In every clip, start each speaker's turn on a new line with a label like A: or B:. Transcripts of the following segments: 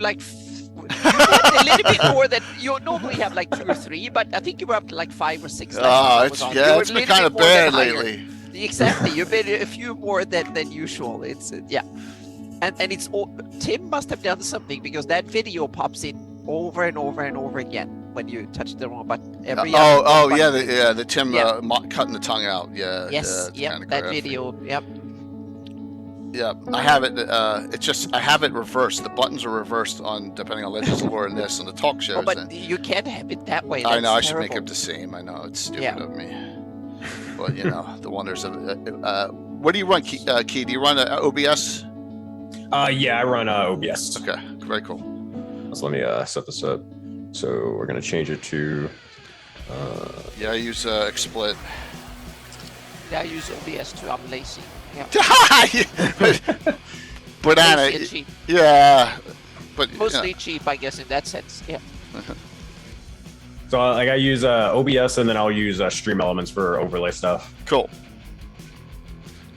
A: like a little bit more than you normally have, like 2 or 3, but I think you were up to like 5 or 6.
B: Oh, it's been kind of bad lately.
A: Exactly, you've been a few more than usual. It's yeah, and it's all, Tim must have done something because that video pops in over and over and over again when you touch the wrong button.
B: The Tim cutting the tongue out. Yeah.
A: Yes. Yep. That video. Yep.
B: Yeah, I have it. It's just I have it reversed. The buttons are reversed on depending on Legends of Lore and this and the talk shows.
A: Oh, but you can't have it that way. That's
B: I know. I should
A: terrible.
B: make it the same. I know it's stupid of me. But you know the wonders of what do you run, Key? Do you run OBS?
C: Yeah, I run OBS.
B: Okay, very cool.
C: So let me set this up. So we're gonna change it to.
B: I use XSplit.
A: Yeah, I use OBS too. I'm lazy. Yeah.
B: But Anna,
A: cheap.
B: Yeah, but
A: mostly cheap, I guess, in that sense. Yeah.
C: So like I use OBS and then I'll use Stream Elements for overlay stuff.
B: Cool.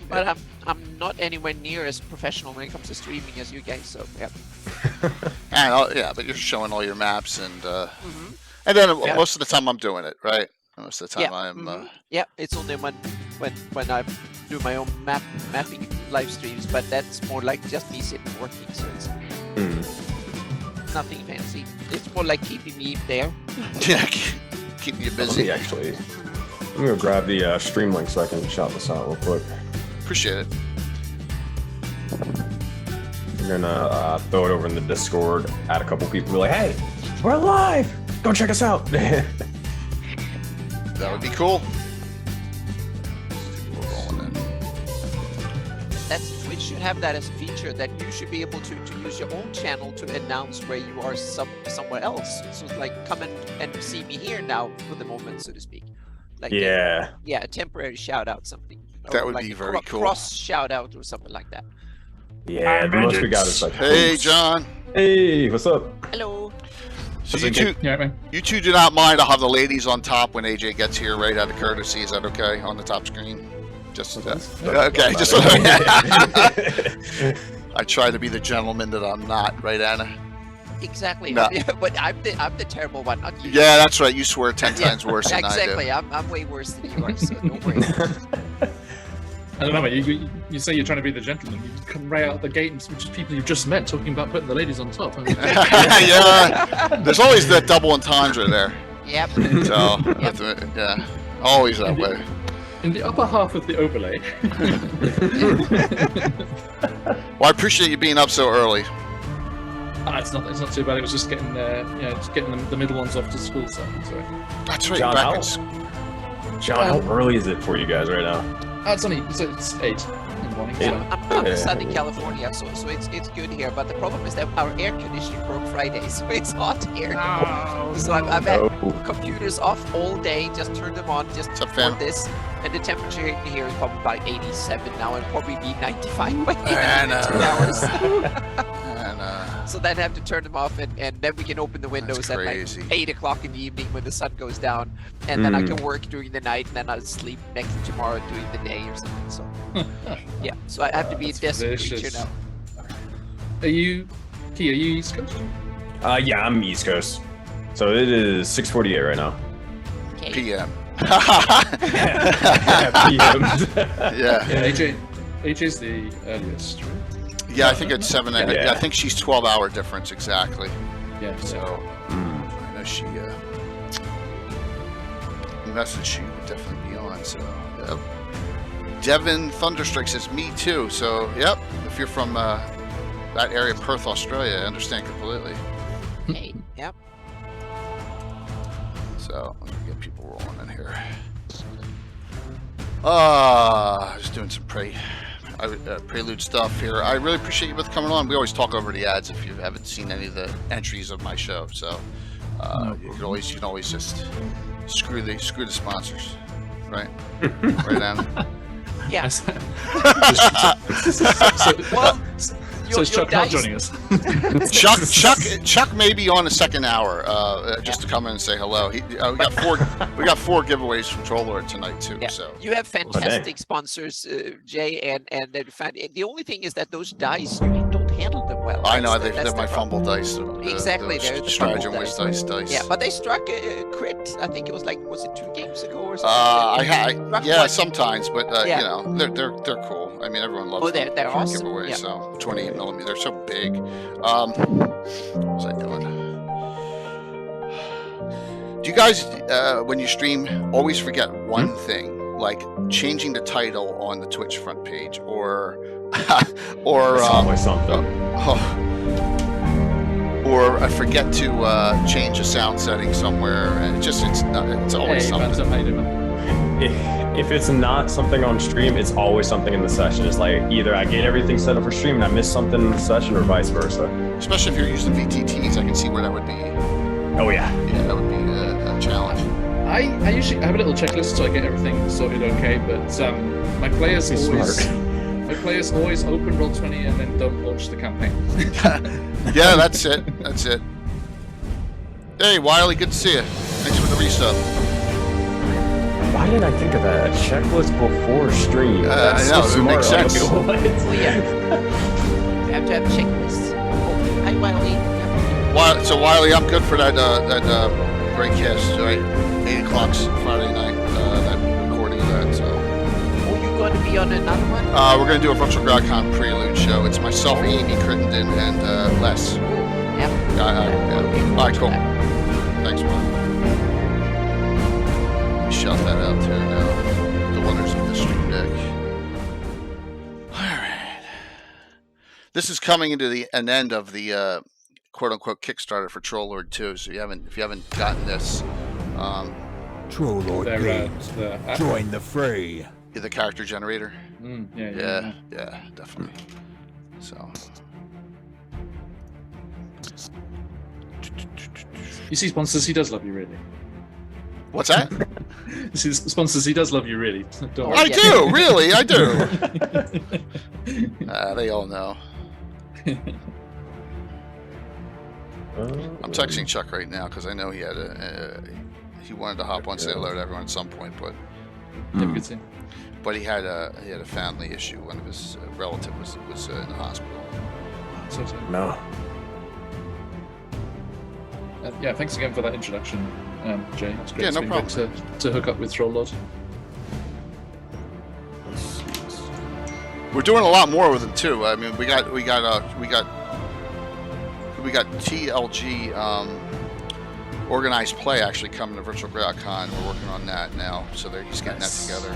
A: But I'm not anywhere near as professional when it comes to streaming as you guys. So yeah.
B: But you're showing all your maps and then most of the time I'm doing it right. Most of the time I'm.
A: Yeah, it's only when I do my own mapping live streams, but that's more like just me sitting working, so it's nothing fancy. It's more like keeping me there.
B: Yeah, keeping you busy.
C: Actually, I'm gonna grab the stream link so I can shout this out real quick.
B: Appreciate it.
C: I'm gonna throw it over in the Discord, add a couple people, be like, hey, we're live! Go check us out!
B: That would be cool.
A: Twitch should have that as a feature that you should be able to use your own channel to announce where you are somewhere else. So like come and see me here now for the moment, so to speak. Like a temporary shout out, something.
B: That would
A: like
B: be very cool.
A: Cross shout out or something like that.
C: Yeah, the most we got is like,
B: hey John.
C: Hey, what's up?
A: Hello.
B: So you two do not mind. I'll have the ladies on top when AJ gets here, right out of courtesy. Is that okay on the top screen? Just okay. Just I try to be the gentleman that I'm not, right, Anna?
A: Exactly.
B: No.
A: But I'm the terrible one, not you.
B: Yeah, that's right. You swear 10 times worse than
A: exactly.
B: I do.
A: I'm way worse than you are, so don't worry.
D: I don't know, mate. You say you're trying to be the gentleman. You come right out the gate, which is people you've just met, talking about putting the ladies on top. I mean,
B: yeah, there's always that double entendre there.
A: Yep.
B: So, yeah, always that way.
D: In the upper half of the overlay.
B: Well, I appreciate you being up so early.
D: It's not too bad. It was just getting the middle ones off to school. So
B: that's right.
C: John, how early is it for you guys right now?
D: It's 8 in the morning.
A: I'm in Southern California, so it's good here. But the problem is that our air conditioning broke Friday, so it's hot here. So I've had computers off all day, just turned them on, just for this. And the temperature in here is probably about 87 now, and probably be 95 by 2 hours. So then I have to turn them off, and then we can open the windows at like 8 o'clock in the evening when the sun goes down, and then I can work during the night, and then I'll sleep next tomorrow during the day or something. So yeah, so I have to be a desperate creature now.
D: Are you East Coast?
C: Yeah, I'm East Coast. So it is 6:48 right now.
A: Okay.
B: PM.
C: PM.
B: Yeah.
D: AJ's the earliest, right?
B: Yeah, I think it's 7.
C: Yeah.
B: I think she's 12-hour difference exactly.
D: Yeah.
B: So I know she message she would definitely be on. So Devin Thunderstrike says me too. So yep, if you're from that area, Perth, Australia, I understand completely.
A: Hey, yep.
B: So let me get people rolling in here. Just doing some prelude stuff here. I really appreciate you both coming on. We always talk over the ads if you haven't seen any of the entries of my show. So you can always just screw the sponsors, right? Right, Anna?
A: Yeah.
D: Well, so is Chuck not joining us?
B: Chuck may be on the second hour just to come in and say hello. We got four giveaways from Trollord tonight too.
A: Yeah.
B: So
A: you have fantastic sponsors, Jay, and the only thing is that those dice, you don't handled them well.
B: I know
A: That's
B: they're my
A: the problem.
B: fumble dice.
A: Exactly, they're the
B: Stratagem
A: fumble
B: with dice.
A: Yeah, but they struck a crit. I think it was 2 games ago or something?
B: Yeah, sometimes, but
A: Yeah.
B: you know, they're cool. I mean, everyone loves them.
A: They're
B: for
A: awesome.
B: giveaways.
A: Yeah.
B: So 28 millimeter, they're so big. What was I doing? Do you guys, when you stream, always forget one thing, like changing the title on the Twitch front page, or
C: It's always something.
B: or I forget to change a sound setting somewhere, and it's always something.
D: How you doing, man?
C: If it's not something on stream, it's always something in the session. It's like either I get everything set up for stream and I miss something in the session, or vice versa.
B: Especially if you're using VTTs, I can see where that would be.
C: Oh yeah.
B: Yeah, that would be a challenge.
D: I usually have a little checklist so I get everything sorted okay, but my players always open Roll20 and then don't launch the campaign.
B: Yeah, that's it. That's it. Hey, Wiley, good to see you. Thanks for the resub.
C: Why didn't I think of that checklist before stream?
B: I know, it makes sense.
A: Oh, yeah. You have to have checklists. Oh, hi, Wiley.
B: So Wiley, I'm good for that great cast, right? 8 o'clock Friday night. That recording of that. So.
A: Oh, you're going to be on another one?
B: We're going to do a Virtual GrowdCon prelude show. It's myself, Amy Crittenden, and Les.
A: Yeah.
B: All right, cool. Thanks, man. Shout that out to the winners of the stream deck. All right. This is coming into an end of the quote-unquote Kickstarter for Troll Lord 2. So if you haven't gotten this,
E: Troll Lord Games, join the fray.
B: You're the character generator.
D: Yeah,
B: Definitely. So.
D: You see, sponsors, he does love you, really.
B: What's that?
D: You see, sponsors, he does love you, really. Don't worry.
B: I do, really, I do. They all know. I'm texting Chuck right now because I know he had he wanted to hop on say hello to everyone at some point, but
D: Good to see.
B: But he had a family issue. One of his relatives was in the hospital.
C: No.
D: Yeah, thanks again for that introduction, Jay. It's great.
B: Yeah,
D: It's
B: no
D: been
B: problem.
D: great to hook up with Troll Lord.
B: We're doing a lot more with him too. I mean, we got TLG organized play actually coming to Virtual GrowdCon. We're working on that now, so he's getting that together.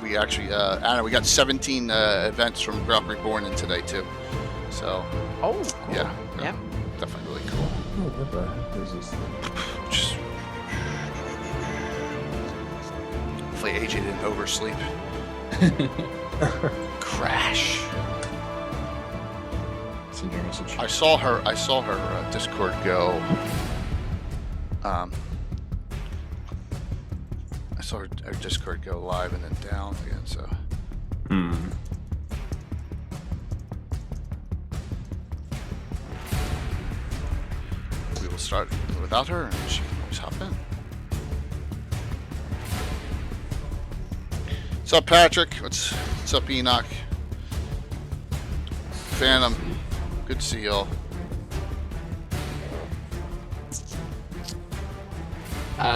B: We actually Anna, we got 17 events from Grout Reborn in today too. So
A: Oh, cool.
B: yeah,
A: Yeah.
B: definitely really cool.
C: Oh, what the heck is this thing?
B: Just hopefully AJ didn't oversleep. Crash.
D: Send your message.
B: I saw her Discord go. I saw her Discord go live and then down again. So. We will start without her, and she can always hop in. What's up, Patrick? What's up, Enoch? Phantom. Good to see y'all.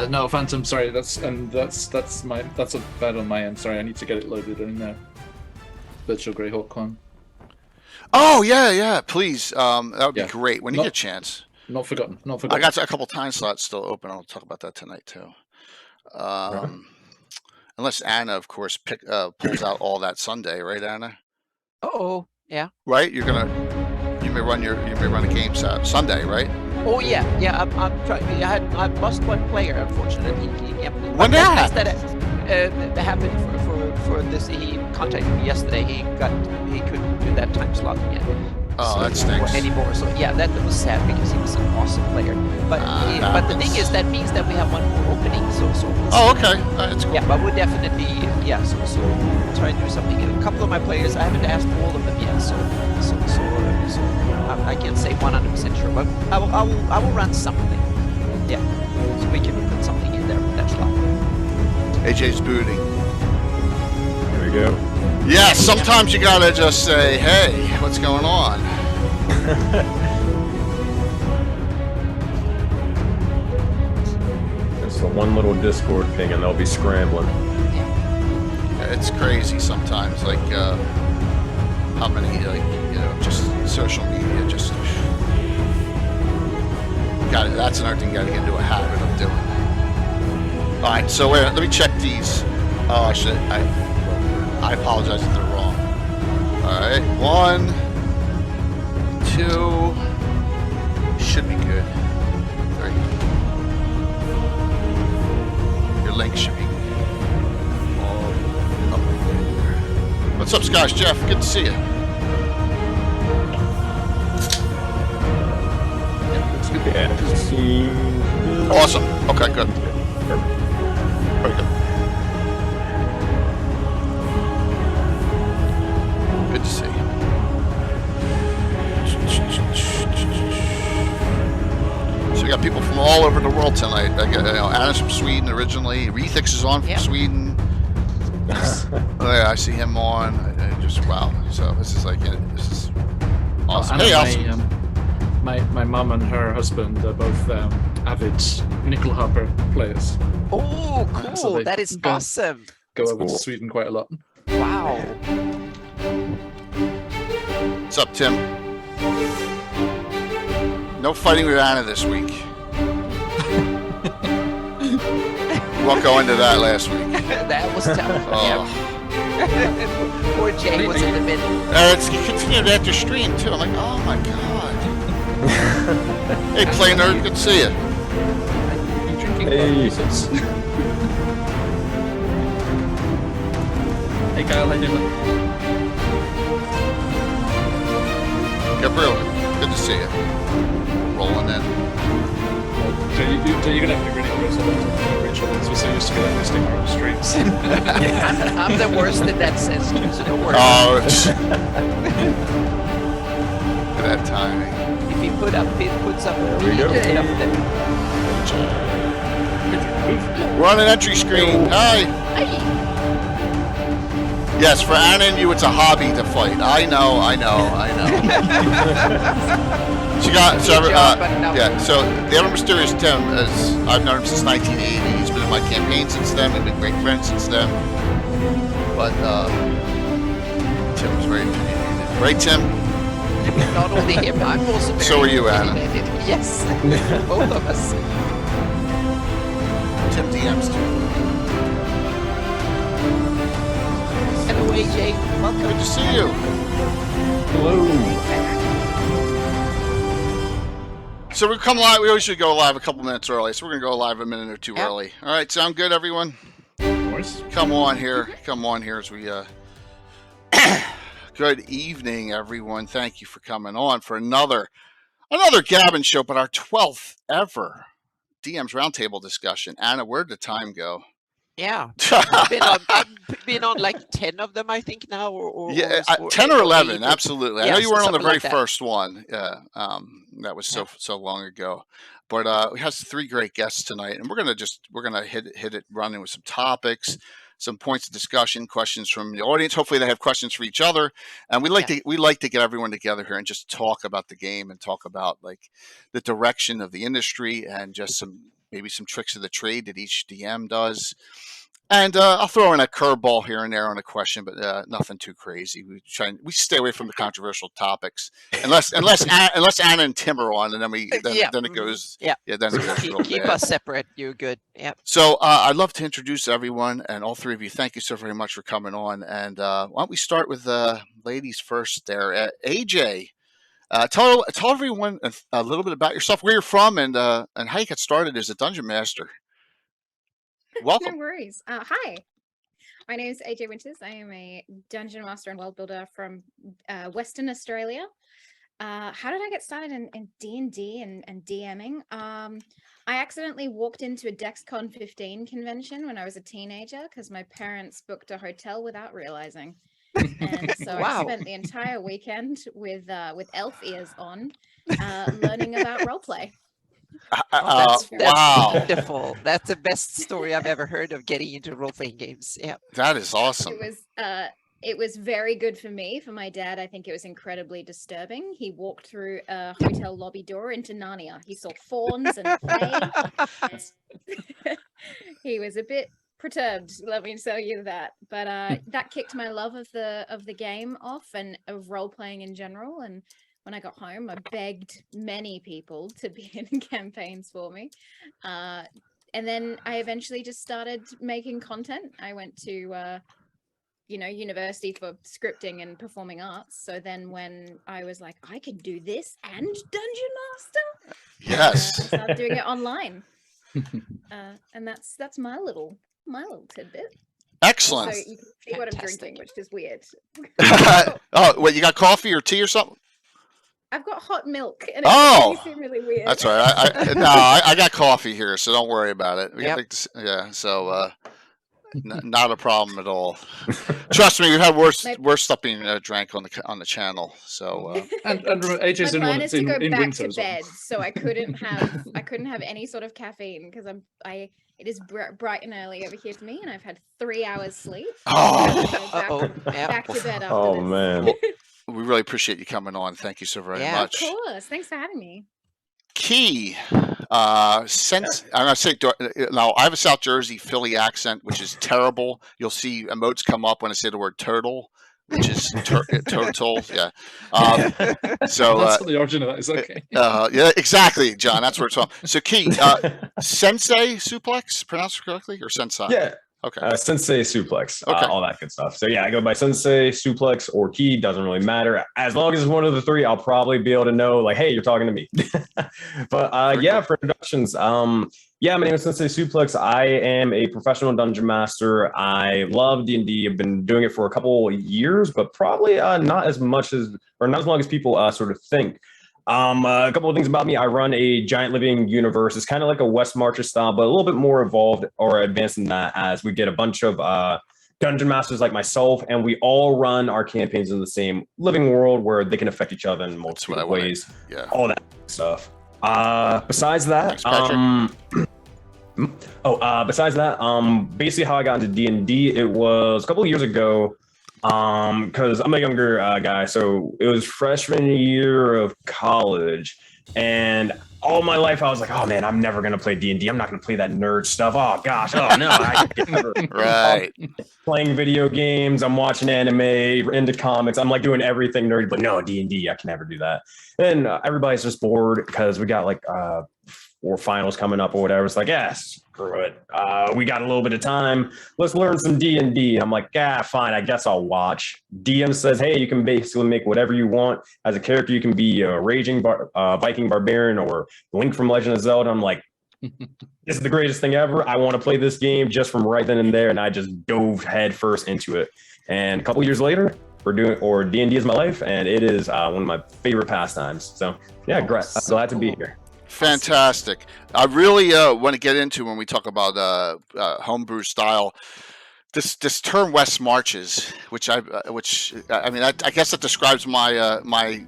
D: No, Phantom. Sorry, that's a bad on my end. Sorry, I need to get it loaded in Virtual Greyhawk Clan.
B: Oh yeah, please. That would be
D: Yeah.
B: great when you get a chance.
D: Not forgotten.
B: I got a couple time slots still open. I'll talk about that tonight too. Unless Anna, of course, pulls out all that Sunday, right, Anna?
A: Oh, yeah.
B: Right? You may run a game Sunday, right?
A: Oh yeah. I'm trying. I lost one player, unfortunately.
B: When that?
A: That happened for this. He contacted me yesterday. He couldn't do that time slot again.
B: Oh, that stinks.
A: Anymore. So yeah, that was sad because he was an awesome player. But but the thing is, that means that we have one more opening. So we'll
B: Oh,
A: see.
B: okay. That's cool.
A: Yeah, but we'll definitely So we'll try and do something. A couple of my players, I haven't asked all of them yet. So I can't say 100% sure, but I will run something. Yeah, so we can put something in there with that slot.
B: AJ's booting.
C: Here we go.
B: Yeah, sometimes you gotta just say, hey, what's going on?
C: It's the one little Discord thing, and they'll be scrambling.
B: It's crazy sometimes, like how many, like, you know, just social media, just got it. That's another thing you gotta get into a habit of doing. All right, so let me check these. Oh, I apologize if they're wrong. All right, 1, 2, should be good. 3. Your link should be all up there. What's up, Scotch Jeff? Good to see you. Awesome. Okay, good. Very good. Good to see. So we got people from all over the world tonight. I got, Anna's from Sweden originally. Rethix is on from Sweden. Oh yeah, I see him on. I just wow. So this is like this is awesome. Hey, awesome.
D: My mum and her husband are both avid nickel harper players.
A: Oh, cool!
D: So
A: that is awesome.
D: Go over to Sweden quite a lot.
A: Wow.
B: What's up, Tim? No fighting with Anna this week. Won't go into that last week.
A: That was tough.
B: Oh.
A: Poor Jay was in the middle.
B: It's continued after stream too. I'm like, oh my god. Hey, Play Nerd, good to see you.
C: Hey.
D: Hey, Kyle, how you doing?
B: Gabriel, good to see you. Rolling in.
D: You're gonna have to really impress on Rachel. We're so used to be like listing our own streams.
A: I'm the worst in that sense too, so don't worry.
B: Oh, it's... Look at that timing.
A: If he puts up
C: There we go.
B: We're on an entry screen. Hi. Yes, for Anna and you, it's a hobby to fight. I know. She got so yeah. So the other mysterious Tim, as I've known him since 1980. He's been in my campaign since then. We've been great friends since then. But Tim was very opinionated, right, Tim?
A: Not only him, I'm also very
B: So are you, Anna.
A: Yes, both of us.
B: Tim DMs too.
A: Hello, AJ. Welcome.
B: Good to see you.
C: Hello.
B: So we come live. We always should go live a couple minutes early. So we're gonna go live a minute or two early. All right, sound good, everyone?
D: Of course.
B: Come on here as we. Good evening, everyone. Thank you for coming on for another Gabbin show, but our 12th ever DM's Roundtable discussion. Anna, where'd the time go?
A: Yeah, I've been on like 10 of them, I think now, or
B: 10 or 11, absolutely. I know you weren't on the very
A: like
B: first one. Yeah, that was so long ago. But we have 3 great guests tonight, and we're gonna hit it running with some topics, some points of discussion, questions from the audience. Hopefully, they have questions for each other, and we like to get everyone together here and just talk about the game and talk about like the direction of the industry and just maybe some tricks of the trade that each DM does. And I'll throw in a curveball here and there on a question, but nothing too crazy. We stay away from the controversial topics, unless Anna and Tim are on, and then it goes. Then it goes.
A: Keep us separate. You're good. Yeah.
B: So I'd love to introduce everyone, and all 3 of you. Thank you so very much for coming on. And why don't we start with ladies first? There, AJ. Tell everyone a little bit about yourself, where you're from, and how you got started as a dungeon master. Welcome.
F: No worries. Hi, my name is AJ Winters. I am a dungeon master and world builder from Western Australia. How did I get started in D&D and DMing? I accidentally walked into a DexCon 15 convention when I was a teenager because my parents booked a hotel without realizing. And so I spent the entire weekend with elf ears on, learning about roleplay.
A: That's wonderful. That's the best story I've ever heard of getting into role-playing games. Yeah,
B: that is awesome.
F: It It was very good for me. For my dad, I think it was incredibly disturbing. He walked through a hotel lobby door into Narnia. He saw fawns and fae. He was a bit perturbed, let me tell you that. But that kicked my love of the game off, and of role playing in general. And when I got home, I begged many people to be in campaigns for me. And then I eventually just started making content. I went to university for scripting and performing arts. So then when I was like, I can do this and Dungeon Master,
B: Yes.
F: I started doing it online. And that's my little tidbit.
B: Excellent.
F: So you can see what I'm drinking, which is weird.
B: Oh, wait, you got coffee or tea or something?
F: I've got hot milk, and
B: Oh!
F: it seem really weird.
B: That's all right. I got coffee here, so don't worry about it.
A: Yep.
B: Yeah, so not a problem at all. Trust me, we've had worse stuff being drank on the channel. So
D: and remember, AJ's
F: my
D: the one
F: plan
D: that's
F: is to
D: in
F: go back
D: winter
F: to
D: as well.
F: bed, so I couldn't have any sort of caffeine because it is bright and early over here for me, and I've had 3 hours sleep.
B: Oh.
F: Back to bed after
C: Oh
F: this.
C: man.
B: we really appreciate you coming on. Thank you so very
A: Yeah.
B: much.
F: Of course. Thanks for having me.
B: Key, since I'm gonna say now, I have a South Jersey Philly accent, which is terrible. You'll see emotes come up when I say the word turtle, which is total. Yeah. So
D: That's what the origin of that is. Okay.
B: yeah, exactly, John. That's where it's from. So Key, Sensei Suplex, pronounced correctly, or Sensei?
C: Yeah.
B: Okay.
C: Sensei Suplex,
B: Okay.
C: all that good stuff. So yeah, I go by Sensei Suplex or Key, doesn't really matter. As long as it's one of the three, I'll probably be able to know, like, hey, you're talking to me. But yeah, for introductions, yeah, my name is Sensei Suplex. I am a professional dungeon master. I love D&D. I've been doing it for a couple years, but probably not as long as people sort of think. A couple of things about me. I run a giant living universe. It's kind of like a West Marcher style, but a little bit more evolved or advanced than that, as we get a bunch of dungeon masters like myself, and we all run our campaigns in the same living world where they can affect each other in multiple ways.
B: Yeah.
C: All that stuff. Besides that, basically how I got into D&D, it was a couple of years ago. Because I'm a younger guy, so it was freshman year of college, and all my life I was like, oh man, I'm never gonna play D&D. I'm not gonna play that nerd stuff. Oh gosh, oh no, I can never.
B: Right.
C: Playing video games, I'm watching anime, into comics. I'm like doing everything nerdy, but no, D&D, I can never do that. And everybody's just bored because we got like 4 finals coming up or whatever. It's like, yeah, screw it. We got a little bit of time. Let's learn some D&D. I'm like, fine, I guess I'll watch. DM says, hey, you can basically make whatever you want. As a character, you can be a raging Viking barbarian or Link from Legend of Zelda. I'm like, this is the greatest thing ever. I want to play this game just from right then and there. And I just dove headfirst into it. And a couple years later, D&D is my life. And it is one of my favorite pastimes. So yeah, glad to be here.
B: Fantastic. I really want to get into, when we talk about homebrew style, this term West Marches, which I mean, I guess that describes my my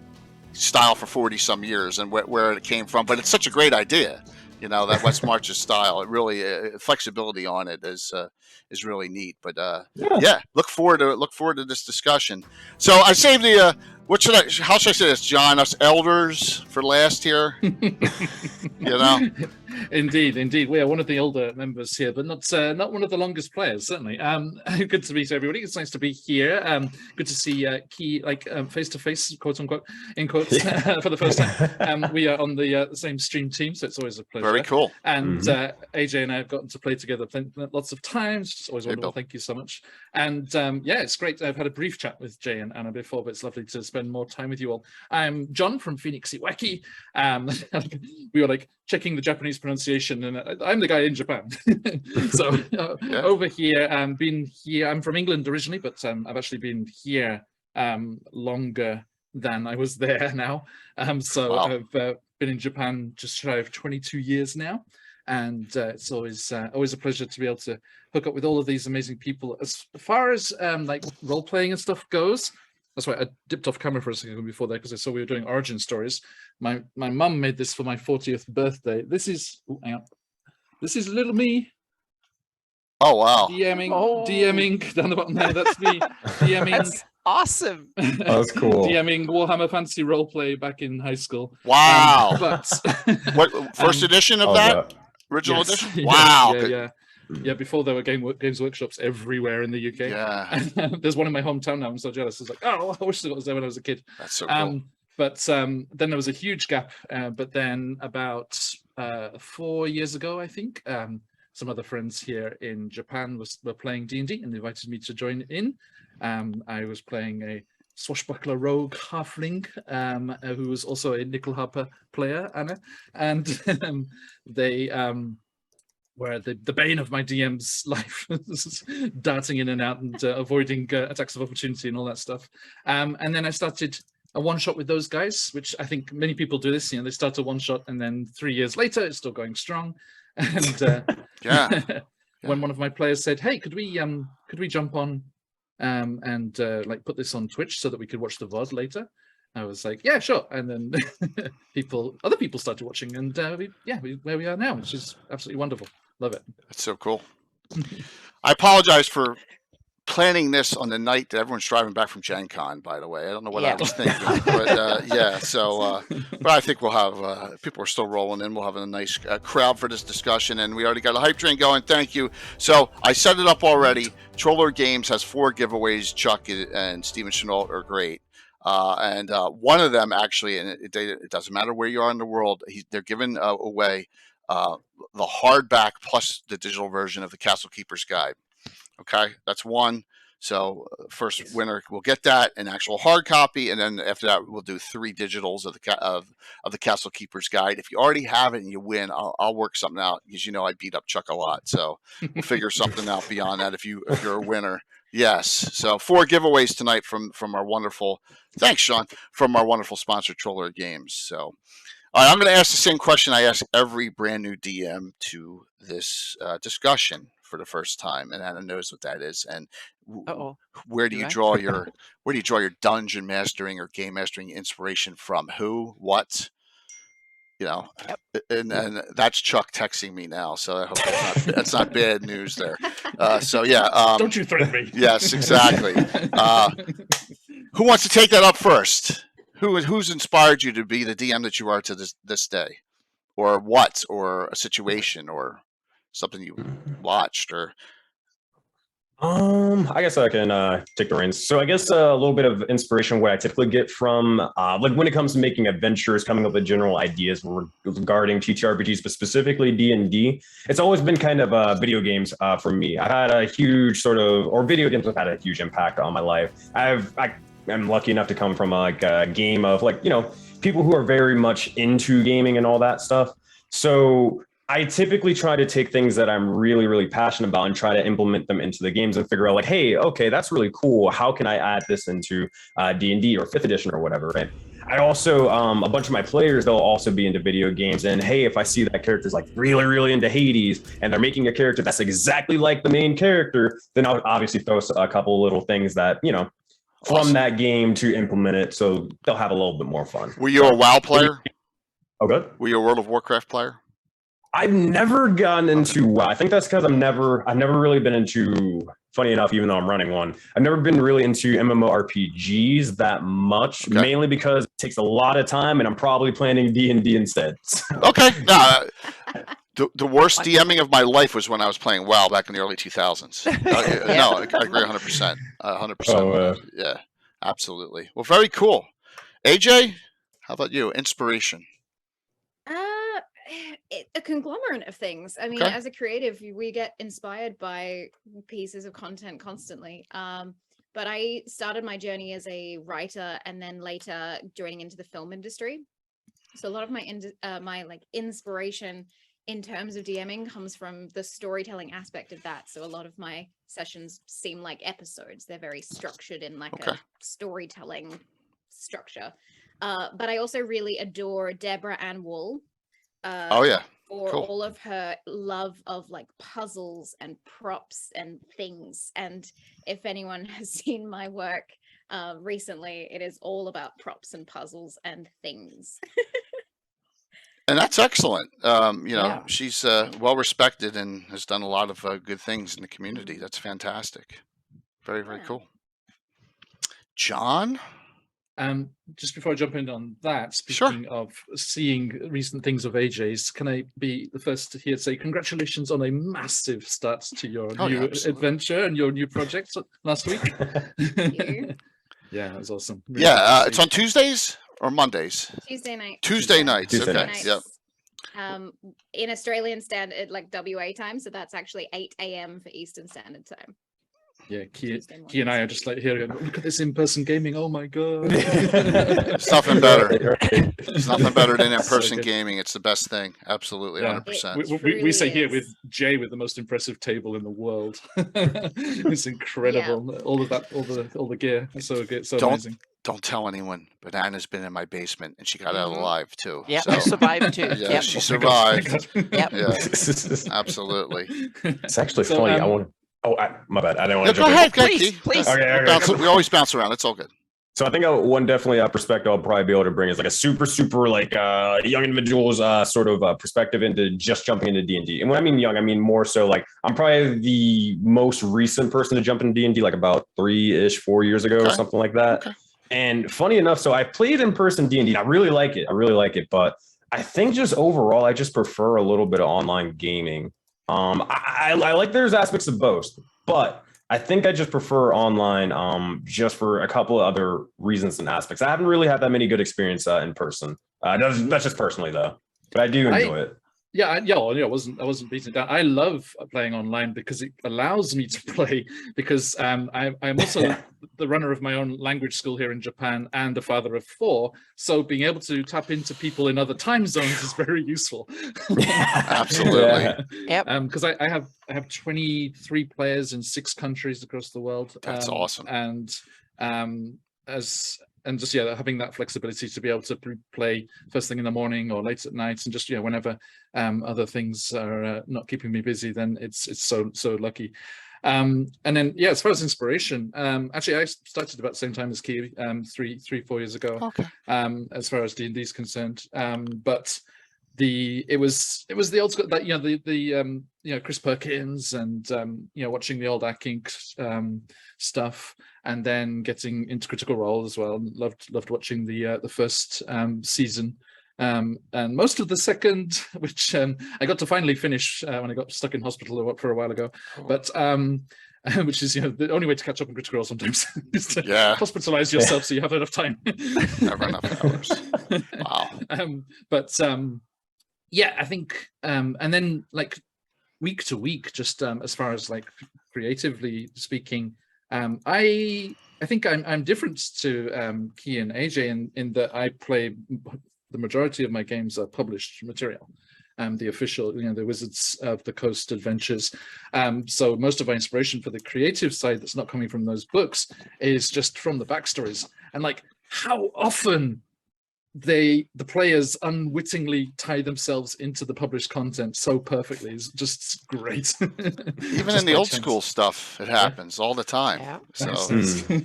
B: style for 40 some years and where it came from. But it's such a great idea, that West Marches style. It really flexibility on it is really neat. But yeah, look forward to this discussion. So I saved the. How should I say this, John? Us elders for last here.
D: Indeed, we are one of the older members here, but not one of the longest players, certainly. Good to meet everybody. It's nice to be here. Good to see Key, face to face, quote unquote, in quotes, for the first time. We are on the same stream team, so it's always a pleasure.
B: Very cool.
D: And AJ and I have gotten to play together lots of times. It's always wonderful. Thank you so much. And yeah, it's great. I've had a brief chat with Jay and Anna before, but it's lovely to spend more time with you all. I'm John from Phoenixiwaki. We were checking the Japanese pronunciation, and I'm the guy in Japan. So over here, been here. I'm from England originally, but I've actually been here longer than I was there now. So wow. I've been in Japan just shy of 22 years now. And it's always a pleasure to be able to hook up with all of these amazing people. As far as role playing and stuff goes, that's why I dipped off camera for a second before that, because I saw we were doing origin stories. My mum made this for my 40th birthday. This is little me.
B: Oh wow.
D: DMing down the bottom there. That's me. DMing.
A: That's awesome.
C: That's cool.
D: DMing Warhammer Fantasy Roleplay back in high school.
B: Wow.
D: But
B: what first edition of that? Original
D: yes,
B: edition? Wow.
D: Yeah, before there were Games Workshops everywhere in the UK.
B: Yeah.
D: There's one in my hometown now. I'm so jealous. It's like, oh, I wish it was there when I was a kid.
B: That's so cool.
D: But then there was a huge gap. But then about 4 years ago, I think, some other friends here in Japan were playing D&D and invited me to join in. I was playing a swashbuckler rogue halfling who was also a Nickel Harper player, Anna, and they were the bane of my DM's life, darting in and out and avoiding attacks of opportunity and all that stuff. And then I started a one-shot with those guys, which I think many people do this. They start a one-shot and then 3 years later it's still going strong. And when one of my players said, "Hey, could we jump on and like put this on Twitch so that we could watch the VOD later?" I was like, "Yeah, sure." And then other people started watching, and where we are now, which is absolutely wonderful. Love it.
B: That's so cool. I apologize for planning this on the night that everyone's driving back from Gen Con, by the way. I don't know what I was thinking, but but I think we'll have, people are still rolling in. We'll have a nice crowd for this discussion, and we already got a hype train going. Thank you. So I set it up already. Troller Games has 4 giveaways. Chuck and Steven Chenault are great. And one of them actually, and it doesn't matter where you are in the world, they're giving away the hardback plus the digital version of the Castle Keeper's Guide. Okay, that's one. So first winner will get that, an actual hard copy, and then after that we'll do 3 digitals of the Castle Keeper's Guide. If you already have it and you win, I'll work something out, because I beat up Chuck a lot. So we'll figure something out beyond that if you're a winner. Yes. So 4 giveaways tonight from our wonderful, thanks Sean, from our wonderful sponsor Troller Games. So all right, I'm going to ask the same question I ask every brand new DM to this discussion for the first time, and Anna knows what that is. And where do you draw your dungeon mastering or game mastering inspiration from? Who, what? And that's Chuck texting me now, so I hope that's not bad news there.
D: Don't you threaten me?
B: Yes, exactly. Who wants to take that up first? Who's inspired you to be the DM that you are to this day, or what, or a situation, or something you watched, or?
C: I guess I can take the reins. So I guess a little bit of inspiration, what I typically get from like when it comes to making adventures, coming up with general ideas regarding TTRPGs, but specifically D&D. It's always been kind of video games for me. I've had a huge video games have had a huge impact on my life. I'm lucky enough to come from a game of people who are very much into gaming and all that stuff. So I typically try to take things that I'm really, really passionate about and try to implement them into the games and figure out hey, okay, that's really cool. How can I add this into D&D or 5th edition or whatever, right? I also, a bunch of my players, they'll also be into video games. And hey, if I see that character's really, really into Hades and they're making a character that's exactly like the main character, then I'll obviously throw a couple little things that, from that game to implement it, so they'll have a little bit more fun.
B: Were you a WoW player?
C: Okay.
B: Were you a World of Warcraft player?
C: I've never gotten into WoW. I think that's because I've never really been into, funny enough, even though I'm running one, I've never been really into MMORPGs that much, mainly because it takes a lot of time and I'm probably playing D&D instead.
B: Okay. The worst DMing of my life was when I was playing WoW back in the early 2000s. No, I agree 100%. 100%. Yeah, absolutely. Well, very cool. AJ, how about you? Inspiration?
F: A conglomerate of things. I mean, as a creative, we get inspired by pieces of content constantly. But I started my journey as a writer and then later joining into the film industry. So a lot of my inspiration in terms of DMing comes from the storytelling aspect of that. So a lot of my sessions seem like episodes. They're very structured in a storytelling structure. But I also really adore Deborah Ann Wool. For all of her love of puzzles and props and things. And if anyone has seen my work recently, it is all about props and puzzles and things.
B: And that's excellent. She's well respected and has done a lot of good things in the community. That's fantastic. Very, very cool. John?
D: Just before I jump in on that, speaking of seeing recent things of AJ's, can I be the first to say congratulations on a massive start to your new adventure and your new project last week? Yeah, that was awesome. Really
B: it's on Tuesdays or Mondays?
F: Tuesday night.
B: Tuesday nights.
C: Tuesday
B: Okay.
C: nights.
B: Yep.
F: In Australian standard, like WA time, so that's actually 8 a.m. for Eastern Standard Time.
D: Yeah, Key and I are just like here. Look at this in-person gaming. Oh my god!
B: It's nothing better. It's nothing better than in-person gaming. It's the best thing. Absolutely, 100%.
D: We say here with Jay with the most impressive table in the world. It's incredible. Yeah. All of that, all the gear. So good. So amazing.
B: Don't tell anyone, but Anna's been in my basement and she got out alive too.
A: Yeah, I survived too.
B: Yeah, she survived.
A: Yep.
B: Yeah, absolutely.
C: It's actually funny. I want. Oh, my bad. I didn't want to.
B: Go ahead,
A: please.
C: Okay.
B: We always bounce around. It's all good.
C: So I think one definitely perspective I'll probably be able to bring is like a super like young individuals sort of perspective into just jumping into D&D. And when I mean young, I mean more so like I'm probably the most recent person to jump into D&D, like about 4 years ago or something like that. Okay. And funny enough, so I played in person D&D. I really like it, but I think just overall, I just prefer a little bit of online gaming. I like there's aspects of both, but I think I just prefer online just for a couple of other reasons and aspects. I haven't really had that many good experience in person. That's just personally though, but I do enjoy it.
D: I wasn't beating it down. I love playing online because it allows me to play. Because I'm also the runner of my own language school here in Japan and a father of 4. So being able to tap into people in other time zones is very useful.
B: Absolutely.
A: Yep.
D: Because I have 23 players in 6 countries across the world.
B: That's awesome.
D: And just having that flexibility to be able to play first thing in the morning or late at night, and just whenever other things are not keeping me busy, then it's so lucky. And then as far as inspiration, actually I started about the same time as Key, 4 years ago.
B: Okay.
D: As far as D&D is concerned, but it was the old school that the Chris Perkins and watching the old Akink stuff, and then getting into Critical Role as well. Loved watching the first season, and most of the second, which I got to finally finish when I got stuck in hospital for a while ago. But which is the only way to catch up on Critical Role sometimes is to hospitalize yourself so you have enough time.
B: Never enough hours. Wow.
D: I think and then like week to week, just as far as like creatively speaking, I think I'm different to Key and AJ in that I play the majority of my games are published material. The official, the Wizards of the Coast adventures. So most of my inspiration for the creative side that's not coming from those books is just from the backstories. And like how often the players unwittingly tie themselves into the published content so perfectly is just great.
B: Even in the old school stuff, it happens all the time. Yeah. So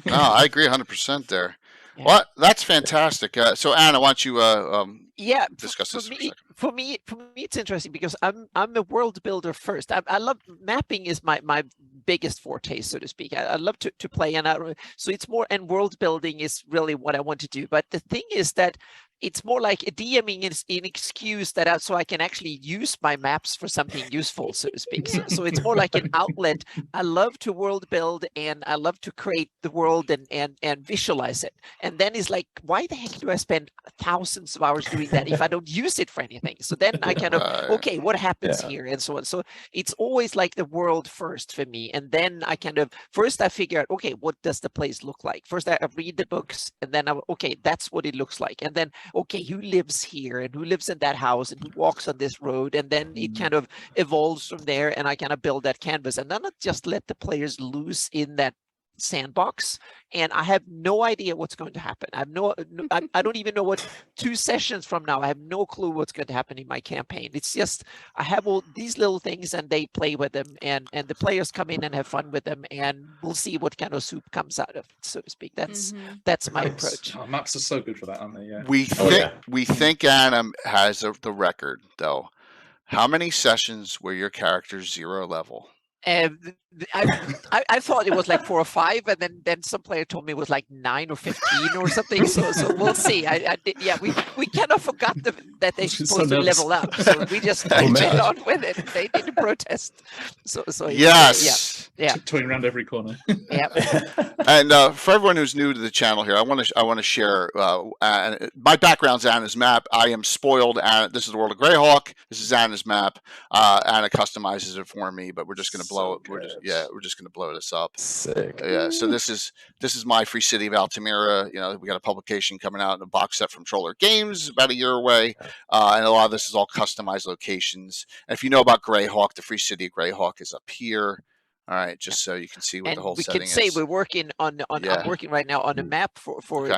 B: no, I agree 100% there. Yeah. Well, that's fantastic. So Anna, why don't you discuss this
A: for me, it's interesting because I'm a world builder first. I love mapping is my biggest forte, so to speak. I love to play, so it's more, and world building is really what I want to do. But the thing is that it's more like a DMing is an excuse that so I can actually use my maps for something useful, so to speak. So it's more like an outlet. I love to world build, and I love to create the world and visualize it. And then it's like, why the heck do I spend thousands of hours doing that if I don't use it for anything? So then I kind of, okay, what happens here, and so on. So it's always like the world first for me. And then I kind of, first I figure out, okay, what does the place look like? First I read the books, and then okay, that's what it looks like. And then, okay, who lives here and who lives in that house and who walks on this road? And then it kind of evolves from there, and I kind of build that canvas. And then I just let the players loose in that sandbox, and I have no idea what's going to happen. I have I don't even know what 2 sessions from now. I have no clue what's going to happen in my campaign. It's just I have all these little things, and they play with them, and the players come in and have fun with them, and we'll see what kind of soup comes out of it, so to speak. That's my approach.
D: Oh, maps are so good for that, aren't they? Yeah.
B: We think Anna has the record though. How many sessions were your characters 0 level?
A: I thought it was like 4 or 5, and then some player told me it was like 9 or 15 or something. So we'll see. We kind of forgot that they're supposed to level up, so we just went on with it. They didn't protest. So
B: yes,
D: toying around every corner.
B: And for everyone who's new to the channel here, I want to share my background's Anna's map. I am spoiled. Anna, this is the world of Greyhawk. This is Anna's map. Anna customizes it for me, but we're just going to blow it. We're just going to blow this up.
C: Sick.
B: Yeah. So this is my free city of Altamira. You know, we got a publication coming out in a box set from Troller Games about a year away, and a lot of this is all customized locations. And if you know about Greyhawk, the free city of Greyhawk is up here. All right, just so you can see what the whole setting is.
A: We can say we're working on I'm working right now on a map for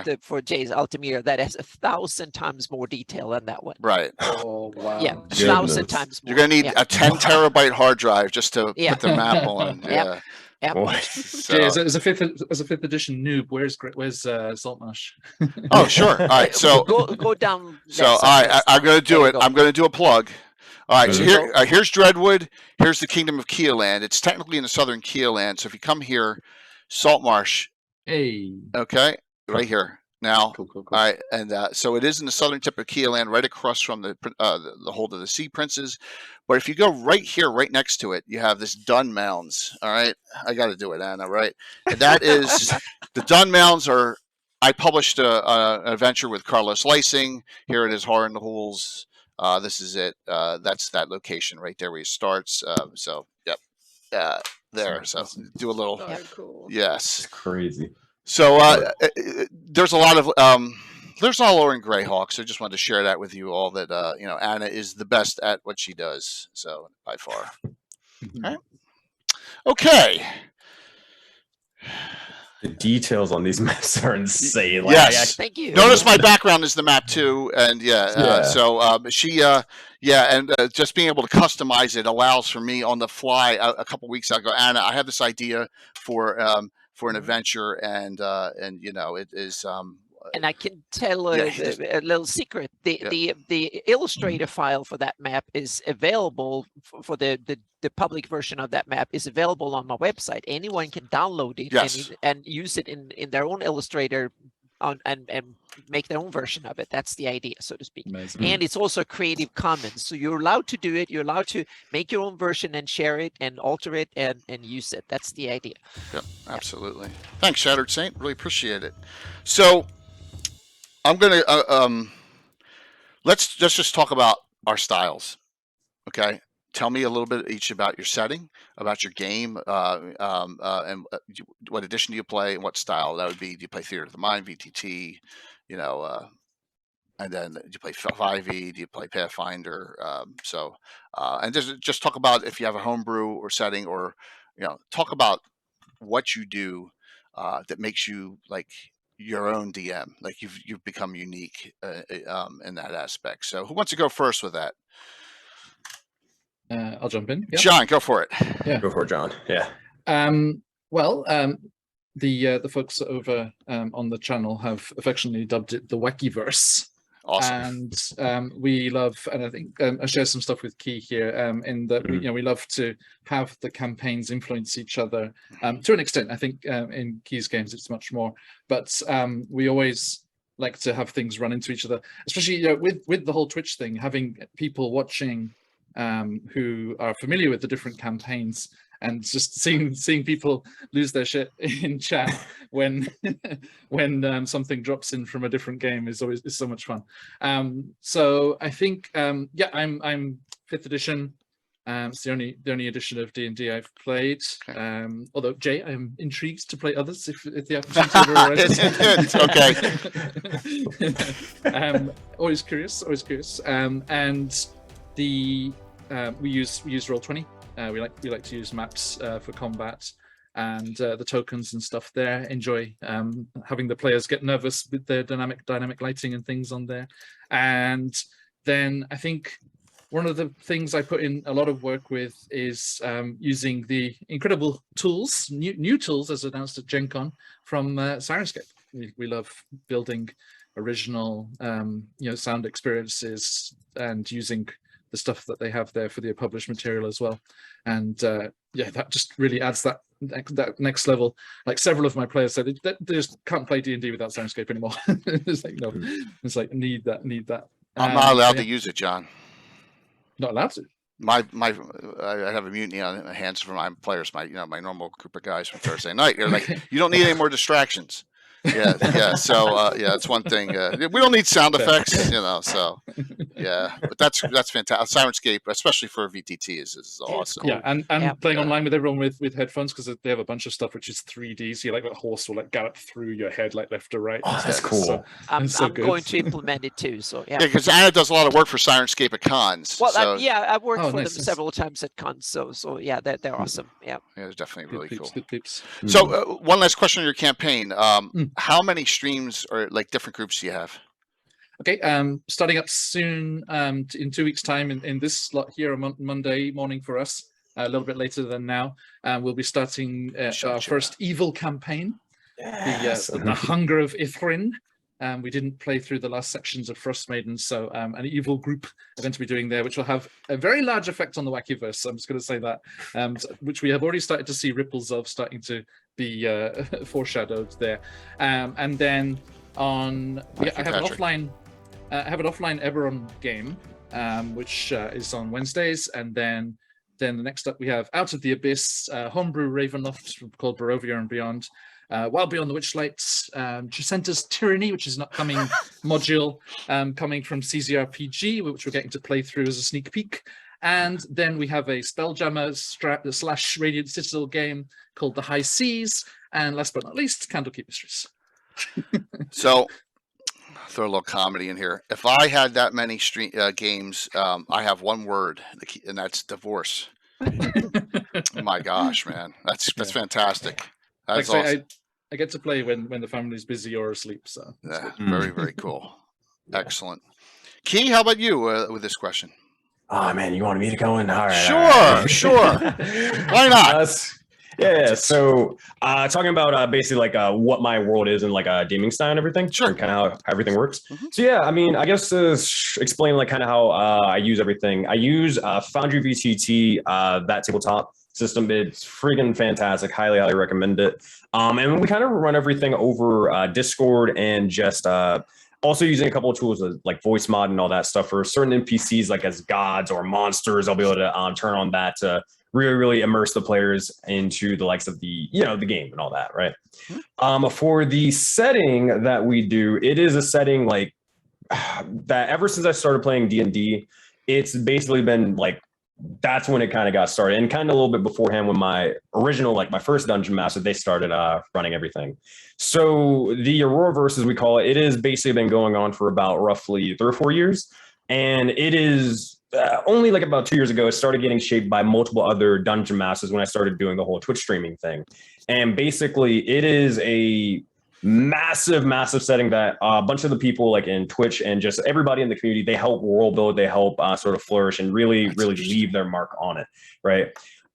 A: Jay's Altamira that has 1,000 times more detail than that one.
B: Right.
D: Oh wow.
A: Yeah, 1,000 times more.
B: You're gonna need a 10 terabyte hard drive just to put the map on.
A: Yeah.
B: So,
D: Jay, as a fifth edition noob, where's Saltmarsh?
B: Oh sure. All right. So
A: go down.
B: So I'm gonna do it. I'm gonna do a plug. All right, so here's Dreadwood. Here's the Kingdom of Keeland. It's technically in the southern Keeland. So if you come here, Saltmarsh.
D: Hey.
B: Okay, right here. Now,
D: cool.
B: All right, and so it is in the southern tip of Keeland, right across from the Hold of the Sea Princes. But if you go right here, right next to it, you have this Dun Mounds. All right, I got to do it, Anna. Right, and that is the Dun Mounds are. I published an adventure with Carlos Lysing. Here it is, Horror in the Hools. This is it. That's that location right there where he starts. So, yep, there. So, do a little.
F: So cool.
B: Yes.
C: It's crazy.
B: So, there's a lot of there's all over in Greyhawk. So, I just wanted to share that with you all. That Anna is the best at what she does. So, by far. All right. Okay.
C: The details on these maps are insane.
B: Yes,
A: thank you.
B: Notice my background is the map too, and just being able to customize it allows for me on the fly. A couple weeks ago, Anna, I have this idea for an adventure, and it is.
A: And I can tell a little secret. The Illustrator file for that map is available for the public version of that map is available on my website. Anyone can download it and use it in their own Illustrator and make their own version of it. That's the idea, so to speak.
D: Amazing.
A: And it's also Creative Commons, so you're allowed to do it. You're allowed to make your own version and share it and alter it and use it. That's the idea.
B: Yep, absolutely. Thanks, Shattered Saint. Really appreciate it. So. I'm gonna let's just talk about our styles. Okay, tell me a little bit each about your setting, about your game, and what edition do you play, and what style that would be. Do you play Theater of the Mind, VTT, and then do you play 5e? Do you play Pathfinder? And just talk about if you have a homebrew or setting, or talk about what you do that makes you like your own DM, like you've become unique in that aspect. So who wants to go first with that?
D: I'll jump in. Yep.
B: John, go for it.
C: Yeah, go for it, John. Yeah.
D: The folks over on the channel have affectionately dubbed it the Wakiverse.
B: Awesome.
D: And we love, and I think I share some stuff with Key here in that we love to have the campaigns influence each other to an extent. I think in Key's games it's much more, but we always like to have things run into each other, especially with the whole Twitch thing, having people watching who are familiar with the different campaigns. And just seeing people lose their shit in chat when something drops in from a different game is so much fun. So I think I'm 5th edition. It's the only edition of D&D I've played. Although Jay, I'm intrigued to play others if the opportunity ever arises. Always curious. And we use Roll20. We like to use maps for combat, and the tokens and stuff there. Enjoy having the players get nervous with their dynamic lighting and things on there. And then I think one of the things I put in a lot of work with is using the incredible tools, new tools as announced at Gen Con from Sirenscape. We love building original sound experiences and using the stuff that they have there for the published material as well. And that just really adds that next level. Like several of my players said they just can't play D&D without Sirenscape anymore. It's like, no, it's like need that.
B: I'm not allowed to use it, John.
D: Not allowed to.
B: I have a mutiny on the hands for my players, my normal group of guys from Thursday night. You're like, you don't need any more distractions. Yeah. So it's one thing. We don't need sound effects, So but that's fantastic. Sirenscape, especially for VTT, is awesome.
D: Yeah, and playing online with everyone with headphones, because they have a bunch of stuff which is 3D. So you like a horse will like gallop through your head like left to right.
C: Oh, that's cool.
A: So, I'm going to implement it too. So yeah.
B: Because Anna does a lot of work for Sirenscape at cons.
A: Well,
B: so.
A: I've worked for them several times at cons. So yeah, they're awesome. Yeah.
B: Yeah, it's definitely really cool.
D: Good peeps.
B: So one last question on your campaign. How many streams or like different groups do you have?
D: Okay, starting up soon in 2 weeks' time in this slot here on Monday morning for us, a little bit later than now. We'll be starting our first evil campaign, the Hunger of Ithrin. We didn't play through the last sections of Frost Maiden, so an evil group are going to be doing there, which will have a very large effect on the Wakiverse. I'm just going to say that, which we have already started to see ripples of starting to be foreshadowed there. And then I have an offline Eberron game, which is on Wednesdays, and then the next up we have Out of the Abyss, Homebrew Ravenloft called Barovia and Beyond. Wild Beyond the Witchlights, Tricenta's Tyranny, which is an upcoming module coming from CZRPG, which we're getting to play through as a sneak peek. And then we have a Spelljammer / Radiant Citadel game called The High Seas. And last but not least, Candlekeep Mysteries.
B: So, throw a little comedy in here. If I had that many games, I have one word, and that's divorce. Oh my gosh, man. That's fantastic. That's awesome.
D: I get to play when the family's busy or asleep. So
B: very, very cool. Excellent. Key, how about you with this question?
C: Oh man, you wanted me to go in? All right.
B: Sure. Why not?
C: So talking about basically like what my world is and like Dming Style and everything,
B: sure,
C: and kind of how everything works. So yeah, I mean, I guess to explain like kind of how I use everything. I use Foundry VTT, that tabletop system. It's freaking fantastic. Highly recommend it. And we kind of run everything over Discord and just also using a couple of tools like voice mod and all that stuff for certain NPCs, like as gods or monsters. I'll be able to turn on that to really immerse the players into the likes of the game and all that, right? For the setting that we do, it is a setting like that ever since I started playing D&D, it's basically been like, that's when it kind of got started, and kind of a little bit beforehand when my original, like my first dungeon master, they started running everything. So the Auroraverse, as we call it, it has basically been going on for about roughly 3 or 4 years, and it is only like about 2 years ago, it started getting shaped by multiple other dungeon masters when I started doing the whole Twitch streaming thing. And basically it is a massive setting that a bunch of the people like in Twitch and just everybody in the community, they help world build, they help sort of flourish and really leave their mark on it, right?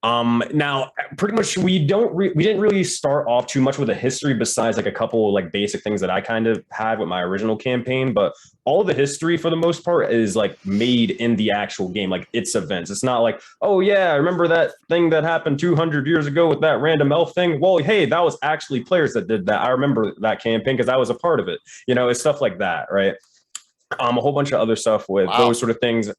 C: Now pretty much we didn't really start off too much with a history besides like a couple like basic things that I kind of had with my original campaign, but all the history for the most part is like made in the actual game, like its events. It's not like, oh yeah, I remember that thing that happened 200 years ago with that random elf thing. Well, hey, that was actually players that did that. I remember that campaign because I was a part of it. It's stuff like that, right? A whole bunch of other stuff with those sort of things.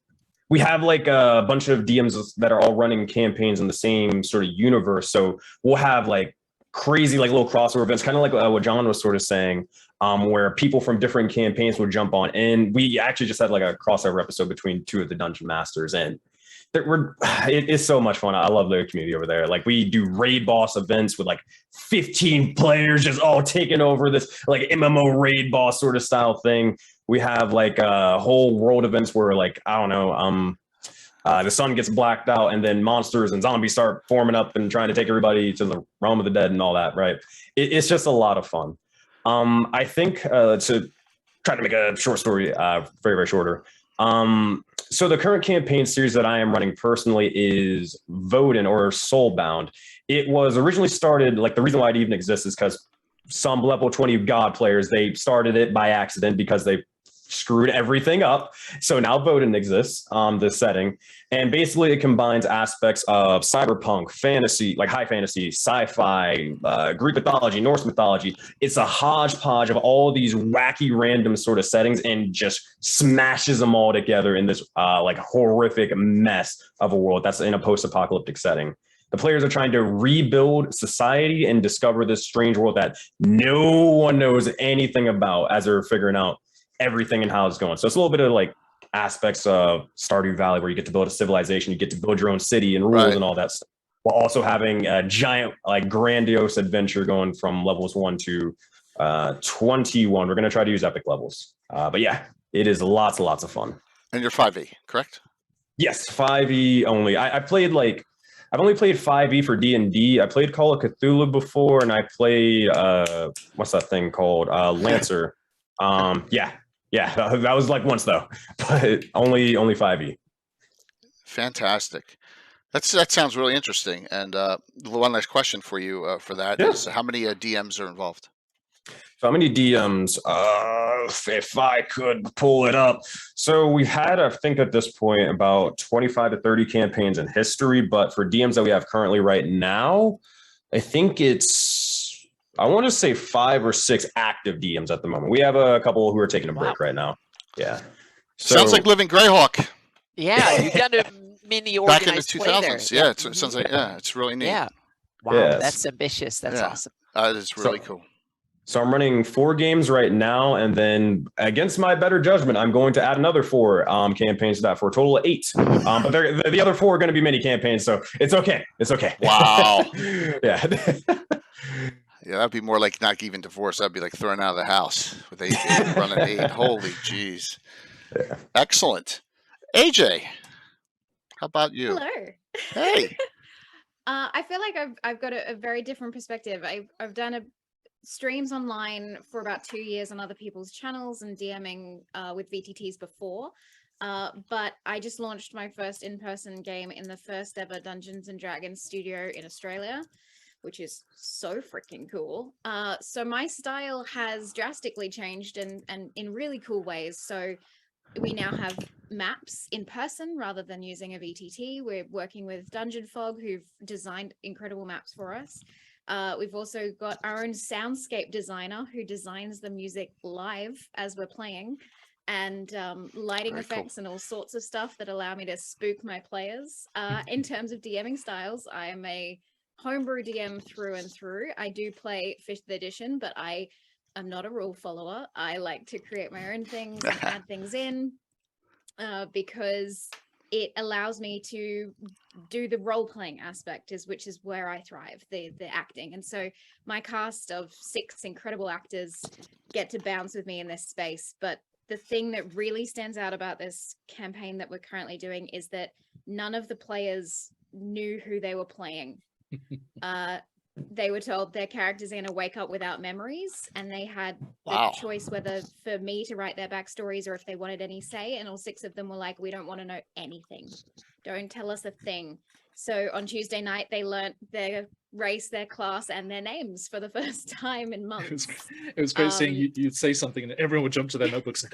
C: We have like a bunch of DMs that are all running campaigns in the same sort of universe. So we'll have like crazy like little crossover events, kind of like what John was sort of saying, where people from different campaigns will jump on. And we actually just had like a crossover episode between 2 of the dungeon masters, and it is so much fun. I love the community over there. Like we do raid boss events with like 15 players just all taking over this like MMO raid boss sort of style thing. We have like whole world events where like, I don't know, The sun gets blacked out, and then monsters and zombies start forming up and trying to take everybody to the realm of the dead and all that, right? It's just a lot of fun. I think to try to make a short story very, very shorter. So the current campaign series that I am running personally is Voden or Soulbound. It was originally started, like the reason why it even exists is because some level 20 God players, they started it by accident because they screwed everything up. So now Voden exists, this setting. And basically it combines aspects of cyberpunk, fantasy, like high fantasy, sci-fi, Greek mythology, Norse mythology. It's a hodgepodge of all these wacky, random sort of settings and just smashes them all together in this like horrific mess of a world that's in a post-apocalyptic setting. The players are trying to rebuild society and discover this strange world that no one knows anything about as they're figuring out everything and how it's going. So it's a little bit of like aspects of Stardew Valley where you get to build a civilization, you get to build your own city and rules and all that stuff, while also having a giant, like grandiose adventure going from levels 1 to 21. We're going to try to use epic levels. But yeah, it is lots and lots of fun. And
B: you're 5e, correct?
C: Yes, 5e only. I've only played 5e for D&D. I played Call of Cthulhu before, and I played what's that thing called? Lancer. Yeah, that was like once though, but only 5e.
B: Fantastic. That sounds really interesting. And one last question for you for that is how many DMs are involved?
C: So how many DMs? If I could pull it up. So we've had, I think at this point, about 25 to 30 campaigns in history. But for DMs that we have currently right now, I think I want to say 5 or 6 active DMs at the moment. We have a couple who are taking a break right now. Yeah.
B: Sounds like living Greyhawk.
A: Yeah, you've done a mini
B: back in the
A: organized play
B: 2000s.
A: there.
B: Yeah, it sounds like it's really neat.
A: Yeah. Wow, that's ambitious. That's awesome.
B: It's really cool.
C: So I'm running 4 games right now, and then against my better judgment, I'm going to add another 4 campaigns to that for a total of 8. But the other 4 are going to be mini campaigns, so it's okay. It's okay.
B: Wow.
C: Yeah.
B: Yeah, that'd be more like not even divorced. That'd be like thrown out of the house with AJ running 8. Holy jeez. Yeah. Excellent. AJ, how about you?
F: Hello.
B: Hey.
F: I feel like I've got a very different perspective. I've done streams online for about 2 years on other people's channels and DMing with VTTs before. But I just launched my first in-person game in the first ever Dungeons and Dragons studio in Australia, which is so freaking cool. So my style has drastically changed and in really cool ways. So we now have maps in person rather than using a VTT. We're working with Dungeon Fog, who've designed incredible maps for us. We've also got our own soundscape designer who designs the music live as we're playing, and lighting effects and all sorts of stuff that allow me to spook my players. In terms of DMing styles, I am a homebrew DM through and through. I do play 5th edition, but I am not a rule follower. I like to create my own things and add things in because it allows me to do the role-playing aspect, which is where I thrive, the acting. And so my cast of 6 incredible actors get to bounce with me in this space. But the thing that really stands out about this campaign that we're currently doing is that none of the players knew who they were playing. They were told their characters are going to wake up without memories, and they had the choice whether for me to write their backstories or if they wanted any say, and all 6 of them were like, we don't want to know anything. Don't tell us a thing. So on Tuesday night, they learnt their race, their class, and their names for the first time in months.
D: It was great seeing you'd say something and everyone would jump to their notebooks.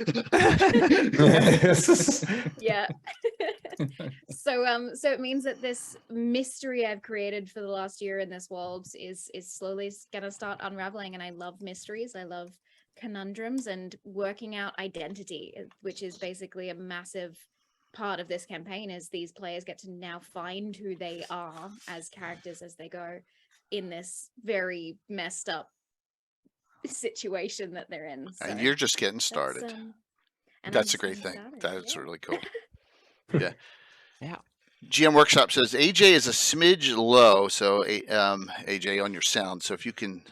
F: Yeah. So it means that this mystery I've created for the last year in this world is slowly gonna start unraveling, and I love mysteries. I love conundrums and working out identity, which is basically a massive part of this campaign. Is these players get to now find who they are as characters as they go in this very messed up situation that they're in. So
B: and you're just getting started. That's a great thing. That's really cool. Yeah.
A: Yeah.
B: GM Workshop says AJ is a smidge low, so AJ on your sound. So if you can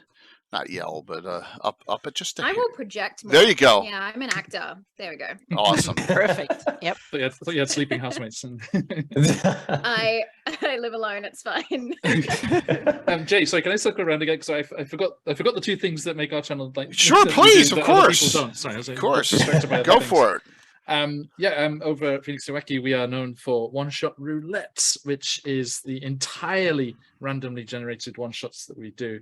B: not yell, but up at just.
F: I will project more.
B: There you go.
F: Yeah, I'm an actor. There we go.
B: Awesome.
A: Perfect. Yep.
D: I thought you had sleeping housemates.
F: I live alone. It's fine.
D: Jay, sorry, can I circle around again? Because I forgot the two things that make our channel like.
B: Sure, please, of course.
D: Sorry, I was
B: Of course.
D: distracted by other
B: Go
D: things.
B: for it.
D: Over at Phoenixiwaki, we are known for one-shot roulette, which is the entirely randomly generated one-shots that we do.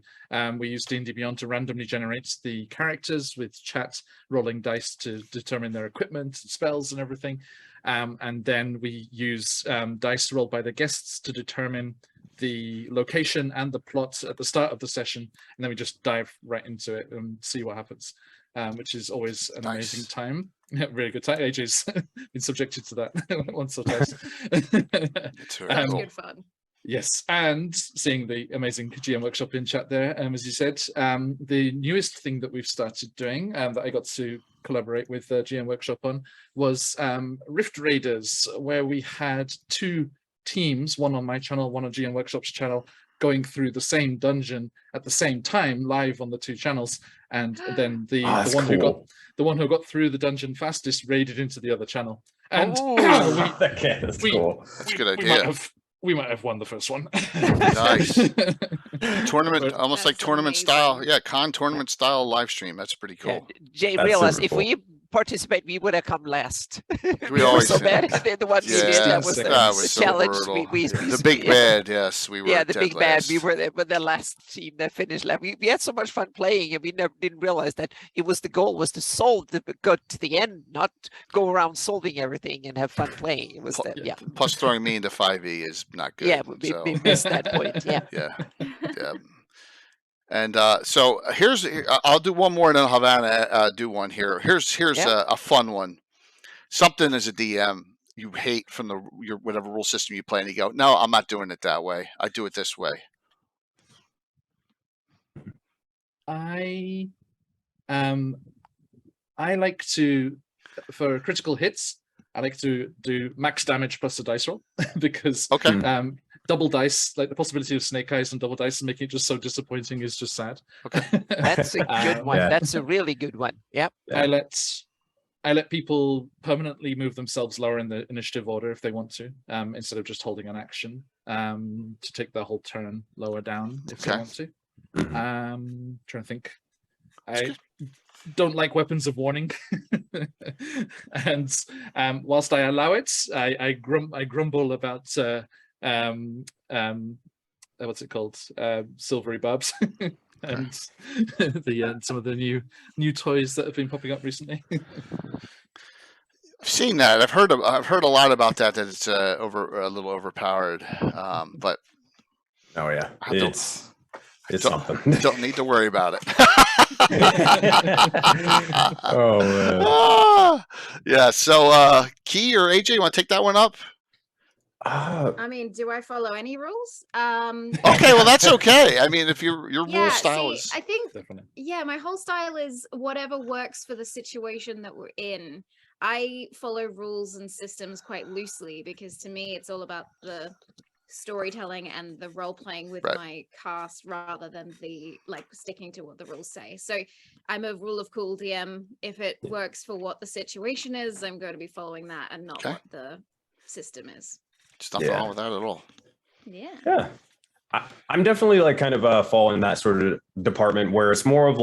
D: We use D&D Beyond to randomly generate the characters with chat rolling dice to determine their equipment, spells, and everything. And then we use dice rolled by the guests to determine the location and the plot at the start of the session, and then we just dive right into it and see what happens, which is always an amazing time. Really good time. AJ's been subjected to that once or twice.
B: It's very cool.
F: Good fun.
D: Yes, and seeing the amazing GM workshop in chat there, as you said, the newest thing that we've started doing, that I got to collaborate with GM workshop on, was Rift Raiders, where we had two teams, one on my channel, one on GM Workshop's channel, going through the same dungeon at the same time, live on the two channels, and then the one who got through the dungeon fastest raided into the other channel. And
C: that's cool.
B: That's a good idea.
D: We might have won the first one.
B: Nice. Tournament, almost like
F: That's
B: tournament
F: amazing.
B: style. Yeah, tournament style live stream. That's pretty cool.
A: Yeah, Jay
C: That's
A: realized
C: super
A: if we participate, we would have come last.
B: We always
A: so bad. The ones we did, that was the
B: so
A: challenge.
B: brutal.
A: We
B: The big bad, yes, we were.
A: Yeah, the
B: dead
A: big bad.
B: last.
A: We were the last team that finished last. We had so much fun playing, and we didn't realize that it was the goal was to solve go to the end, not go around solving everything and have fun playing. It was yeah.
B: Plus, throwing me into 5e is not good.
A: Yeah, we missed that point. Yeah.
B: Yeah. And so I'll do one more, and then I'll have Anna do one here. Here's a fun one. Something as a DM you hate from your whatever rule system you play, and you go, no, I'm not doing it that way. I do it this way.
D: I like to, for critical hits, I like to do max damage plus a dice roll because double dice, like the possibility of snake eyes and double dice and making it just so disappointing is just sad.
B: Okay.
A: That's a good one.
C: Yeah.
A: That's a really good one. Yep.
D: Yeah. I let people permanently move themselves lower in the initiative order if they want to, instead of just holding an action to take the whole turn lower down if they want to. Trying to think. I don't like weapons of warning, and whilst I allow it, I grumble about what's it called, silvery barbs, and some of the new toys that have been popping up recently.
B: I've seen that. I've heard a lot about that. That it's a little overpowered, but
C: oh yeah, it's something.
B: Don't need to worry about it.
C: Oh man.
B: Yeah. So, Key or AJ, you want to take that one up?
F: I mean, do I follow any rules?
B: Okay, well that's okay. I mean, if your rule style is,
F: I think
D: Definitely.
F: my whole style is whatever works for the situation that we're in. I follow rules and systems quite loosely because to me it's all about the storytelling and the role playing with my cast rather than the sticking to what the rules say. So I'm a rule of cool DM. If it works for what the situation is, I'm going to be following that and not what the system is.
B: There's nothing wrong with that at all.
F: Yeah.
C: I'm definitely kind of fall in that sort of department where it's more of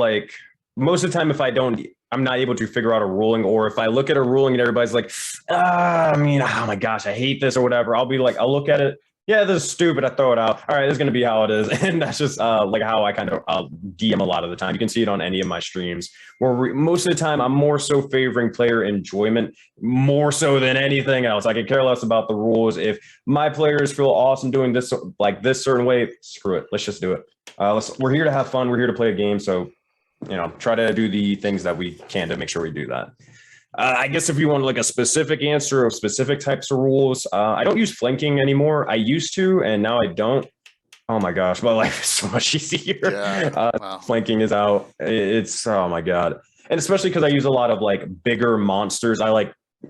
C: most of the time if I'm not able to figure out a ruling, or if I look at a ruling and everybody's like, oh my gosh, I hate this or whatever, I'll look at it. Yeah, this is stupid. I throw it out. All right, this is going to be how it is. And that's just how I kind of DM a lot of the time. You can see it on any of my streams where most of the time I'm more so favoring player enjoyment more so than anything else. I could care less about the rules. If my players feel awesome doing this this certain way, screw it. Let's just do it. We're here to have fun. We're here to play a game. So, try to do the things that we can to make sure we do that. I guess if you want a specific answer of specific types of rules, I don't use flanking anymore. I used to, and now I don't. Oh my gosh, my life is so much easier. Yeah, wow. Flanking is out. It's, oh my God. And especially because I use a lot of bigger monsters.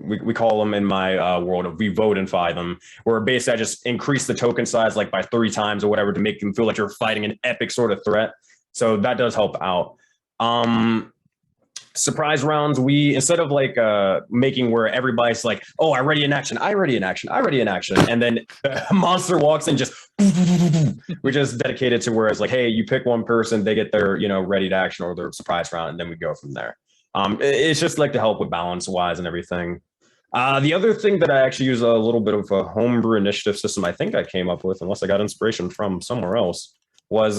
C: We call them in my world, we vote-ify them, where basically I just increase the token size by 3 times or whatever to make them feel like you're fighting an epic sort of threat. So that does help out. Surprise rounds, we instead of like making where everybody's like, oh, I ready in action, I ready in action, I ready in action, and then the monster walks in, just we just dedicated to where it's like, hey, you pick one person, they get their ready to action or their surprise round, and then we go from there. It's just like to help with balance wise and everything. The other thing that I actually use a little bit of a homebrew initiative system I think I came up with, unless I got inspiration from somewhere else, was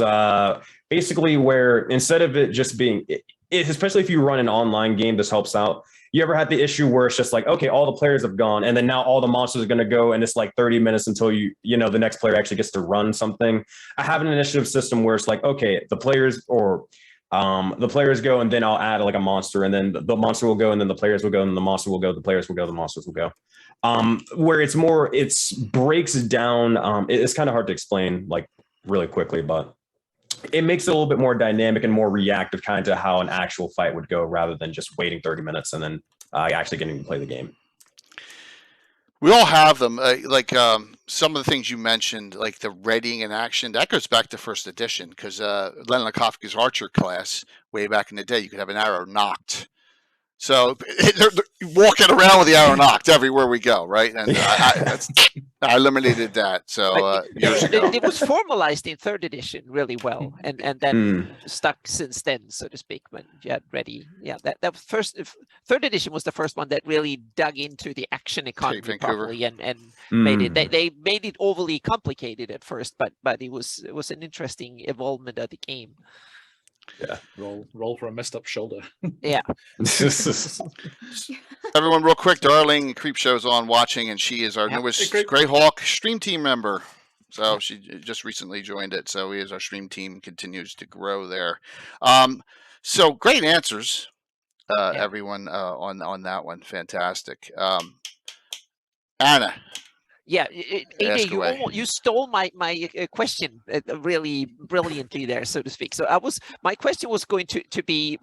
C: basically where instead of it just being especially if you run an online game, this helps out. You ever had the issue where it's just like, okay, all the players have gone, and then now all the monsters are going to go, and it's like 30 minutes until the next player actually gets to run something. I have an initiative system where it's like, okay, the players go, and then I'll add like a monster, and then the monster will go, and then the players will go, and the monster will go, the players will go, the monsters will go. Where it's breaks down. It's kind of hard to explain like really quickly, but it makes it a little bit more dynamic and more reactive kind of how an actual fight would go rather than just waiting 30 minutes and then actually getting to play the game.
B: We all have them. Some of the things you mentioned, like the readying in action, that goes back to first edition because Len Lakofsky's Archer class, way back in the day, you could have an arrow knocked. So they're walking around with the arrow knocked everywhere we go, right? And I eliminated that. So years ago,
A: it was formalized in third edition really well, and then stuck since then, so to speak. When you had ready, that first third edition was the first one that really dug into the action economy properly and made it. They made it overly complicated at first, but it was an interesting evolvement of the game.
D: Yeah, roll for a messed up shoulder.
A: Yeah.
B: Everyone, real quick, Darling Creepshow's on watching, and she is our newest Greyhawk stream team member. So she just recently joined it. So our stream team continues to grow there. So great answers, everyone, on that one. Fantastic. Anna.
A: Yeah, AJ, you stole my question really brilliantly there, so to speak. So my question was going to be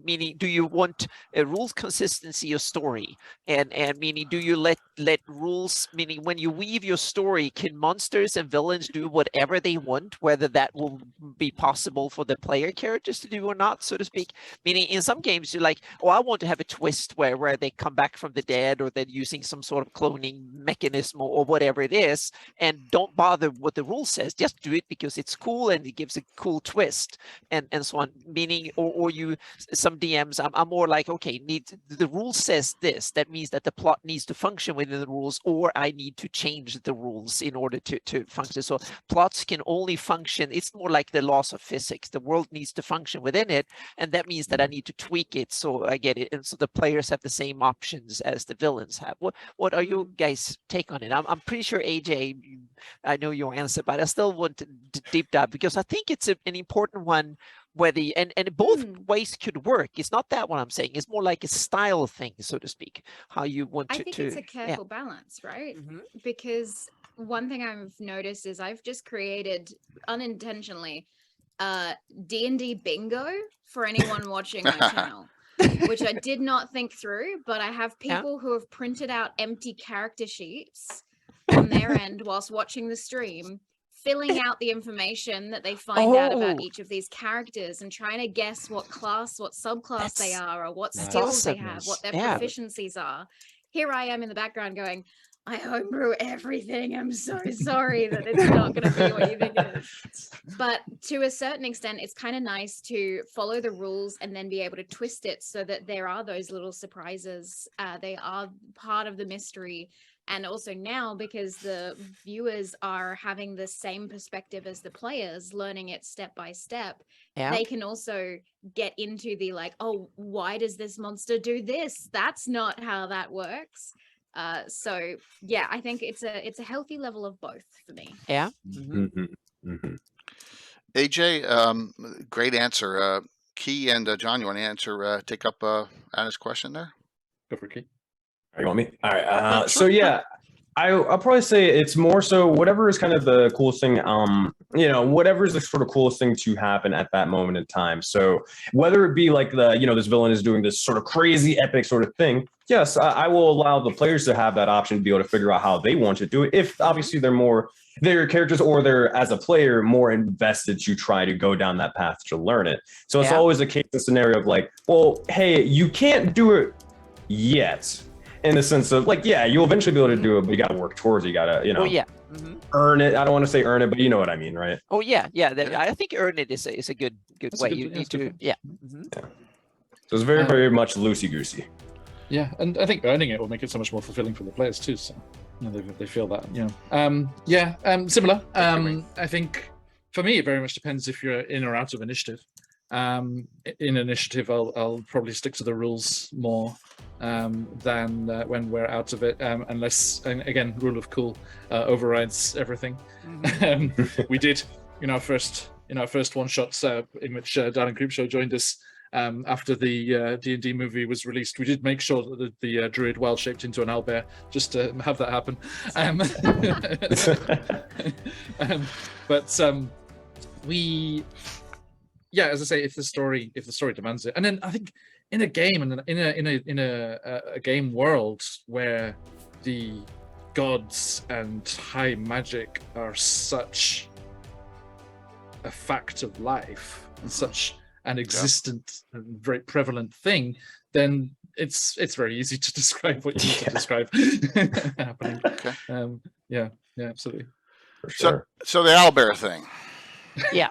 A: meaning, do you want a rules consistency or story, and meaning, do you let rules, meaning when you weave your story, can monsters and villains do whatever they want, whether that will be possible for the player characters to do or not, so to speak? Meaning, in some games you're like, oh, I want to have a twist where they come back from the dead, or they're using some sort of cloning mechanism or whatever it is, and don't bother what the rule says, just do it because it's cool and it gives a cool twist and so on. Meaning, or you, some DMs, I'm more like, okay, the rule says this, that means that the plot needs to function within the rules, or I need to change the rules in order to function. So plots can only function, it's more like the laws of physics, the world needs to function within it, and that means that I need to tweak it so I get it, and so the players have the same options as the villains have. What are you guys' take on it? I'm pretty sure, AJ, I know your answer, but I still want to deep dive because I think it's an important one where and both ways could work. It's not that what I'm saying. It's more like a style thing, so to speak, how you want to.
F: I think it's a careful balance, right? Because one thing I've noticed is I've just created unintentionally D&D bingo for anyone watching my channel. Which I did not think through, but I have people who have printed out empty character sheets on their end whilst watching the stream, filling out the information that they find out about each of these characters and trying to guess what class, what subclass they are, or what skills they have, what their proficiencies are. Here I am in the background going, I homebrew everything. I'm so sorry that it's not going to be what you think it is. But to a certain extent, it's kind of nice to follow the rules and then be able to twist it so that there are those little surprises. They are part of the mystery. And also now, because the viewers are having the same perspective as the players, learning it step by step, they can also get into the like, oh, why does this monster do this? That's not how that works. So yeah, I think it's a healthy level of both for me.
A: Yeah.
B: AJ, great answer. Key and John, you want to answer? Take up Anna's question there.
D: Go for Key.
C: You want me? All right. So yeah, I'll probably say it's more so whatever is kind of the coolest thing, whatever is the sort of coolest thing to happen at that moment in time. So whether it be like this villain is doing this sort of crazy epic sort of thing, yes, I will allow the players to have that option to be able to figure out how they want to do it. If obviously their characters or they're, as a player, more invested to try to go down that path to learn it. So it's always a case and scenario of like, well, hey, you can't do it yet. In the sense of like, yeah, you'll eventually be able to do it, but you got to work towards it. You got to, earn it. I don't want to say earn it, but you know what I mean, right?
A: Oh yeah. I think earn it is a good way. You need to,
C: So it's very, very much loosey goosey.
D: Yeah, and I think earning it will make it so much more fulfilling for the players too. So they feel that. Similar. I think for me, it very much depends if you're in or out of initiative. In initiative, I'll probably stick to the rules more than when we're out of it, unless, and again, rule of cool overrides everything. We did in our first one shot in which Darren Creepshow joined us after the D&D movie was released. We did make sure that the druid wild shaped into an owlbear just to have that happen. As I say, if the story demands it, and then I think in a game and in a game world where the gods and high magic are such a fact of life and such an existent and very prevalent thing, then it's very easy to describe what you need to describe happening.
B: Okay.
D: Absolutely.
C: For sure.
B: So the owlbear thing.
A: Yeah.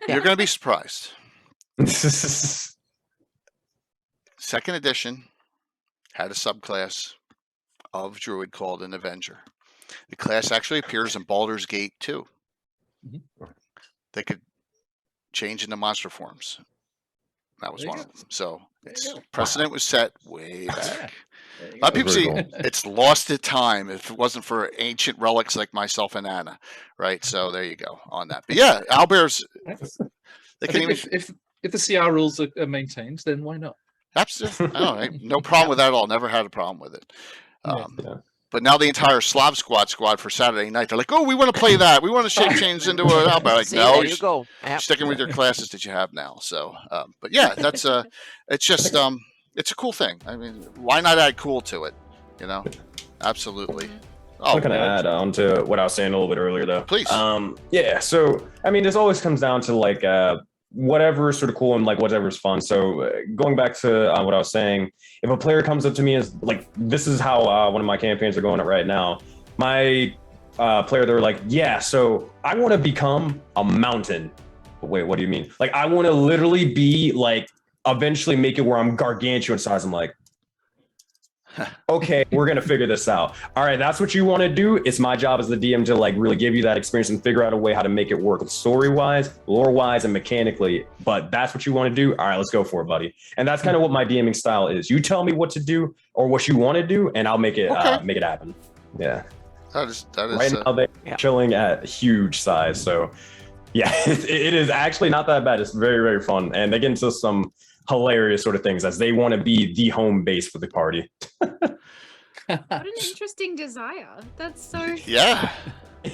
B: You're going to be surprised. Second edition had a subclass of druid called an Avenger. The class actually appears in Baldur's Gate 2. They could change into monster forms. That was one of them. So precedent was set way back. A lot of people see it's lost to time if it wasn't for ancient relics like myself and Anna, right? So there you go on that. But yeah, owlbears. They can even
D: if the CR rules are maintained, then why not?
B: Absolutely, no problem with that at all. Never had a problem with it. But now the entire Slav squad for Saturday night, they're like, oh, we want to play that. We want to shape change into an owlbear. Like, no,
A: you go.
B: Sticking with your classes that you have now. So, but yeah, that's it's just it's a cool thing. I mean, why not add cool to it? Absolutely.
C: I'm going to add on to what I was saying a little bit earlier, though.
B: Please.
C: So, I mean, this always comes down to like whatever is sort of cool and like whatever's fun. So going back to what I was saying, if a player comes up to me and is like, this is how one of my campaigns are going right now. My player, they're like, yeah, so I want to become a mountain. Wait, what do you mean? Like, I want to literally be like, eventually make it where I'm gargantuan size. I'm like, okay, we're going to figure this out. All right, that's what you want to do. It's my job as the DM to like really give you that experience and figure out a way how to make it work story-wise, lore-wise, and mechanically. But that's what you want to do. All right, let's go for it, buddy. And that's kind of what my DMing style is. You tell me what to do or what you want to do, and I'll make it happen. Yeah.
B: That is
C: right now they're chilling at huge size. So yeah, it is actually not that bad. It's very, very fun. And they get into some hilarious sort of things as they want to be the home base for the party.
F: What an interesting desire. That's so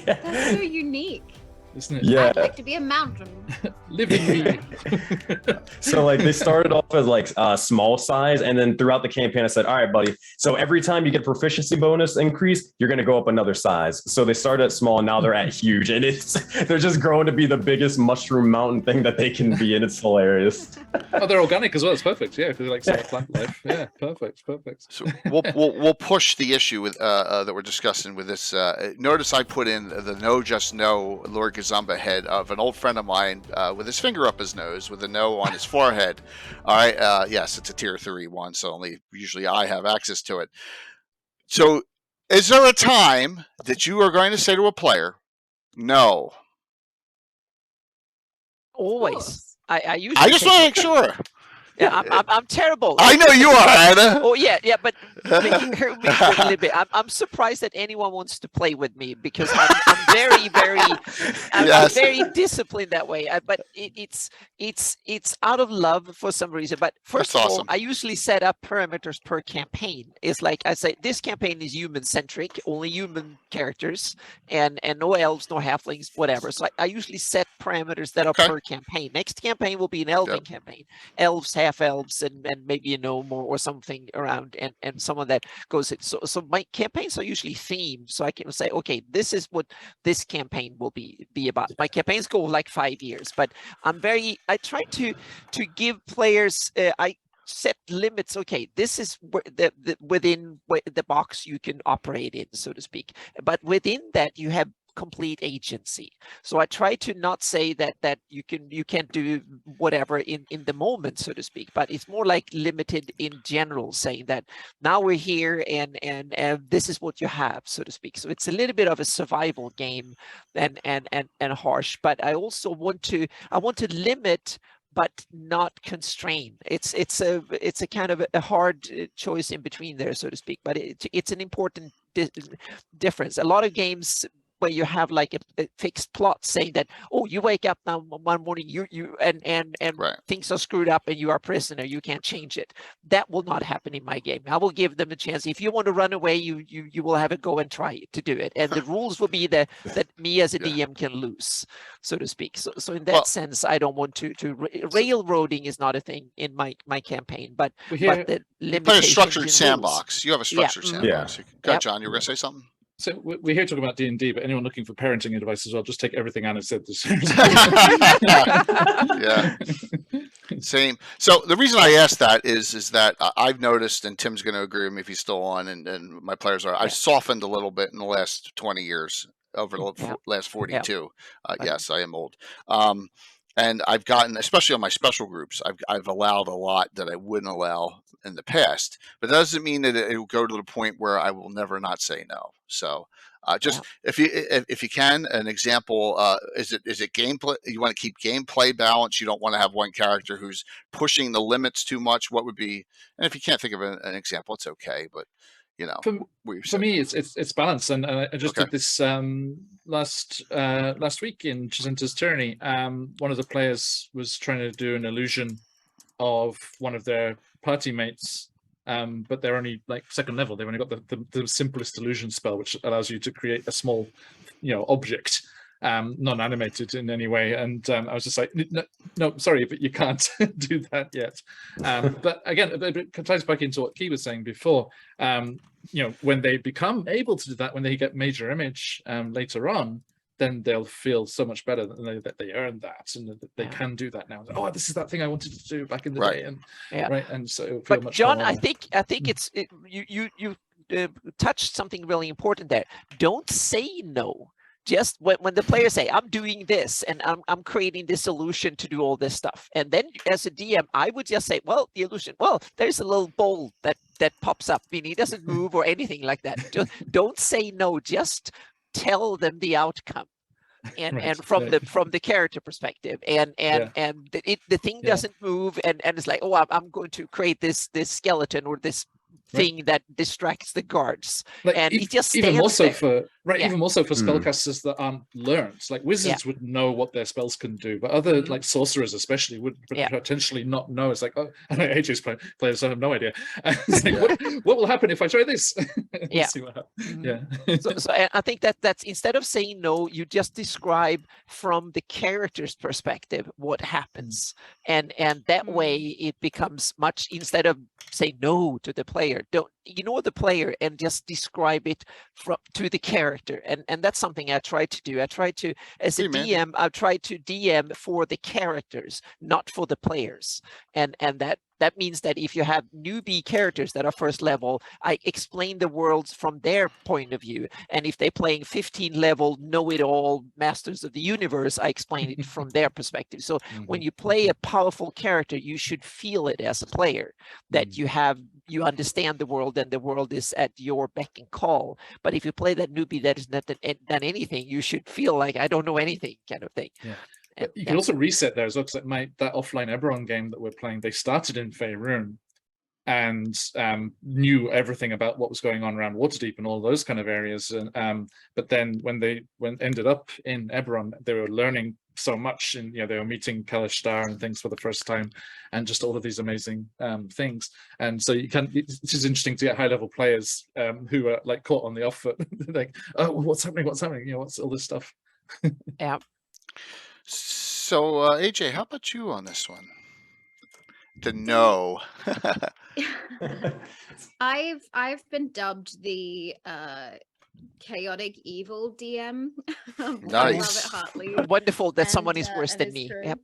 F: that's so unique.
D: Isn't it?
C: Yeah.
F: I'd like to be a mountain.
D: Living me.
C: So like they started off as like small size, and then throughout the campaign I said, all right, buddy, so every time you get a proficiency bonus increase, you're going to go up another size. So they started at small and now they're at huge, and they're just growing to be the biggest mushroom mountain thing that they can be, and it's hilarious.
D: Oh, they're organic as well. It's perfect. Yeah, because they like plant life. Yeah, perfect.
B: So we'll push the issue with that we're discussing with this. Notice I put in the no just no Lord Gazumba head of an old friend of mine with his finger up his nose with a no on his forehead. All right, yes, it's a tier 3 one, so only usually I have access to it. So is there a time that you are going to say to a player, no?
A: Always. I usually
B: I just want to make sure.
A: Yeah, I'm terrible.
B: I know you are, Anna.
A: Oh yeah, but hear me a little bit. I'm surprised that anyone wants to play with me because I'm very, I'm very disciplined that way. But it's out of love for some reason. But first of all, I usually set up parameters per campaign. It's like I say, this campaign is human centric, only human characters, and no elves, no halflings, whatever. So I usually set parameters that are per campaign. Next campaign will be an elven campaign. Elves, half elves, and maybe a gnome or something around, and some of that goes in. So my campaigns are usually themed, so I can say, okay, this is what this campaign will be about. My campaigns go like 5 years, but I try to give players I set limits. Okay, this is within the box you can operate in, so to speak, but within that you have complete agency. So I try to not say that you can't do whatever in the moment, so to speak, but it's more like limited in general, saying that now we're here and this is what you have, so to speak. So it's a little bit of a survival game and harsh, but I also want to limit but not constrain. It's a kind of a hard choice in between there, so to speak, but it's an important difference. A lot of games where you have like a fixed plot saying that, oh, you wake up now one morning, and things are screwed up and you are a prisoner, you can't change it. That will not happen in my game. I will give them a chance. If you want to run away, you will have a go and try to do it. And the rules will be that me as a DM can lose, so to speak. So in that sense, I don't want to railroading is not a thing in my campaign, but the limitation.
B: Play a structured sandbox. You have a structured sandbox.
C: Yeah.
B: Go, John, you were gonna say something?
D: So we're here talking about D&D, but anyone looking for parenting advice as well, just take everything Anna said this.
B: Yeah, same. So the reason I asked that is that I've noticed, and Tim's going to agree with me if he's still on, and my players are, I've softened a little bit in the last 20 years, over the last 42. Yes, I am old. And I've gotten, especially on my special groups, I've allowed a lot that I wouldn't allow in the past. But that doesn't mean that it will go to the point where I will never not say no. So if you can, an example, is it gameplay? You want to keep gameplay balance. You don't want to have one character who's pushing the limits too much. What would be? And if you can't think of an example, it's okay. But you know,
D: for me, it's balance, and I just did this last week in Jacinta's tourney. One of the players was trying to do an illusion of one of their party mates, but they're only like second level. They've only got the simplest illusion spell, which allows you to create a small, object, non-animated in any way. And I was just like, no, sorry, but you can't do that yet. But again, it ties back into what Key was saying before. When they become able to do that, when they get major image later on, then they'll feel so much better that they earned that and that they can do that now. Oh, this is that thing I wanted to do back in the day, and and so it'll feel much
A: John,
D: more.
A: I think you touched something really important there. Don't say no. Just when the players say, I'm doing this and I'm creating this illusion to do all this stuff. And then as a DM, I would just say, well, the illusion, there's a little bowl that pops up. I mean, he doesn't move or anything like that. Just don't say no. Just tell them the outcome. And from the character perspective, and the thing doesn't move, and it's like, oh, I'm going to create this skeleton or this thing that distracts the guards, and he just stands
D: even more so
A: there.
D: Even more so for spellcasters that aren't learned. Like wizards would know what their spells can do, but other like sorcerers especially would potentially not know. It's like, oh, AJ's players have no idea. It's like, what will happen if I try this? See what happens.
A: So I think that's instead of saying no, you just describe from the character's perspective what happens, and that way it becomes much, instead of say no to the player, don't ignore the player and just describe it to the character. And that's something I try to do. I try to, as a DM, I try to DM for the characters, not for the players. And that means that if you have newbie characters that are first level, I explain the worlds from their point of view. And if they're playing 15 level know-it-all masters of the universe, I explain it from their perspective. So when you play a powerful character, you should feel it as a player, that you understand the world and the world is at your beck and call. But if you play that newbie that has not done anything, you should feel like I don't know anything kind of thing.
D: You can also reset there as well, because that offline Eberron game that we're playing, they started in Faerun and knew everything about what was going on around Waterdeep and all those kind of areas. And but then when ended up in Eberron, they were learning so much, and they were meeting Kalash Star and things for the first time, and just all of these amazing things. And so it's just interesting to get high level players who are like caught on the off foot, like, oh, what's happening? What's all this stuff?
A: Yeah.
B: So AJ, how about you on this one? No.
F: I've been dubbed the chaotic evil DM.
B: Nice.
F: I love it heartily.
A: Wonderful that someone is worse than me.
F: True.
A: Yep.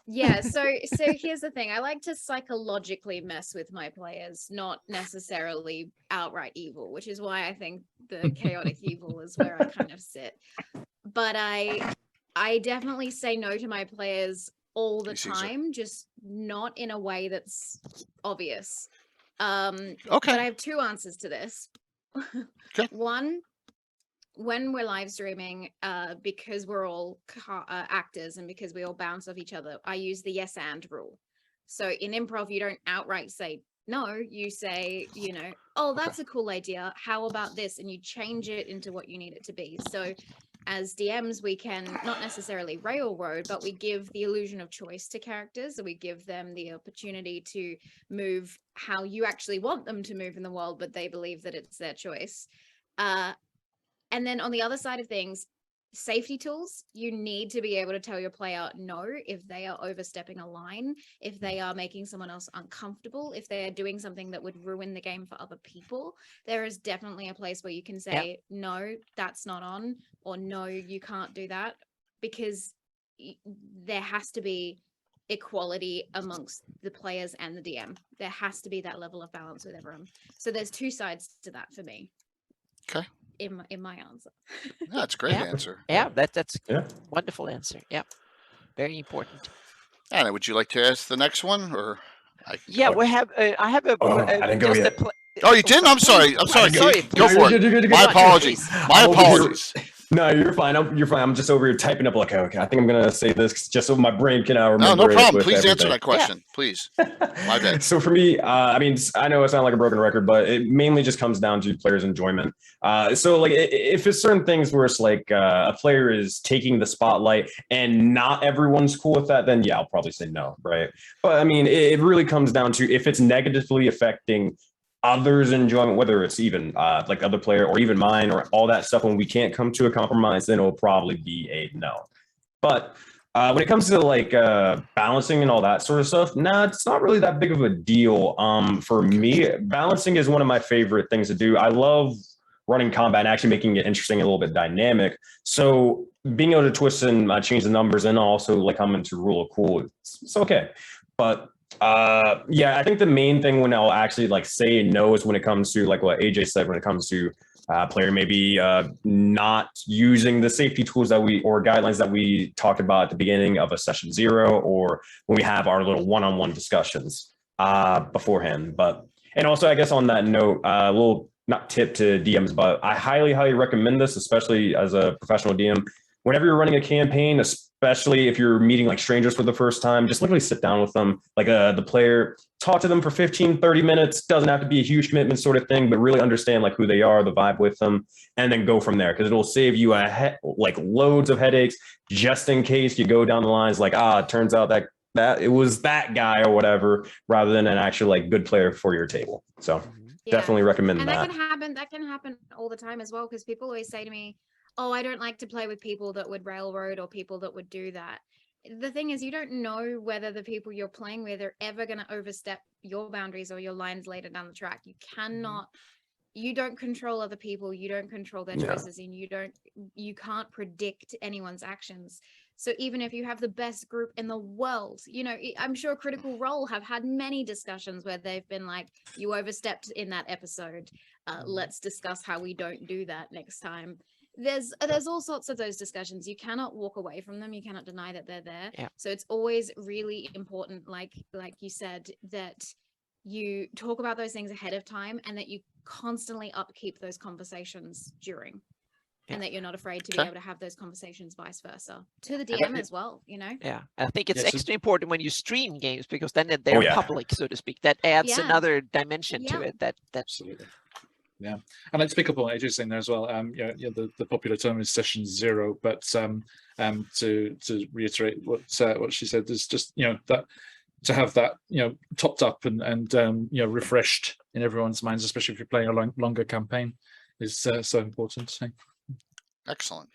F: Yeah, so here's the thing. I like to psychologically mess with my players, not necessarily outright evil, which is why I think the chaotic evil is where I kind of sit. But I definitely say no to my players all the time, just not in a way that's obvious.
B: Okay.
F: But I have two answers to this.
B: Okay.
F: One, when we're live streaming, because we're all actors and because we all bounce off each other, I use the yes and rule. So in improv, you don't outright say no, you say, oh, that's a cool idea. How about this? And you change it into what you need it to be. So as DMs, we can not necessarily railroad, but we give the illusion of choice to characters. So we give them the opportunity to move how you actually want them to move in the world, but they believe that it's their choice. And then on the other side of things, safety tools, you need to be able to tell your player no if they are overstepping a line, if they are making someone else uncomfortable, if they are doing something that would ruin the game for other people. There is definitely a place where you can say, no, that's not on, or no, you can't do that, because there has to be equality amongst the players and the DM. There has to be that level of balance with everyone. So there's two sides to that for me.
B: Okay.
F: In my answer.
B: That's a great answer.
A: Yeah, that's a wonderful answer. Yeah, very important.
B: Anna, would you like to ask the next one, or?
A: Yeah, we have. I have a.
C: I didn't go yet.
B: Oh, you didn't? I'm sorry. I'm sorry. Go for it. My apologies. My apologies.
C: No, you're fine. You're fine. I'm just over here typing up like, okay, I think I'm gonna say this just so my brain can remember.
B: No problem. Please
C: everything.
B: answer that question, please. My bad.
C: So for me, I mean, I know it sounds like a broken record, but it mainly just comes down to players' enjoyment. So like, if it's certain things where it's like a player is taking the spotlight and not everyone's cool with that, then yeah, I'll probably say no, right? But I mean, it really comes down to if it's negatively affecting others' enjoyment, whether it's even like the other player or even mine or all that stuff, when we can't come to a compromise, then it'll probably be a no. But when it comes to like balancing and all that sort of stuff, it's not really that big of a deal. For me, balancing is one of my favorite things to do. I love running combat and actually making it interesting and a little bit dynamic. So being able to twist and change the numbers and also like come into rule of cool, it's okay. But yeah, I think the main thing when I'll actually like say no is when it comes to like what AJ said, when it comes to player maybe not using the safety tools that or guidelines that we talked about at the beginning of a session 0, or when we have our little one-on-one discussions beforehand. And also I guess on that note, a little not tip to DMs, but I highly recommend this, especially as a professional DM. Whenever you're running a campaign, especially if you're meeting like strangers for the first time, just literally sit down with them, like the player, talk to them for 15, 30 minutes. Doesn't have to be a huge commitment sort of thing, but really understand like who they are, the vibe with them, and then go from there. Because it'll save you like loads of headaches just in case you go down the lines like, it turns out that it was that guy or whatever, rather than an actual like good player for your table. So definitely recommend that.
F: And that can happen all the time as well, because people always say to me, oh, I don't like to play with people that would railroad or people that would do that. The thing is, you don't know whether the people you're playing with are ever going to overstep your boundaries or your lines later down the track. You don't control other people. You don't control their choices, and you can't predict anyone's actions. So even if you have the best group in the world, I'm sure Critical Role have had many discussions where they've been like, you overstepped in that episode. Let's discuss how we don't do that next time. There's all sorts of those discussions. You cannot walk away from them. You cannot deny that they're there.
A: Yeah.
F: So it's always really important, like you said, that you talk about those things ahead of time and that you constantly upkeep those conversations during. and that you're not afraid to be
B: Okay.
F: able to have those conversations, vice versa, to the DM as well.
A: Yeah, I think it's
D: Yeah, so-
A: extra important when you stream games because then they're
C: yeah.
A: public, so to speak. That adds
F: Yeah.
A: another dimension to
F: Yeah.
A: it. That
D: Absolutely. Yeah, and I'd pick up on what AJ's saying there as well. The popular term is session zero, but to reiterate what she said, is just that to have that topped up and refreshed in everyone's minds, especially if you're playing a longer campaign, is so important.
B: Excellent.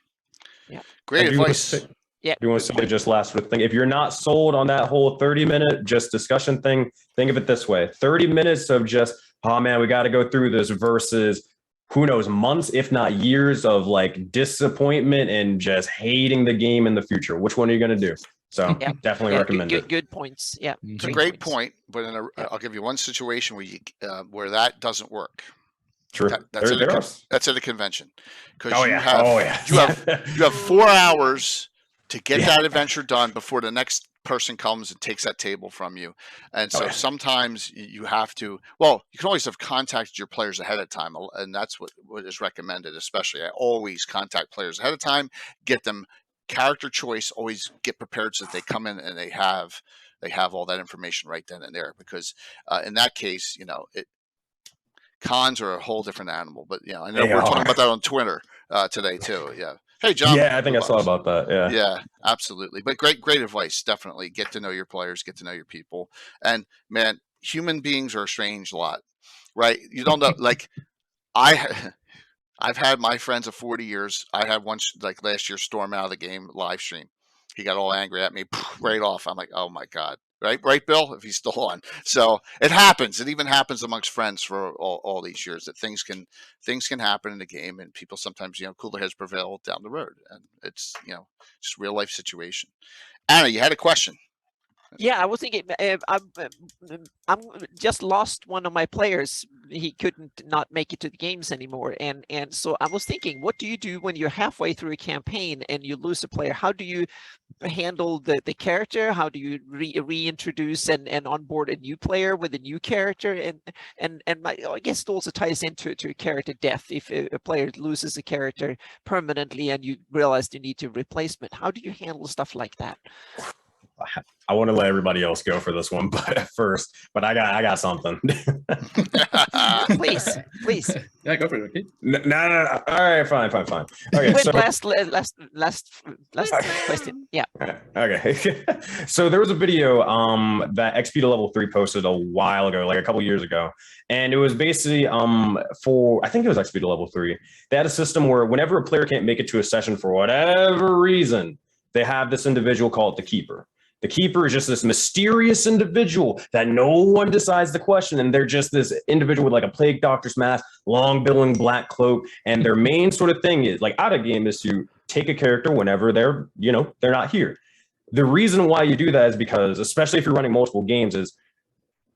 A: Yeah.
B: Great
C: I do wanna
B: advice.
C: say-
A: Yeah.
C: I do want to say just last thing. If you're not sold on that whole 30-minute just discussion thing, think of it this way: 30 minutes of just, oh man, we got to go through this versus who knows, months, if not years of like disappointment and just hating the game in the future. Which one are you going to do? So
A: Yeah.
C: definitely
A: yeah,
C: recommend it.
A: good points. Yeah,
B: It's a great point, but I'll give you one situation where that doesn't work.
C: True.
B: That's
C: There are-
B: at a convention, because
C: Oh,
B: you
C: yeah.
B: have
C: Oh, yeah.
B: you have 4 hours to get
C: Yeah.
B: that adventure done before the next person comes and takes that table from you. And so
C: Oh, yeah.
B: sometimes you have to, well, you can always have contacted your players ahead of time, and that's what is recommended. Especially, I always contact players ahead of time, get them character choice, always get prepared so that they come in and they have all that information right then and there, because in that case, cons are a whole different animal. But I know
C: They
B: we're talking
C: are.
B: about that on Twitter today too. Yeah. Hey, John.
C: Yeah, I think I saw about that. Yeah.
B: Yeah, absolutely. But great advice. Definitely get to know your players, get to know your people. And man, human beings are a strange lot, right? You don't know, like I've had my friends of 40 years. I had one like last year storm out of the game live stream. He got all angry at me right off. I'm like, oh my God. Right, Bill, if he's still on. So it happens. It even happens amongst friends for all these years, that things can happen in the game, and people sometimes, cooler heads prevail down the road, and it's just real life situation. Anna, you had a question.
A: Yeah, I was thinking. I'm just lost one of my players. He couldn't not make it to the games anymore, and so I was thinking, what do you do when you're halfway through a campaign and you lose a player? How do you handle the character? How do you reintroduce and onboard a new player with a new character? And I guess it also ties into character death. If a player loses a character permanently and you realize you need a replacement, how do you handle stuff like that?
C: I want to let everybody else go for this one, but I got something.
A: please.
D: Yeah, go for it, Ricky.
C: No. All right, fine. Okay,
A: Wait,
C: so
A: last question. Yeah.
C: okay. So there was a video that XP to level 3 posted a while ago, like a couple years ago, and it was basically for, I think it was XP to level 3. They had a system where whenever a player can't make it to a session for whatever reason, they have this individual called the Keeper. The Keeper is just this mysterious individual that no one decides the question. And they're just this individual with like a plague doctor's mask, long billowing black cloak. And their main sort of thing is like out of game is to take a character whenever they're not here. The reason why you do that is because, especially if you're running multiple games, is,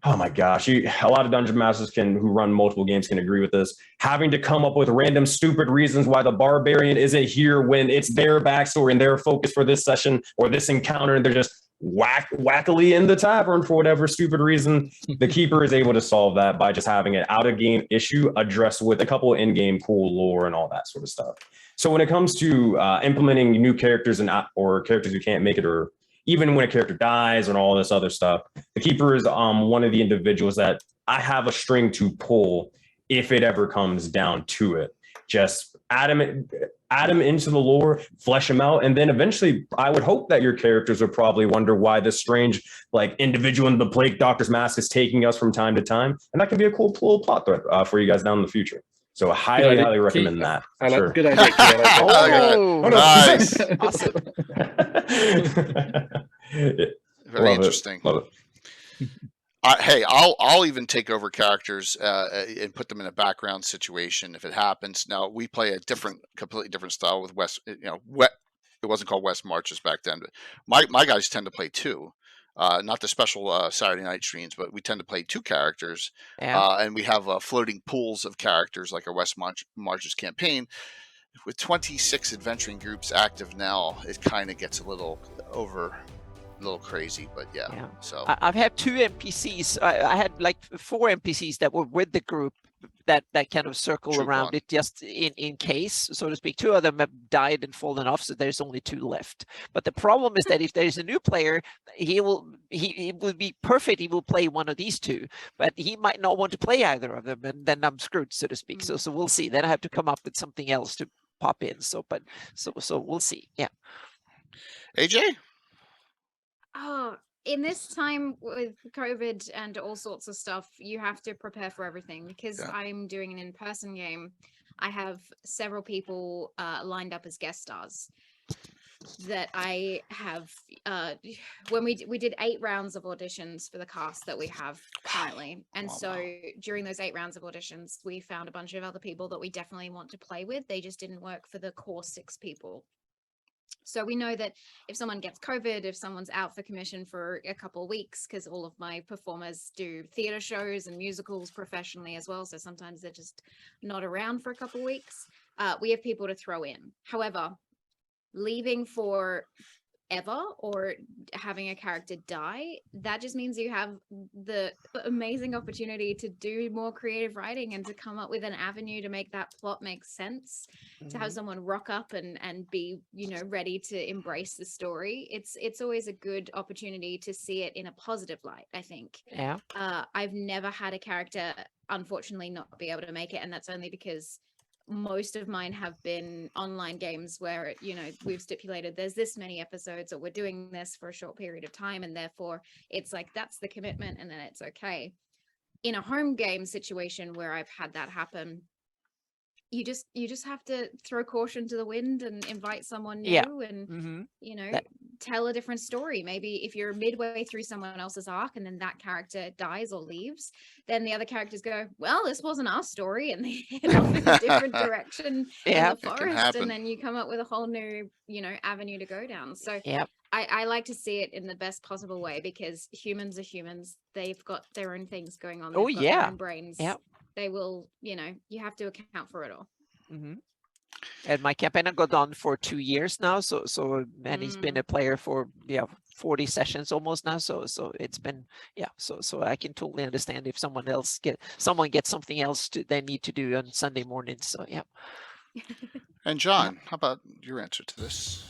C: oh my gosh, a lot of dungeon masters who run multiple games can agree with this. Having to come up with random stupid reasons why the barbarian isn't here when it's their backstory and their focus for this session or this encounter, and they're just wackily in the tavern for whatever stupid reason. The Keeper is able to solve that by just having an out of game issue addressed with a couple of in-game cool lore and all that sort of stuff. So when it comes to implementing new characters or characters who can't make it, or even when a character dies and all this other stuff, the Keeper is one of the individuals that I have a string to pull if it ever comes down to it. Just add him into the lore, flesh him out, and then eventually I would hope that your characters would probably wonder why this strange like individual in the plague doctor's mask is taking us from time to time, and that can be a cool little plot thread for you guys down in the future. So I highly recommend that.
D: I like
C: Sure.
D: good idea. Key, I like that.
A: Oh,
C: no,
B: Nice.
A: awesome.
B: Very
C: Love
B: interesting.
C: Love it.
B: Hey, I'll even take over characters and put them in a background situation if it happens. Now we play a completely different style with West. It wasn't called West Marches back then. But my guys tend to play 2, not the special Saturday night streams, but we tend to play 2 characters, and we have floating pools of characters like our West Marches campaign. With 26 adventuring groups active now, it kind of gets a little crazy, but yeah. So
A: I've had 2 NPCs. I had like 4 NPCs that were with the group that kind of circle
B: Troop
A: around
B: on.
A: it just in case, so to speak. 2 of them have died and fallen off, so there's only 2 left. But the problem is that if there's a new player, he will be perfect. He will play one of these 2, but he might not want to play either of them, and then I'm screwed, so to speak. So we'll see. Then I have to come up with something else to pop in. So we'll see. Yeah.
B: AJ?
F: Oh, in this time with COVID and all sorts of stuff, you have to prepare for everything. Because I'm doing an in-person game, I have several people lined up as guest stars that I have. When we did 8 rounds of auditions for the cast that we have currently, and during those 8 rounds of auditions, we found a bunch of other people that we definitely want to play with. They just didn't work for the core 6 people. So we know that if someone gets COVID, if someone's out for commission for a couple of weeks, because all of my performers do theater shows and musicals professionally as well, so sometimes they're just not around for a couple of weeks, we have people to throw in. However, leaving for ever or having a character die, that just means you have the amazing opportunity to do more creative writing and to come up with an avenue to make that plot make sense, to have someone rock up and be, you know, ready to embrace the story. It's always a good opportunity to see it in a positive light, I think.
A: Yeah.
F: I've never had a character unfortunately not be able to make it, and that's only because most of mine have been online games where, you know, we've stipulated there's this many episodes or we're doing this for a short period of time, and therefore it's like that's the commitment and then it's okay. In a home game situation where I've had that happen, you just have to throw caution to the wind and invite someone new and you know, tell a different story. Maybe if you're midway through someone else's arc and then that character dies or leaves, then the other characters go, well, this wasn't our story, and they head off in a different direction in the forest, and then you come up with a whole new, you know, avenue to go down. So I like to see it in the best possible way, because humans are humans. They've got their own things going on. They've got their own brains. They will, you know, you have to account for it all.
A: And my campaign has gone on for 2 years now, so and he's been a player for 40 sessions almost now, so it's been so I can totally understand if someone gets something else they need to do on Sunday mornings. So
B: And John, how about your answer to this?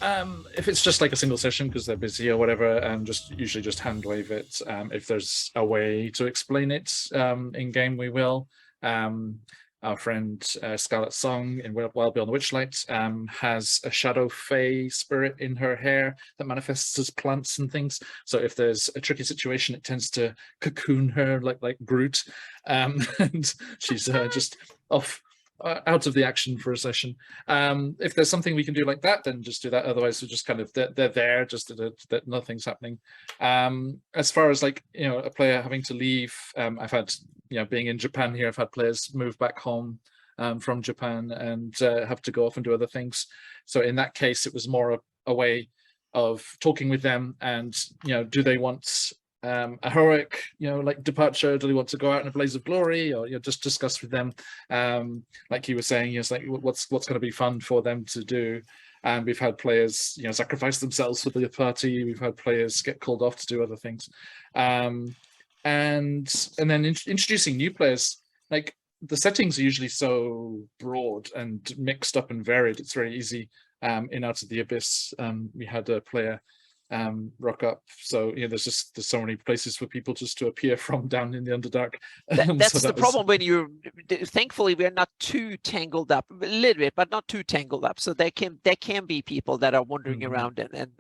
D: If it's just like a single session because they're busy or whatever, just usually just hand wave it. If there's a way to explain it in game, we will. Our friend Scarlet Song in Wild Beyond the Witchlight has a shadow fae spirit in her hair that manifests as plants and things. So if there's a tricky situation, it tends to cocoon her like Groot, and she's just off out of the action for a session. If there's something we can do like that, then just do that. Otherwise, we're just kind of they're there, just that nothing's happening. As far as like, you know, a player having to leave, I've had, you know, being in Japan here, I've had players move back home from Japan and have to go off and do other things. So in that case, it was more a way of talking with them and, you know, do they want a heroic, you know, like departure? Do they want to go out in a blaze of glory, or, you know, just discuss with them, like you were saying, it's like what's going to be fun for them to do. And we've had players, you know, sacrifice themselves for the party. We've had players get called off to do other things, and then introducing new players. Like, the settings are usually so broad and mixed up and varied. It's very easy. In Out of the Abyss, we had a player rock up, so, you know, there's so many places for people just to appear from down in the Underdark.
A: That's the problem when thankfully we're not too tangled up, a little bit, but not too tangled up. So there can be people that are wandering around and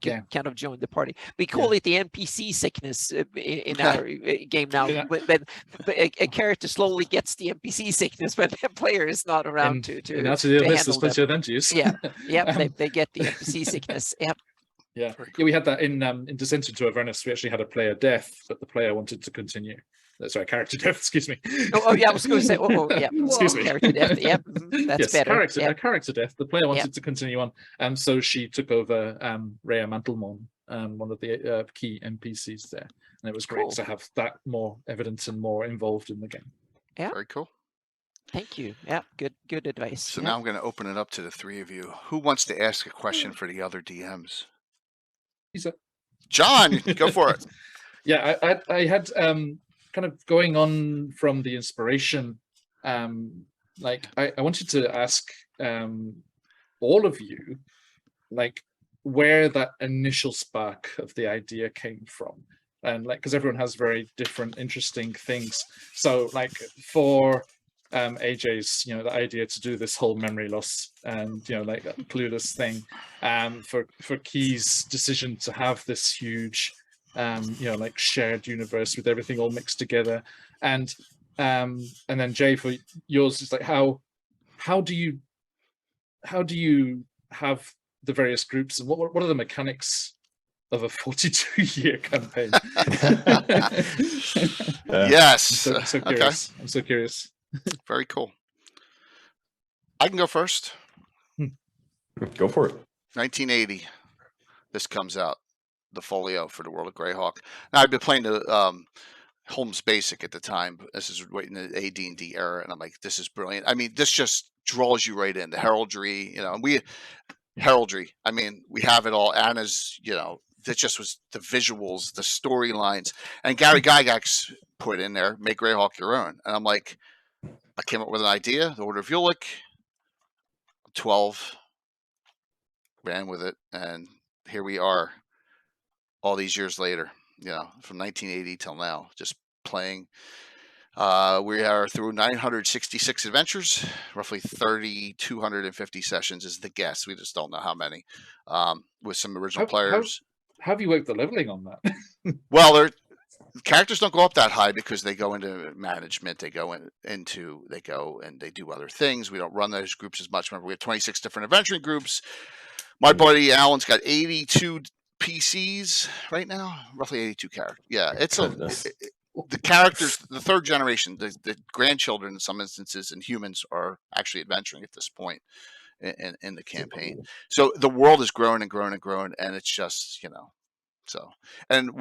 A: can kind of join the party. We call it the NPC sickness in our game now. When a character slowly gets the NPC sickness when the player is not around to
D: Out of the Abyss, there's plenty of them to use.
A: They get the NPC sickness.
D: Yeah, we had that in Descent into Avernus. We actually had a player death, but the player wanted to continue. Sorry, character death. Excuse me.
A: I was going to say.
D: Excuse me.
A: Character death. Yep, that's better.
D: Character death. The player wanted to continue on, so she took over Rhea Mantelmorn, one of the key NPCs there, and it was great to have that more evident and more involved in the game.
A: Yeah,
B: very cool.
A: Thank you. Yeah, good advice.
B: So now I'm going to open it up to the three of you. Who wants to ask a question for the other DMs? John, go for it.
D: Yeah, I had kind of going on from the inspiration like I wanted to ask all of you, like, where that initial spark of the idea came from, and like, because everyone has very different interesting things. So like for AJ's, the idea to do this whole memory loss and like that clueless thing, for Key's decision to have this huge like shared universe with everything all mixed together, and then Jay, for yours, is like how do you have the various groups, and what are the mechanics of a 42-year campaign?
B: Yes.
D: I'm so curious. Okay. I'm so curious.
B: Very cool. I can go first.
C: Go for it.
B: 1980. This comes out, the folio for the World of Greyhawk. Now, I've been playing the Holmes Basic at the time. But this is right in the AD&D era, and I'm like, this is brilliant. I mean, this just draws you right in. The heraldry, heraldry. I mean, we have it all. Anna's, that just was the visuals, the storylines, and Gary Gygax put in there, make Greyhawk your own. And I'm like, I came up with an idea, the Order of Ulick. 12, ran with it, and here we are, all these years later. From 1980 till now, just playing. We are through 966 adventures, roughly 3,250 sessions is the guess. We just don't know how many. With some original players.
D: How have you worked the leveling on that?
B: Well, characters don't go up that high because they go into management. They go and they do other things. We don't run those groups as much. Remember, we have 26 different adventuring groups. My buddy Alan's got 82 PCs right now, roughly 82 characters. Yeah, it's the characters, the third generation, the grandchildren in some instances, and humans are actually adventuring at this point in the campaign. So the world is growing and growing and growing, and it's just, so. And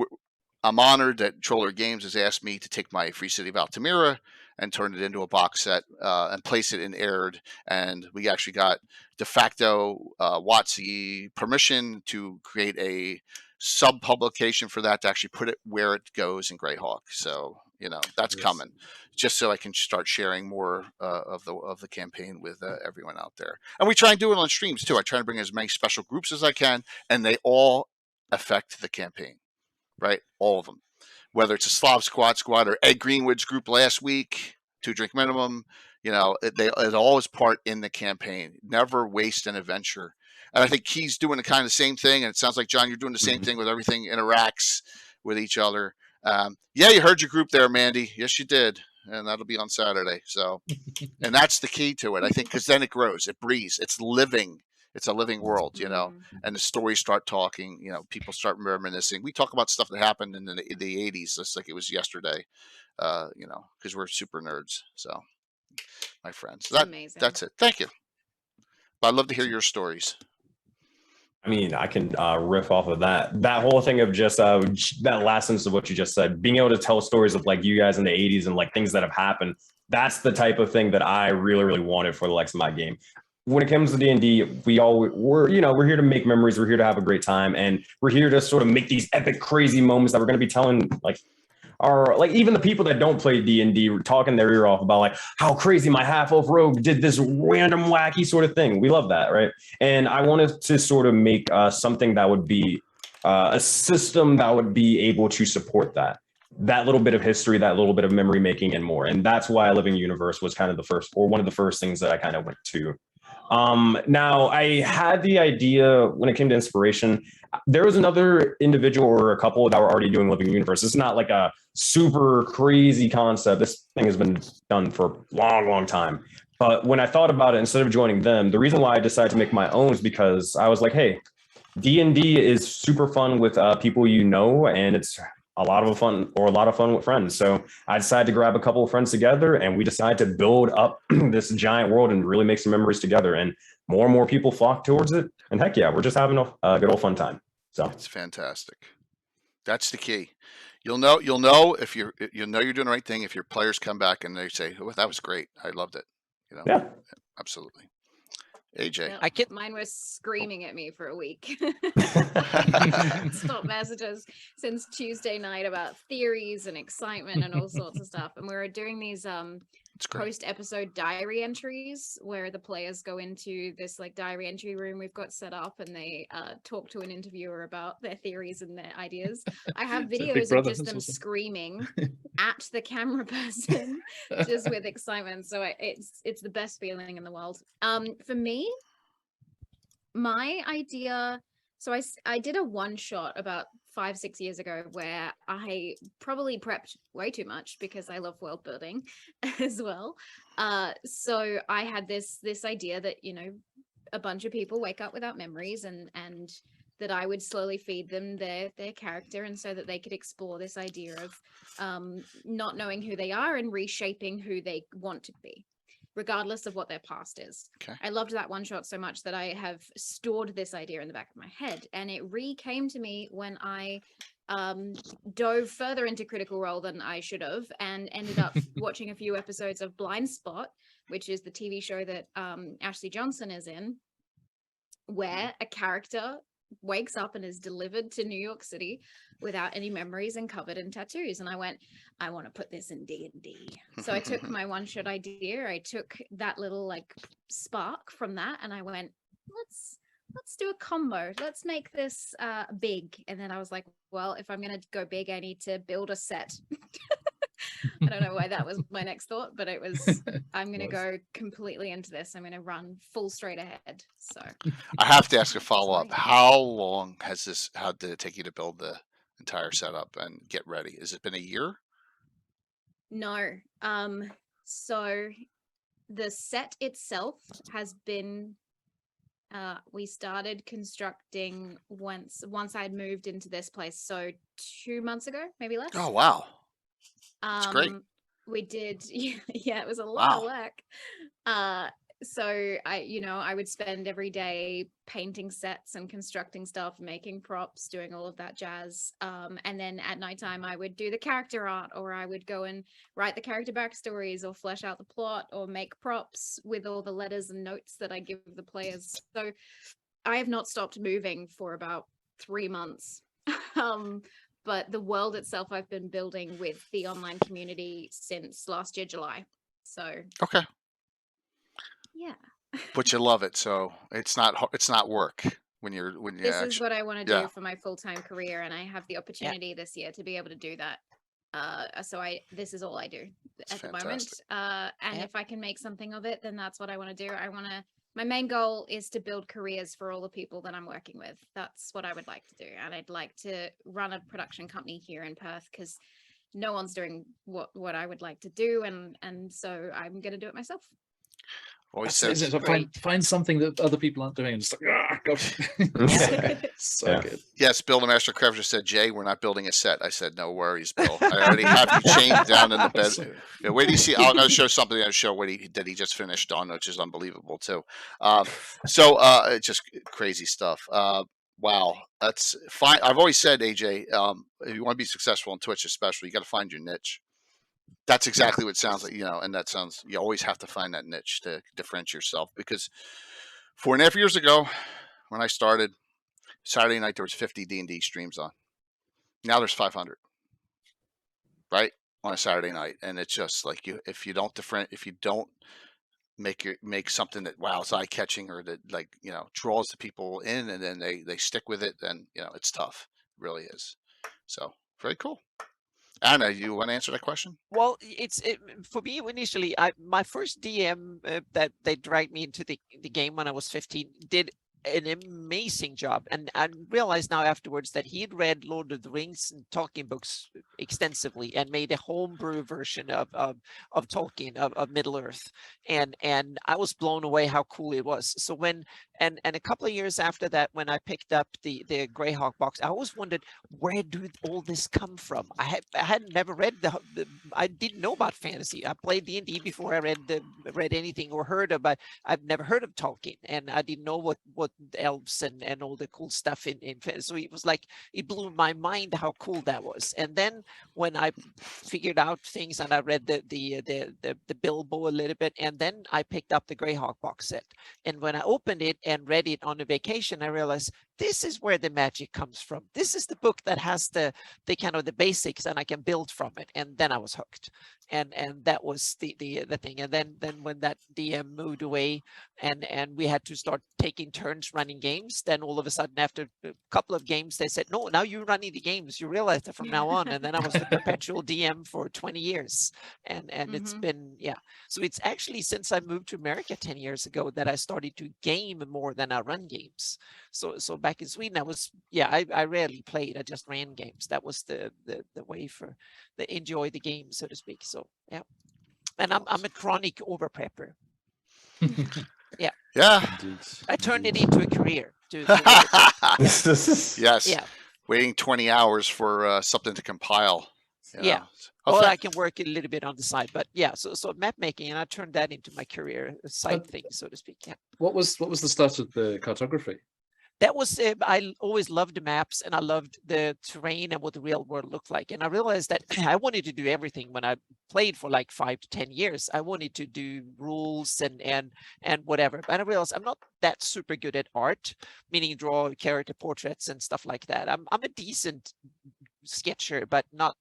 B: I'm honored that Troller Games has asked me to take my Free City of Altamira and turn it into a box set and place it in Aired. And we actually got de facto WotC permission to create a sub-publication for that, to actually put it where it goes in Greyhawk. So, that's coming, just so I can start sharing more of the campaign with everyone out there. And we try and do it on streams too. I try to bring as many special groups as I can, and they all affect the campaign. Right, all of them, whether it's a Slav Squad or Ed Greenwood's group last week, 2 drink minimum, it all is part in the campaign. Never waste an adventure. And I think Key's doing the kind of same thing, and it sounds like, John, you're doing the same thing with everything interacts with each other. Yeah, you heard your group there, Mandy. Yes, you did, and that'll be on Saturday. So, and that's the key to it, I think, because then it grows, it breathes, it's living. It's a living world, and the stories start talking, people start reminiscing. We talk about stuff that happened in the 80s, just like it was yesterday, because we're super nerds. So, my friends, that's it. Thank you. But I'd love to hear your stories.
C: I mean, I can riff off of that. That whole thing of just that last sentence of what you just said, being able to tell stories of like you guys in the 80s and like things that have happened. That's the type of thing that I really, really wanted for the likes of my game. When it comes to D&D, we're here to make memories. We're here to have a great time, and we're here to sort of make these epic, crazy moments that we're going to be telling, even the people that don't play D&D talking their ear off about like how crazy my half-elf rogue did this random wacky sort of thing. We love that, right? And I wanted to sort of make something that would be a system that would be able to support that little bit of history, that little bit of memory making, and more. And that's why Living Universe was kind of one of the first things that I kind of went to. Now, I had the idea when it came to inspiration. There was another individual or a couple that were already doing Living Universe. It's not like a super crazy concept. This thing has been done for a long, long time. But when I thought about it, instead of joining them, the reason why I decided to make my own is because I was like, hey, D&D is super fun with people and it's a lot of fun with friends. So I decided to grab a couple of friends together, and we decided to build up this giant world and really make some memories together. And more people flock towards it. And heck yeah, we're just having a good old fun time. So
B: it's fantastic. That's the key. You'll know if you're doing the right thing if your players come back and they say, "Oh, that was great. I loved it."
C: Yeah,
B: absolutely. AJ.
F: Yep. Mine was screaming at me for a week. Stop messages since Tuesday night about theories and excitement and all sorts of stuff. And we were doing these post-episode diary entries where the players go into this like diary entry room we've got set up, and they talk to an interviewer about their theories and their ideas. I have videos of just them screaming at the camera person just with excitement. So it's the best feeling in the world. For me, my idea, so I did a one shot about 5-6 years ago where I probably prepped way too much because I love world building as well. So I had this idea that, you know, a bunch of people wake up without memories, and that I would slowly feed them their character, and so that they could explore this idea of not knowing who they are and reshaping who they want to be, regardless of what their past is.
B: Okay.
F: I loved that one shot so much that I have stored this idea in the back of my head, and it came to me when I dove further into Critical Role than I should have, and ended up watching a few episodes of Blind Spot, which is the TV show that Ashley Johnson is in, where a character wakes up and is delivered to New York City without any memories and covered in tattoos. And I went, I want to put this in D&D. So I took my one shot idea, I took that little like spark from that, and I went, let's do a combo. Let's make this big. And then I was like, well, if I'm going to go big, I need to build a set. I don't know why that was my next thought, but it was, I'm going to go completely into this. I'm going to run full straight ahead. So
B: I have to ask a follow-up. How long how did it take you to build the entire setup and get ready? Has it been a year?
F: No. So the set itself has been, we started constructing once I'd moved into this place. So 2 months ago, maybe less.
B: Oh, wow. That's great.
F: We did, yeah, it was a lot of work. So I would spend every day painting sets and constructing stuff, making props, doing all of that jazz. And then at nighttime, I would do the character art, or I would go and write the character backstories, or flesh out the plot, or make props with all the letters and notes that I give the players. So I have not stopped moving for about 3 months. But the world itself I've been building with the online community since last year, July. So
B: okay.
F: Yeah.
B: But you love it, so it's not work when you
F: this is what I want to do for my full-time career, and I have the opportunity this year to be able to do that. So this is all I do at the moment. And if I can make something of it, then that's what I want to do. My main goal is to build careers for all the people that I'm working with. That's what I would like to do. And I'd like to run a production company here in Perth, because no one's doing what I would like to do. And so I'm going to do it myself.
B: Always
D: says so find something that other people aren't doing and just like, go. So good.
B: Yes, Bill the Master Crafter said, Jay, we're not building a set. I said, no worries, Bill. I already have you chained down in the bed. Yeah, wait till you see. I'm going to show something on the show that he just finished on, which is unbelievable too. It's just crazy stuff. Wow, that's fine. I've always said, AJ, if you want to be successful on Twitch, especially, you got to find your niche. That's exactly what it sounds like, and that sounds, you always have to find that niche to differentiate yourself, because 4.5 years ago, when I started, Saturday night, there was 50 D&D streams on. Now there's 500, right? On a Saturday night. And it's just like, if you don't make something that, wow, it's eye-catching, or that, like, draws the people in, and then they stick with it, then, it's tough. It really is. So, very cool. Anna, you want to answer that question?
A: Well, for me initially, my first DM that they dragged me into the game when I was 15 did an amazing job, and I realized now afterwards that he had read Lord of the Rings and Tolkien books extensively and made a homebrew version of Tolkien, of Middle Earth, and I was blown away how cool it was. So when and a couple of years after that, when I picked up the Greyhawk box, I always wondered, where did all this come from? I had never read I didn't know about fantasy. I played D&D before I read anything or heard about. I've never heard of Tolkien, and I didn't know what the elves and all the cool stuff in so it was like, it blew my mind how cool that was. And then when I figured out things, and I read the Bilbo a little bit, and then I picked up the Greyhawk box set, and when I opened it and read it on a vacation, I realized this is where the magic comes from. This is the book that has the kind of the basics, and I can build from it. And then I was hooked. and that was the thing. And then when that DM moved away, and we had to start taking turns running games, then all of a sudden after a couple of games they said, no, now you're running the games, you realize that from now on. And then I was the perpetual DM for 20 years, and it's been, yeah, so it's actually since I moved to America 10 years ago that I started to game more than I run games. So back in Sweden, I was, I rarely played, I just ran games. That was the way for the enjoy the game, so to speak. So yeah, and I'm a chronic over prepper. Yeah.
B: Yeah.
A: I turned it into a career.
B: Yes.
A: Yeah.
B: Waiting 20 hours for something to compile.
A: Yeah. Well, I can work a little bit on the side, but yeah. So map making, and I turned that into my career side thing, so to speak. Yeah.
D: What was the start of the cartography?
A: That was, I always loved the maps, and I loved the terrain and what the real world looked like. And I realized that I wanted to do everything. When I played for like 5 to 10 years, I wanted to do rules and whatever. But I realized I'm not that super good at art, meaning draw character portraits and stuff like that. I'm a decent sketcher, but not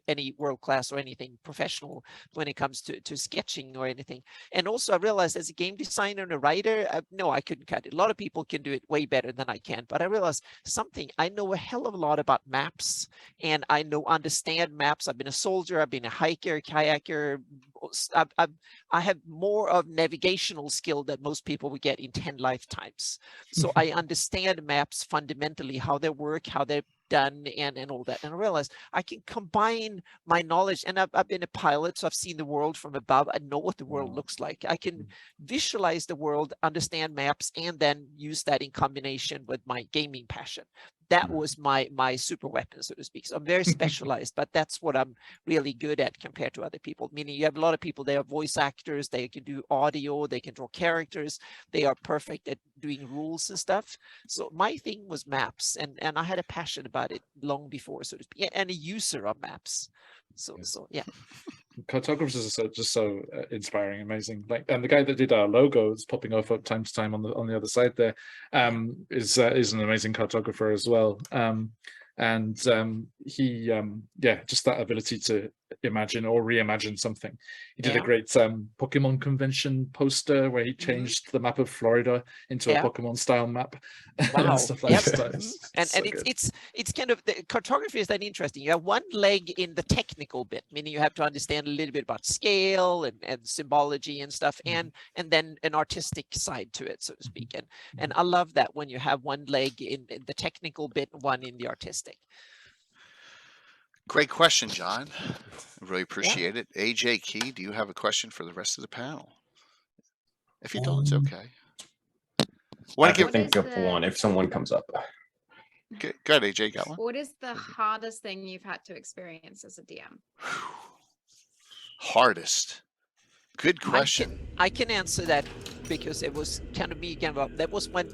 A: any world class or anything professional when it comes to sketching or anything. And also I realized as a game designer and a writer, no, I couldn't cut it. A lot of people can do it way better than I can, but I realized something. I know a hell of a lot about maps, and I understand maps. I've been a soldier, I've been a hiker, kayaker. I have more of navigational skill than most people would get in 10 lifetimes. So I understand maps fundamentally, how they work, how they're done, and all that. And I realized I can combine my knowledge, and I've been a pilot, so I've seen the world from above. I know what the world looks like. I can visualize the world, understand maps, and then use that in combination with my gaming passion. That was my super weapon, so to speak. So I'm very specialized, but that's what I'm really good at compared to other people. Meaning you have a lot of people, they are voice actors, they can do audio, they can draw characters, they are perfect at doing rules and stuff. So my thing was maps, and I had a passion about it long before, so to speak, and a user of maps. So yeah.
D: Cartographers are just so inspiring, amazing. Like, and the guy that did our logo is popping off from time to time on the other side there, is an amazing cartographer as well. He just that ability to imagine or reimagine something. He did a great Pokemon convention poster where he changed the map of Florida into a Pokemon style map.
A: Wow.
D: And stuff like that.
A: And it's kind of, the cartography is that interesting. You have one leg in the technical bit, meaning you have to understand a little bit about scale and symbology and stuff, and then an artistic side to it, so to speak. And I love that when you have one leg in the technical bit, one in the artistic.
B: Great question, John. I really appreciate it. AJ Key, do you have a question for the rest of the panel? If you don't, it's okay.
C: I can think of one if someone comes up.
B: Go ahead, AJ, got one?
F: What is the hardest thing you've had to experience as a DM?
B: Hardest. Good question.
A: I can answer that because it was kind of me. That was when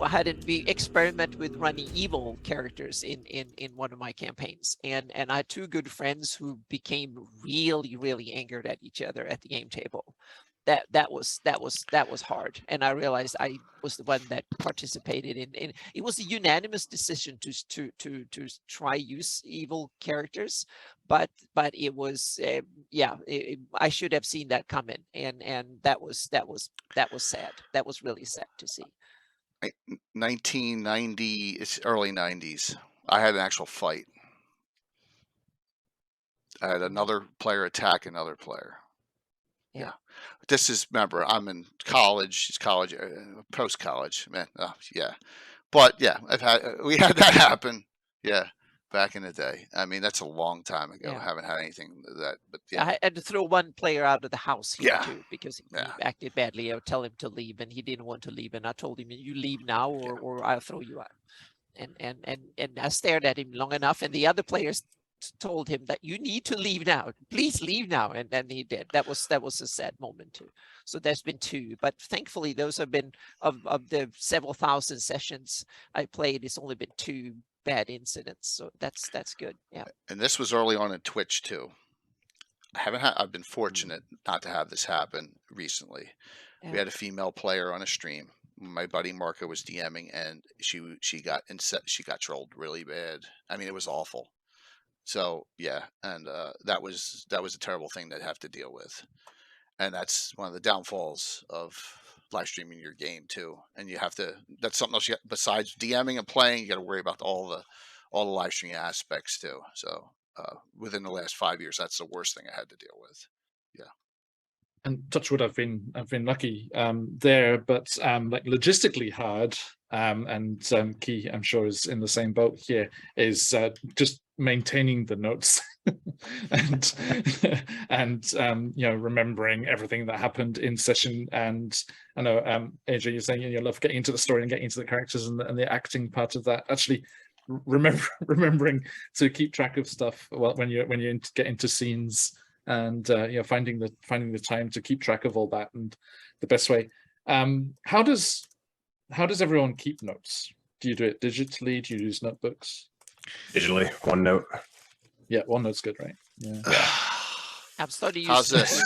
A: I had we experiment with running evil characters in one of my campaigns, and I had 2 good friends who became really angered at each other at the game table. That was hard, and I realized I was the one that participated in. It was a unanimous decision to try use evil characters, but it was I should have seen that coming, and that was sad. That was really sad to see.
B: 1990, it's early 90s. I had an actual fight. I had another player attack another player. Yeah. This is, remember, I'm in college. It's college, post-college, man. Oh, yeah. But yeah, we had that happen. Yeah. Back in the day. I mean, that's a long time ago. I haven't had anything that, but yeah.
A: I had to throw one player out of the house here too, because he acted badly. I would tell him to leave, and he didn't want to leave. And I told him, you leave now or I'll throw you out. And I stared at him long enough, and the other players told him that you need to leave now. Please leave now. And then he did. That was a sad moment too. So there's been 2, but thankfully those have been of the several thousand sessions I played. It's only been 2 bad incidents, so that's good. Yeah.
B: And this was early on in Twitch too. I've been fortunate not to have this happen recently. We had a female player on a stream. My buddy Marco was DMing, and she got trolled really bad. I mean, it was awful. So yeah, and that was a terrible thing to have to deal with, and that's one of the downfalls of live streaming your game too. And you have to, that's something else besides DMing and playing, you got to worry about all the live streaming aspects too. So within the last 5 years, that's the worst thing I had to deal with. Yeah.
D: And touchwood, I've been lucky there, but like logistically hard. And Key, I'm sure, is in the same boat here. Is just maintaining the notes and remembering everything that happened in session. And I know AJ, you're saying you love getting into the story and getting into the characters and the acting part of that. Actually, remembering to keep track of stuff when you get into scenes. And finding the time to keep track of all that and the best way. How does everyone keep notes? Do you do it digitally? Do you use notebooks?
C: Digitally, OneNote.
D: Yeah, OneNote's good, right? Yeah.
A: I'm starting to
B: How's
A: use
B: this?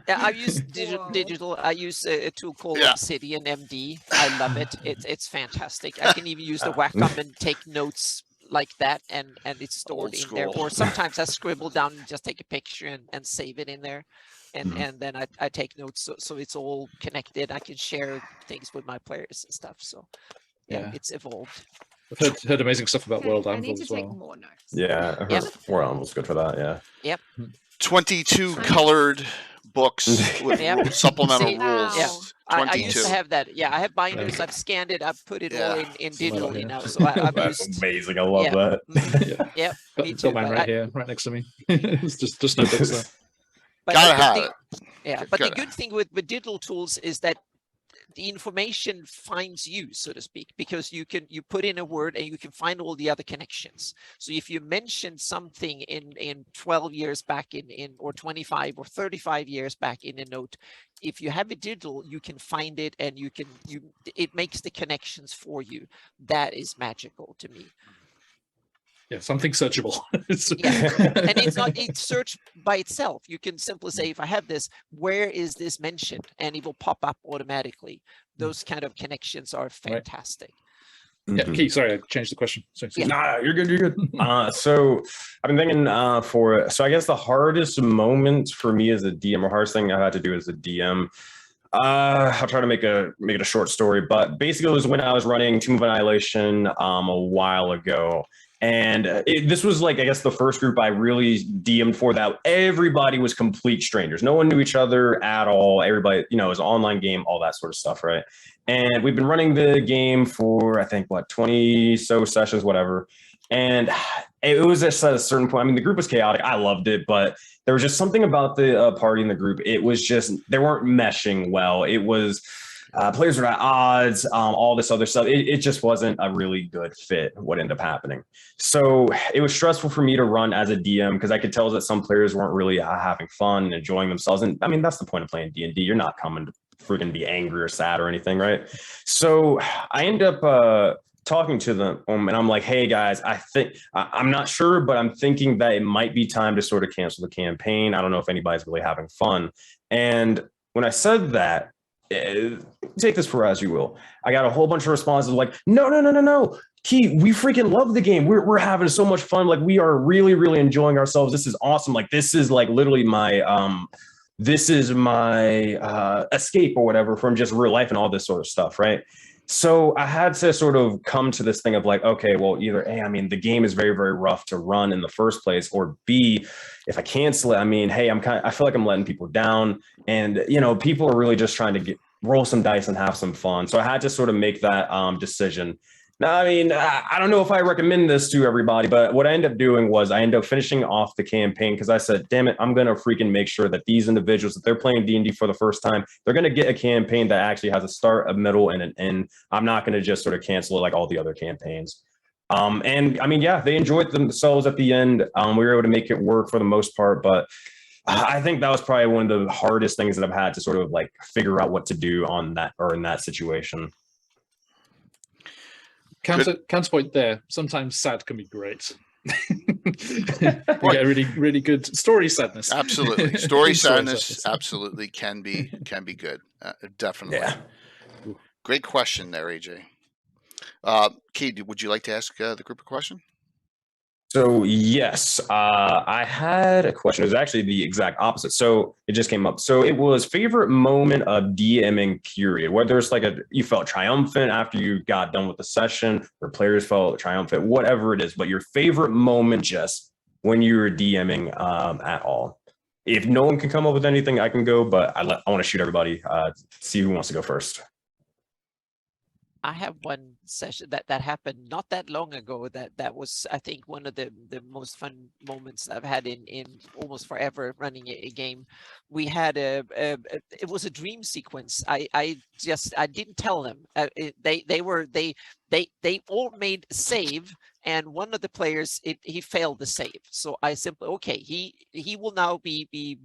A: I use digital. I use a tool called Obsidian MD. I love it. It's fantastic. I can even use the Wacom and take notes like that, and it's stored in there. Or sometimes I scribble down and just take a picture and save it in there, and then I take notes, so it's all connected. I can share things with my players and stuff. So yeah. It's evolved.
D: I've heard amazing stuff about World
F: I
D: Anvil
F: need to
D: as well.
F: take more notes.
C: Yeah, I heard World Anvil's good for that. Yeah.
A: Yep.
B: 22 colored books with supplemental rules.
A: Yeah.
B: 22.
A: I used to have that. Yeah, I have binders. I've scanned it. I've put it all in digitally now. So I've
C: That's
A: used.
C: amazing. I love that.
A: Yeah. Me too.
D: Got mine right here, right next to me. It's just notebooks there.
B: Gotta have it.
A: Yeah, but the good thing with digital tools is that the information finds you, so to speak, because you put in a word and you can find all the other connections. So if you mention something in 12 years back in or 25 or 35 years back in a note, if you have it digital, you can find it and it makes the connections for you. That is magical to me.
D: Yeah, something searchable.
A: And it's searched by itself. You can simply say, if I have this, where is this mentioned? And it will pop up automatically. Those kind of connections are fantastic.
D: Yeah, Key, sorry, I changed the question. Sorry.
C: Nah, you're good. So I've been thinking so I guess the hardest moment for me as a DM, or hardest thing I had to do as a DM, I'll try to make it a short story, but basically it was when I was running Tomb of Annihilation a while ago. And this was like, I guess, the first group I really DM'd for that everybody was complete strangers. No one knew each other at all. Everybody, it was an online game, all that sort of stuff, right? And we've been running the game for, I think, 20 so sessions, whatever. And it was at a certain point. I mean, the group was chaotic. I loved it, but there was just something about the party in the group. It was just, they weren't meshing well. It was... players were at odds, all this other stuff. It just wasn't a really good fit, what ended up happening. So it was stressful for me to run as a DM because I could tell that some players weren't really having fun and enjoying themselves. And I mean, that's the point of playing D&D. You're not coming to freaking be angry or sad or anything, right? So I end up talking to them and I'm like, hey guys, I think, I'm not sure, but I'm thinking that it might be time to sort of cancel the campaign. I don't know if anybody's really having fun. And when I said that, take this for as you will, I got a whole bunch of responses like, no, Key, we freaking love the game. We're having so much fun. Like, we are really, really enjoying ourselves. This is awesome. Like, this is like literally my escape or whatever from just real life and all this sort of stuff, right? So I had to sort of come to this thing of like, okay, well, either A, I mean, the game is very, very rough to run in the first place, or B, if I cancel it, I mean, hey, I feel like I'm letting people down, and people are really just trying to roll some dice and have some fun. So I had to sort of make that decision. Now, I mean, I don't know if I recommend this to everybody, but what I ended up doing was I ended up finishing off the campaign because I said, damn it, I'm going to freaking make sure that these individuals, that they're playing D&D for the first time, they're going to get a campaign that actually has a start, a middle, and an end. I'm not going to just sort of cancel it like all the other campaigns. And I mean, yeah, they enjoyed themselves at the end. We were able to make it work for the most part, but I think that was probably one of the hardest things that I've had to sort of like figure out what to do on that or in that situation.
D: Counterpoint there. Sometimes sad can be great. You get really, really good story sadness.
B: Absolutely, story sadness. Absolutely can be good. Definitely.
C: Yeah.
B: Great question there, AJ. Kate, would you like to ask the group a question?
C: So yes, I had a question. It was actually the exact opposite. So it just came up. So it was favorite moment of DMing period, whether it's like you felt triumphant after you got done with the session, or players felt triumphant, whatever it is. But your favorite moment just when you were DMing at all. If no one can come up with anything, I can go. But I want to shoot everybody. See who wants to go first.
A: I have one session that happened not that long ago. That was, I think, one of the most fun moments I've had in almost forever running a game. We had it was a dream sequence. I didn't tell them. They all made save, and one of the players he failed the save. So I simply, okay, he will now be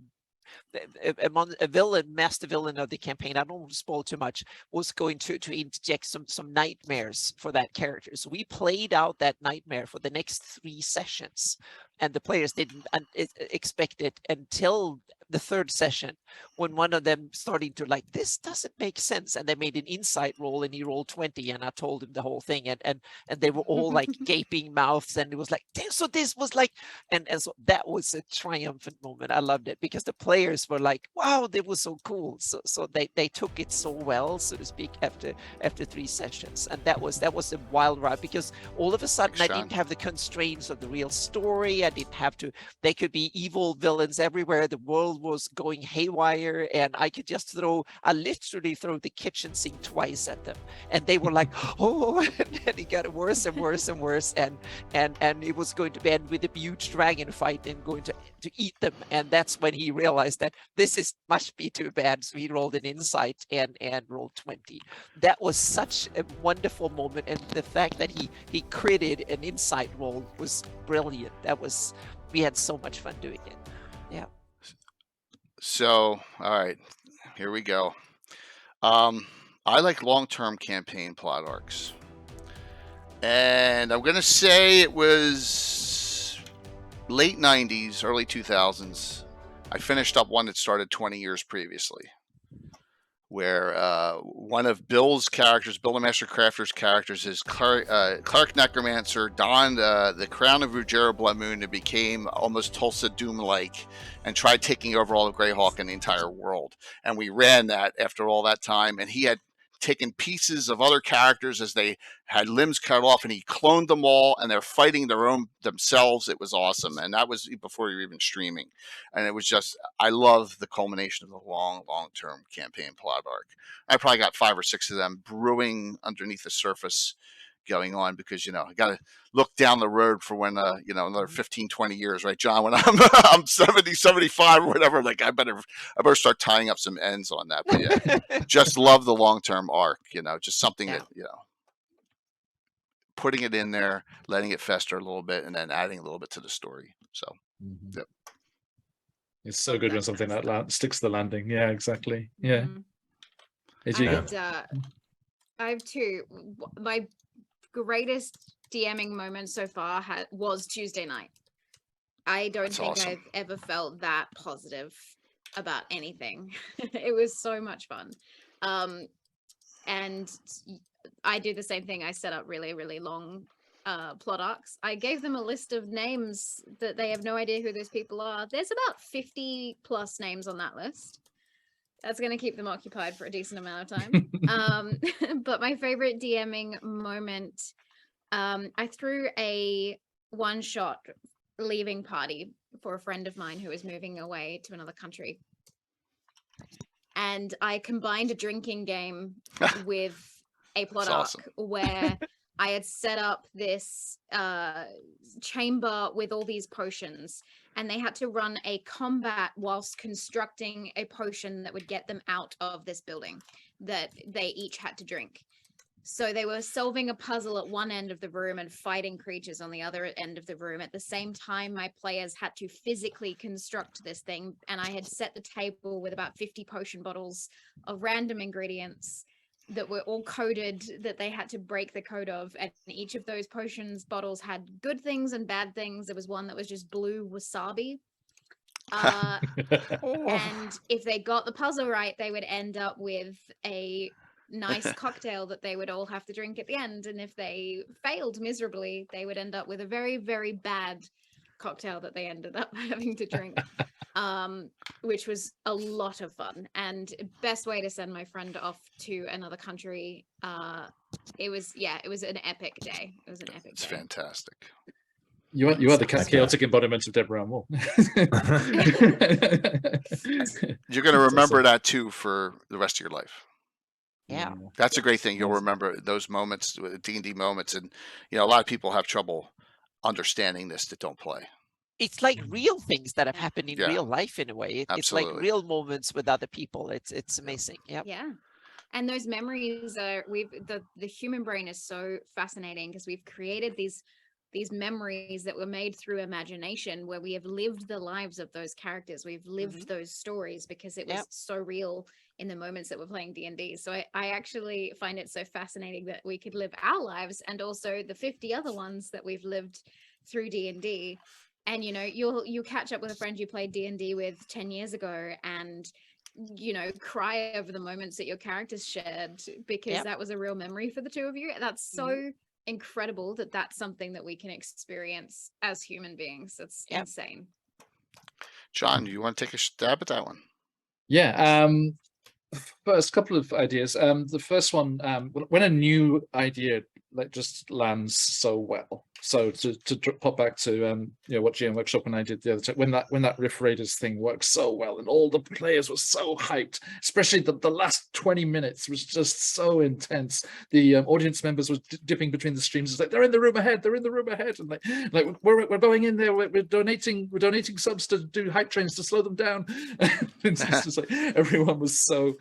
A: a villain, master villain of the campaign. I don't want to spoil too much. Was going to interject some nightmares for that character. So we played out that nightmare for the next 3 sessions, and the players didn't expect it until the 3rd session, when one of them started to like, this doesn't make sense, and they made an insight roll, and he rolled 20, and I told him the whole thing, and they were all like gaping mouths, and it was like, so this was like, and so that was a triumphant moment. I loved it because the players were like, wow, that was so cool. So they took it so well, so to speak, after 3 sessions, and that was a wild ride, because all of a sudden I didn't have the constraints of the real story. I didn't have to. They could be evil villains everywhere. The world was going haywire, and I could just I literally throw the kitchen sink twice at them, and they were like, oh, and it got worse and worse and worse, and it was going to end with a huge dragon fight and going to eat them. And that's when he realized that must be too bad, so he rolled an insight and rolled 20. That was such a wonderful moment, and the fact that he critted an insight roll was brilliant. We had so much fun doing it. Yeah.
B: So, all right, here we go. I like long-term campaign plot arcs, and I'm gonna say it was late 90s, early 2000s. I finished up one that started 20 years previously, where one of Bill's characters, Bill the Master Crafter's characters, is Clark Necromancer, donned the crown of Ruggiero Blood Moon and became almost Tulsa Doom-like, and tried taking over all of Greyhawk and the entire world. And we ran that after all that time, and he had taken pieces of other characters as they had limbs cut off, and he cloned them all, and they're fighting themselves. It was awesome, and that was before you were even streaming. And it was just, I love the culmination of the long-term campaign plot arc. I probably got 5 or 6 of them brewing underneath the surface going on, because I got to look down the road for when another 15, 20 years, right, John, when I'm 70, 75 or whatever. Like, I better start tying up some ends on that. But yeah, just love the long-term arc, just something that putting it in there, letting it fester a little bit, and then adding a little bit to the story. So yep.
D: It's so good when something like sticks to the landing. Yeah, exactly. Yeah.
F: I have 2. My greatest DMing moment so far was Tuesday night. I don't think awesome. I've ever felt that positive about anything. It was so much fun. And I do the same thing. I set up really, really long plot arcs. I gave them a list of names that they have no idea who those people are. There's about 50 plus names on that list. That's going to keep them occupied for a decent amount of time. But my favorite DMing moment, I threw a one-shot leaving party for a friend of mine who was moving away to another country. And I combined a drinking game with a plot arc where I had set up this chamber with all these potions, and they had to run a combat whilst constructing a potion that would get them out of this building that they each had to drink. So they were solving a puzzle at one end of the room and fighting creatures on the other end of the room. At the same time, my players had to physically construct this thing, and I had set the table with about 50 potion bottles of random ingredients that were all coded, that they had to break the code of, and each of those potions bottles had good things and bad things. There was one that was just blue wasabi. And if they got the puzzle right, they would end up with a nice cocktail that they would all have to drink at the end. And if they failed miserably, they would end up with a very, very bad cocktail that they ended up having to drink, which was a lot of fun. And best way to send my friend off to another country. It was an epic day. It was an epic day.
B: It's fantastic.
D: You are the chaotic embodiment of Deborah Moore.
B: You're going to remember that too for the rest of your life.
A: Yeah,
B: that's a great thing. You'll remember those moments, D&D moments, and a lot of people have trouble understanding this that don't play.
A: It's like real things that have happened in real life in a way. It's like real moments with other people. It's amazing.
F: Yeah. And those memories are the human brain is so fascinating because we've created these memories that were made through imagination, where we have lived the lives of those characters. We've lived those stories because it was so real in the moments that we're playing D&D. So I actually find it so fascinating that we could live our lives and also the 50 other ones that we've lived through D&D. And you'll catch up with a friend you played D&D with 10 years ago and cry over the moments that your characters shared because that was a real memory for the two of you. That's so incredible that that's something that we can experience as human beings. It's insane.
B: John, do you want to take a stab at that one?
D: Yeah. First couple of ideas. The first one, when a new idea just lands so well. So to pop back to what GM Workshop and I did the other time, when that Riff Raiders thing worked so well and all the players were so hyped, especially the last 20 minutes was just so intense. The audience members was dipping between the streams. It's like they're in the room ahead, and like we're going in there. We're donating subs to do hype trains to slow them down. It's just like everyone was so.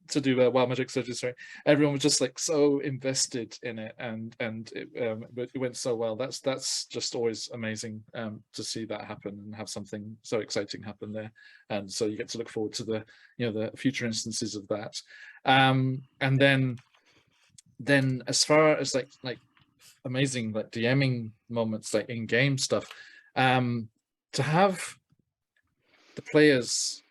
D: To do Wild Magic Surgery, sorry. Everyone was just like so invested in it, and it went so well. That's just always amazing to see that happen and have something so exciting happen there. And so you get to look forward to the future instances of that. And then as far as like amazing like DMing moments, like in-game stuff, to have the players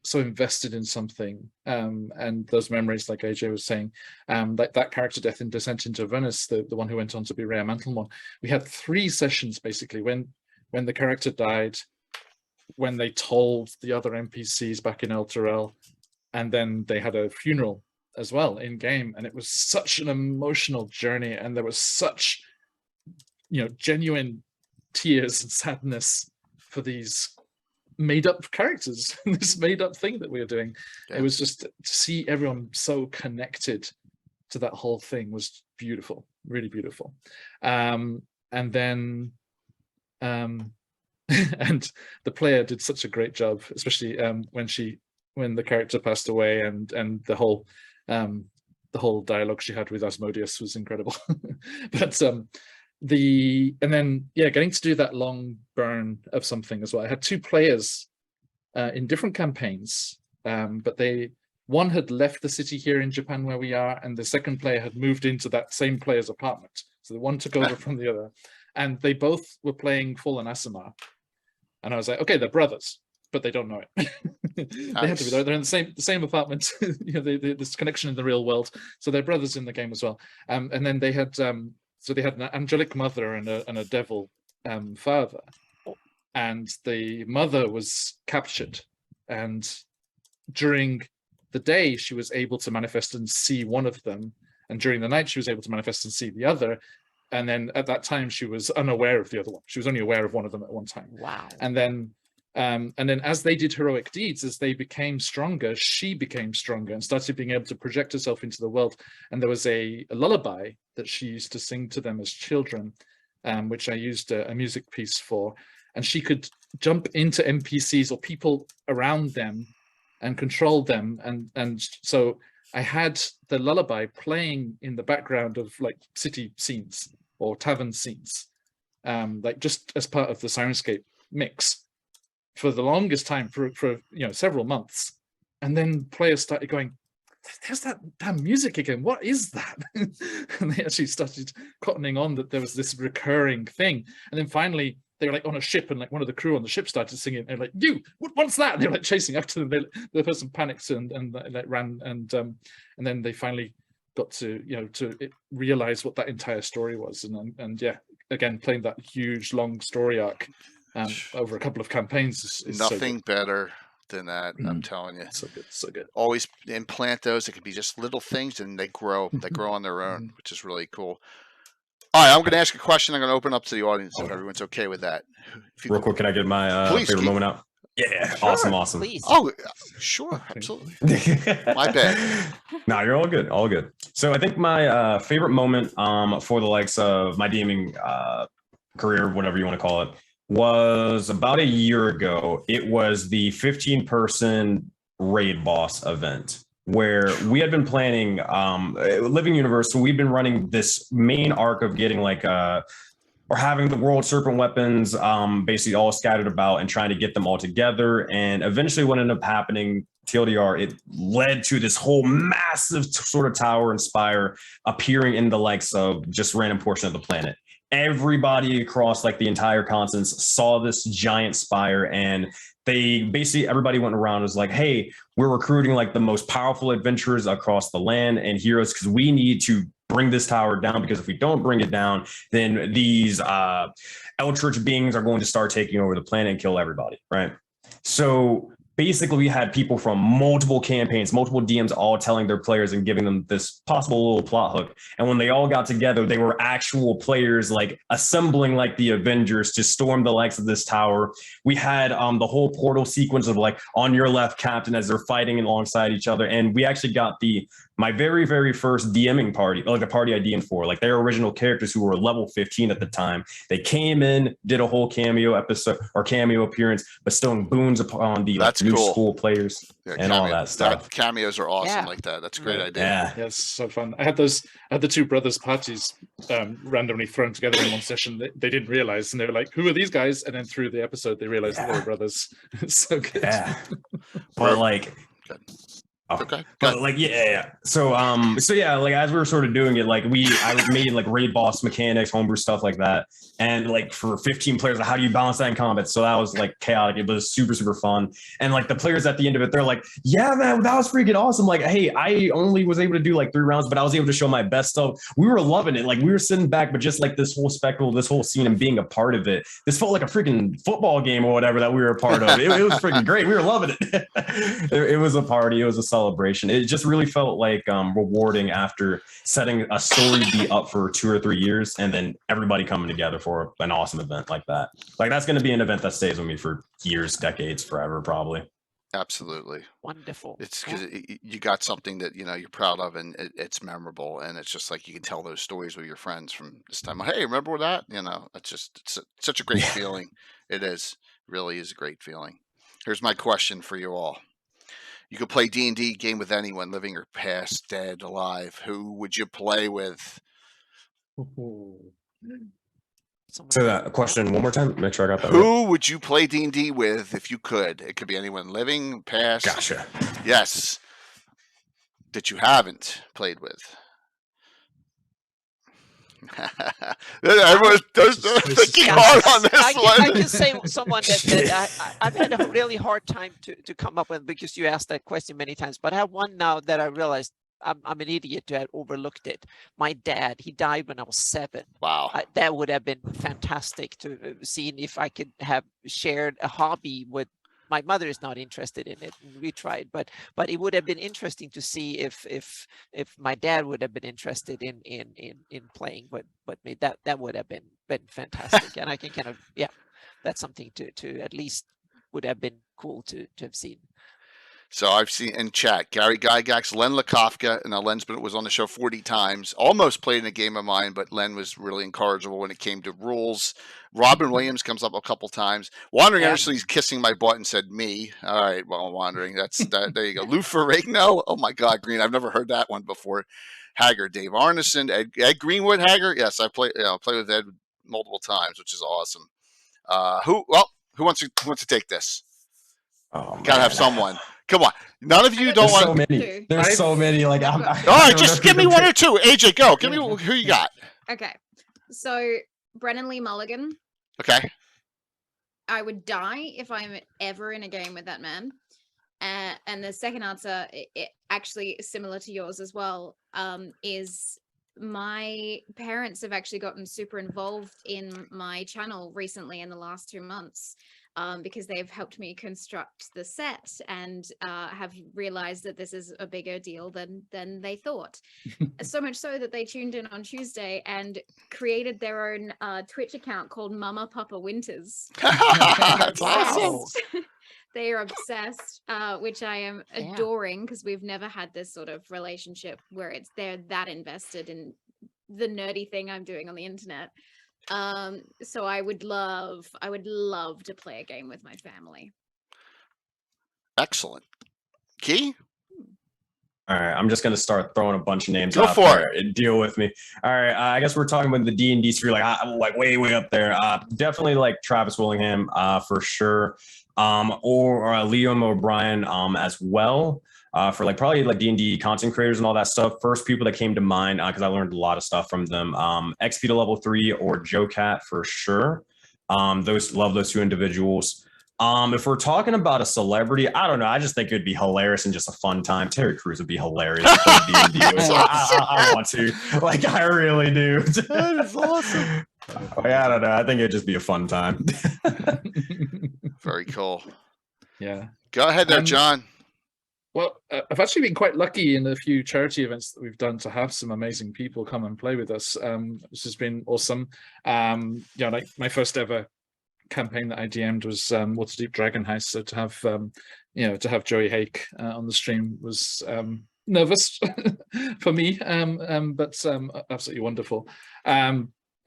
D: so invested in something, and those memories, like AJ was saying, like that character death in Descent into Avernus, the one who went on to be Rhea Mantelmon. We had 3 sessions basically when the character died, when they told the other NPCs back in El Terrell, and then they had a funeral as well in game, and it was such an emotional journey, and there was such genuine tears and sadness for these made up characters, this made up thing that we were doing. It was just to see everyone so connected to that whole thing was beautiful, really beautiful. And then and the player did such a great job, especially when the character passed away, and the whole dialogue she had with Asmodeus was incredible. But getting to do that long burn of something as well. I had 2 players in different campaigns, but one had left the city here in Japan where we are, and the second player had moved into that same player's apartment. So the one took over from the other, and they both were playing Fallen Asimar. And I was like, okay, they're brothers, but they don't know it. They have to be there. They're in the same apartment. This connection in the real world. So they're brothers in the game as well. And then they had so they had an angelic mother and a devil father, and the mother was captured, and during the day she was able to manifest and see one of them, and during the night she was able to manifest and see the other, and then at that time she was unaware of the other one. She was only aware of one of them at one time.
A: Wow.
D: And then as they did heroic deeds, as they became stronger, she became stronger and started being able to project herself into the world. And there was a lullaby that she used to sing to them as children, which I used a music piece for. And she could jump into NPCs or people around them and control them. And so I had the lullaby playing in the background of like city scenes or tavern scenes, like just as part of the Sirenscape mix for the longest time, for several months. And then players started going, there's that damn music again, what is that? And they actually started cottoning on that there was this recurring thing. And then finally they were like on a ship, and like one of the crew on the ship started singing, and like, what's that? And they were like chasing after them. The person panicked and like ran, and then they finally got to realize what that entire story was, and yeah, again playing that huge long story arc over a couple of campaigns is
B: nothing
D: so
B: better than that. I'm telling you,
D: so good.
B: Always implant those. It can be just little things, and they grow on their own, which is really cool. All right, I'm going to ask a question. I'm going to open up to the audience if everyone's okay with that.
C: Real quick, can I get my favorite moment out? Yeah,
B: sure.
C: awesome.
A: Please.
B: Oh, sure, absolutely. My bad.
C: No, you're all good. So I think my favorite moment for the likes of my DMing career, whatever you want to call it, was about a year ago. It was the 15-person raid boss event, where we had been planning Living Universe. So we've been running this main arc of getting or having the World Serpent weapons basically all scattered about and trying to get them all together. And eventually what ended up happening, TLDR, it led to this whole massive sort of tower and spire appearing in the likes of just random portion of the planet. Everybody across like the entire continents saw this giant spire, and they basically, everybody went around and was like, hey, we're recruiting like the most powerful adventurers across the land and heroes, because we need to bring this tower down, because if we don't bring it down, then these Eldritch beings are going to start taking over the planet and kill everybody, right? So basically we had people from multiple campaigns, multiple DMs, all telling their players and giving them this possible little plot hook. And when they all got together, they were actual players like assembling like the Avengers to storm the likes of this tower. We had the whole portal sequence of like on your left, Captain, as they're fighting alongside each other. And we actually got my very, very first DMing party, like the party I DM'd for, like their original characters who were level 15 at the time. They came in, did a whole cameo episode or cameo appearance, bestowing boons upon the new school players and all that stuff.
B: Cameos are awesome like that. That's a great idea.
D: Yeah, it's so fun. I had the two brothers parties randomly thrown together in one session. They didn't realize, and they were like, "Who are these guys?" And then through the episode, they realized that they were brothers. It's so good.
C: Yeah, but like.
B: Okay.
C: But like So yeah, like as we were sort of doing it, like I made like raid boss mechanics, homebrew stuff like that. And like for 15 players, how do you balance that in combat? So that was like chaotic. It was super, super fun. And like the players at the end of it, they're like, yeah, man, that was freaking awesome. Like, hey, I only was able to do like 3 rounds, but I was able to show my best stuff. We were loving it. Like we were sitting back, but just like this whole spectacle, this whole scene and being a part of it, this felt like a freaking football game or whatever that we were a part of. It was freaking great. We were loving it. It was a party. It was a celebration. It just really felt like rewarding after setting a story beat up for 2 or 3 years and then everybody coming together for an awesome event like that. Like that's going to be an event that stays with me for years, decades, forever, probably.
B: Absolutely.
A: Wonderful.
B: It's because you got something that you're proud of, and it's memorable, and it's just like you can tell those stories with your friends from this time. Hey, remember that? It's such a great feeling. It is. It really is a great feeling. Here's my question for you all. You could play D&D game with anyone, living or past, dead, alive. Who would you play with?
C: Say that question one more time. Make sure I got that.
B: Who would you play D&D with if you could? It could be anyone living, past.
C: Gotcha.
B: Yes. That you haven't played with. Everyone's thinking hard on this one.
A: I can say someone that I've had a really hard time to come up with, because you asked that question many times. But I have one now that I realized I'm an idiot to have overlooked it. My dad, he died when I was 7.
B: Wow.
A: That would have been fantastic to see if I could have shared a hobby with. My mother is not interested in it. We tried, but it would have been interesting to see if my dad would have been interested in playing. But that would have been fantastic. And I can kind of that's something to at least would have been cool to have seen.
B: So I've seen in chat, Gary Gygax, Len Lakofka, and Len's was on the show 40 times. Almost played in a game of mine, but Len was really incorrigible when it came to rules. Robin Williams comes up a couple times. Wandering Anderson's kissing my butt and said me. All right, well, Wandering, there you go. Lou Ferrigno. Oh my God, Green. I've never heard that one before. Hager, Dave Arneson, Ed Greenwood. Hager. Yes, I play with Ed multiple times, which is awesome. Who wants to take this?
C: Oh,
B: gotta have someone. Come on. None of you don't want.
C: So many. There's so many. Like, all
B: right, just give me one or two. AJ, go. Give me who you got.
F: Okay. So Brennan Lee Mulligan.
B: Okay.
F: I would die if I'm ever in a game with that man. And the second answer, actually similar to yours as well, is my parents have actually gotten super involved in my channel recently in the last 2 months, because they've helped me construct the set and have realized that this is a bigger deal than they thought. So much so that they tuned in on Tuesday and created their own Twitch account called Mama Papa Winters.
B: That's awesome.
F: They are obsessed, which I am adoring, because we've never had this sort of relationship where they're that invested in the nerdy thing I'm doing on the internet. So I would love to play a game with my family.
B: Excellent. Key?
C: All right, I'm just gonna start throwing a bunch of names
B: Go
C: out
B: for
C: there. Deal with me. All right, I guess we're talking about the D&D sphere, like way up there. Definitely like Travis Willingham, for sure. Or Liam O'Brien, as well. For like probably like D&D content creators and all that stuff. First people that came to mind, because I learned a lot of stuff from them. XP to level 3 or Joe Cat for sure. Love those two individuals. If we're talking about a celebrity, I don't know. I just think it'd be hilarious and just a fun time. Terry Crews would be hilarious. I want to. Like, I really do.
B: That is awesome.
C: I don't know. I think it'd just be a fun time.
B: Very cool.
D: Yeah.
B: Go ahead there, John.
D: Well, I've actually been quite lucky in a few charity events that we've done to have some amazing people come and play with us. This has been awesome. Like my first ever campaign that I DM'd was Waterdeep Dragon House. So to have Joey Hake on the stream was nervous for me, but absolutely wonderful.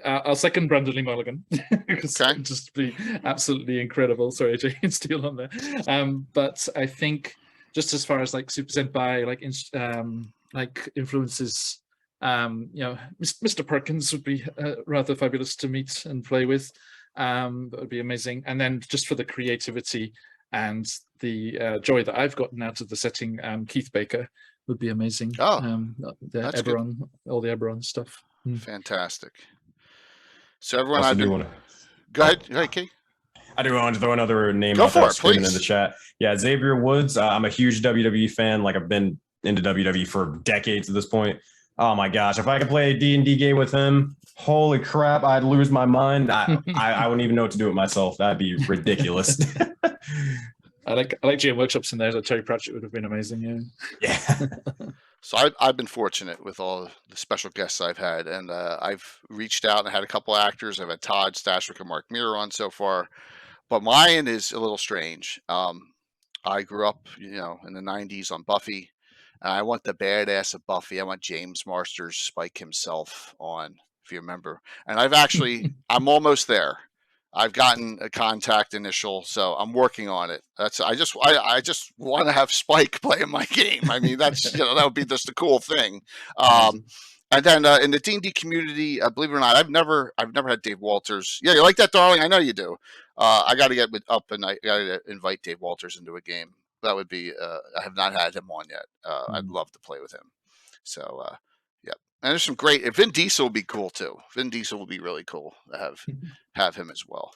D: I'll second Brandon Lee Mulligan because it would just be absolutely incredible. Sorry, AJ, steal on there. But I think just as far as like Super Senpai, like influences, Mr. Perkins would be rather fabulous to meet and play with. That would be amazing. And then just for the creativity and the joy that I've gotten out of the setting, Keith Baker would be amazing.
B: Oh,
D: the Eberron, all the Eberron stuff.
B: Fantastic. So everyone, go ahead, Keith.
C: I do want to throw another name
B: Go
C: out
B: for
C: there
B: it, please.
C: in the chat. Yeah, Xavier Woods. I'm a huge WWE fan. Like, I've been into WWE for decades at this point. Oh my gosh, if I could play a D&D game with him, holy crap, I'd lose my mind. I wouldn't even know what to do with myself. That'd be ridiculous.
D: I like GM workshops in there. So Terry Pratchett would have been amazing. Yeah.
B: So I've been fortunate with all the special guests I've had, and I've reached out and had a couple actors. I've had Todd Stashwick and Mark Muir on so far, but mine is a little strange. I grew up, in the 90s on Buffy, and I want the badass of Buffy. I want James Marsters, Spike himself on, if you remember. And I'm almost there. I've gotten a contact initial, so I'm working on it. I just want to have Spike play in my game. I mean, that's that would be just a cool thing. And then in the D&D community, believe it or not, I've never had Dave Walters. Yeah, you like that, darling? I know you do. I got to get up and I got to invite Dave Walters into a game. That would be. I have not had him on yet. I'd love to play with him. So, yeah. And there's some great. Vin Diesel would be cool too. Vin Diesel would be really cool to have him as well.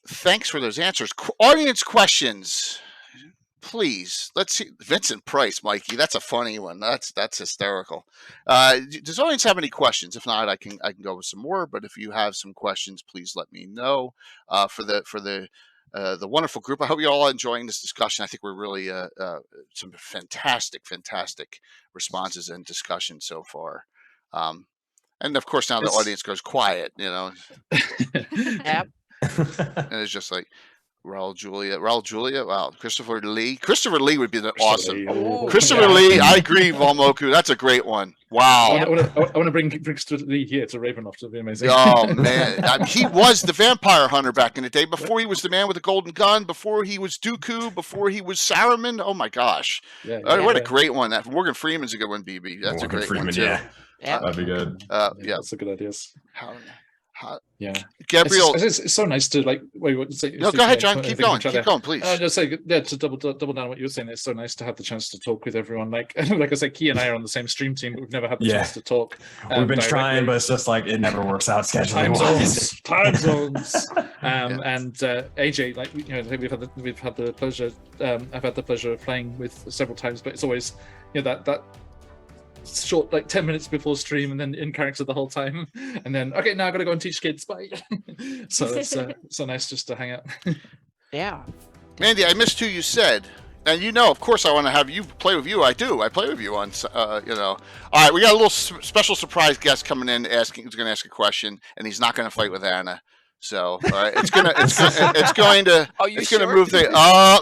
B: Thanks for those answers. Audience questions, please. Let's see. Vincent Price, Mikey. That's a funny one. That's hysterical. Does the audience have any questions? If not, I can go with some more. But if you have some questions, please let me know. For the wonderful group. I hope you're all enjoying this discussion. I think we're really some fantastic responses and discussion so far. And of course, now the audience goes quiet,
A: Yep.
B: And it's just like Raul Julia. Wow. Christopher Lee would be awesome. Christopher Lee. I agree, Valmoku. That's a great one. Wow.
D: I want to bring Christopher Lee here to Ravenloft. It'll be amazing.
B: Oh man, he was the vampire hunter back in the day. Before he was the man with the golden gun. Before he was Dooku. Before he was Saruman. Oh my gosh. What a great one. That Morgan Freeman's a good one. BB. That's a great one too.
C: Yeah, that'd be good.
B: Yeah,
D: that's a good idea. Yeah,
B: Gabriel.
D: It's so nice to like. Wait, what?
B: No, go ahead, John. Keep going. Keep going, please.
D: Just say, yeah, to double down on what you were saying. It's so nice to have the chance to talk with everyone. Like I said, Key and I are on the same stream team, but we've never had the chance to talk.
C: We've been trying, but it's just like it never works out scheduling wise.
D: Time zones. And AJ, like we've had the pleasure. I've had the pleasure of playing with several times, but it's always that short, like 10 minutes before stream, and then in character the whole time, and then okay, now I gotta go and teach kids. Bye. So it's so nice just to hang out.
A: Yeah,
B: Mandy, I missed who you said, and of course, I want to have you play with you. I do. I play with you on, All right, we got a little special surprise guest coming in who's going to ask a question, and he's not going to fight with Anna. So, all right, it's going to move the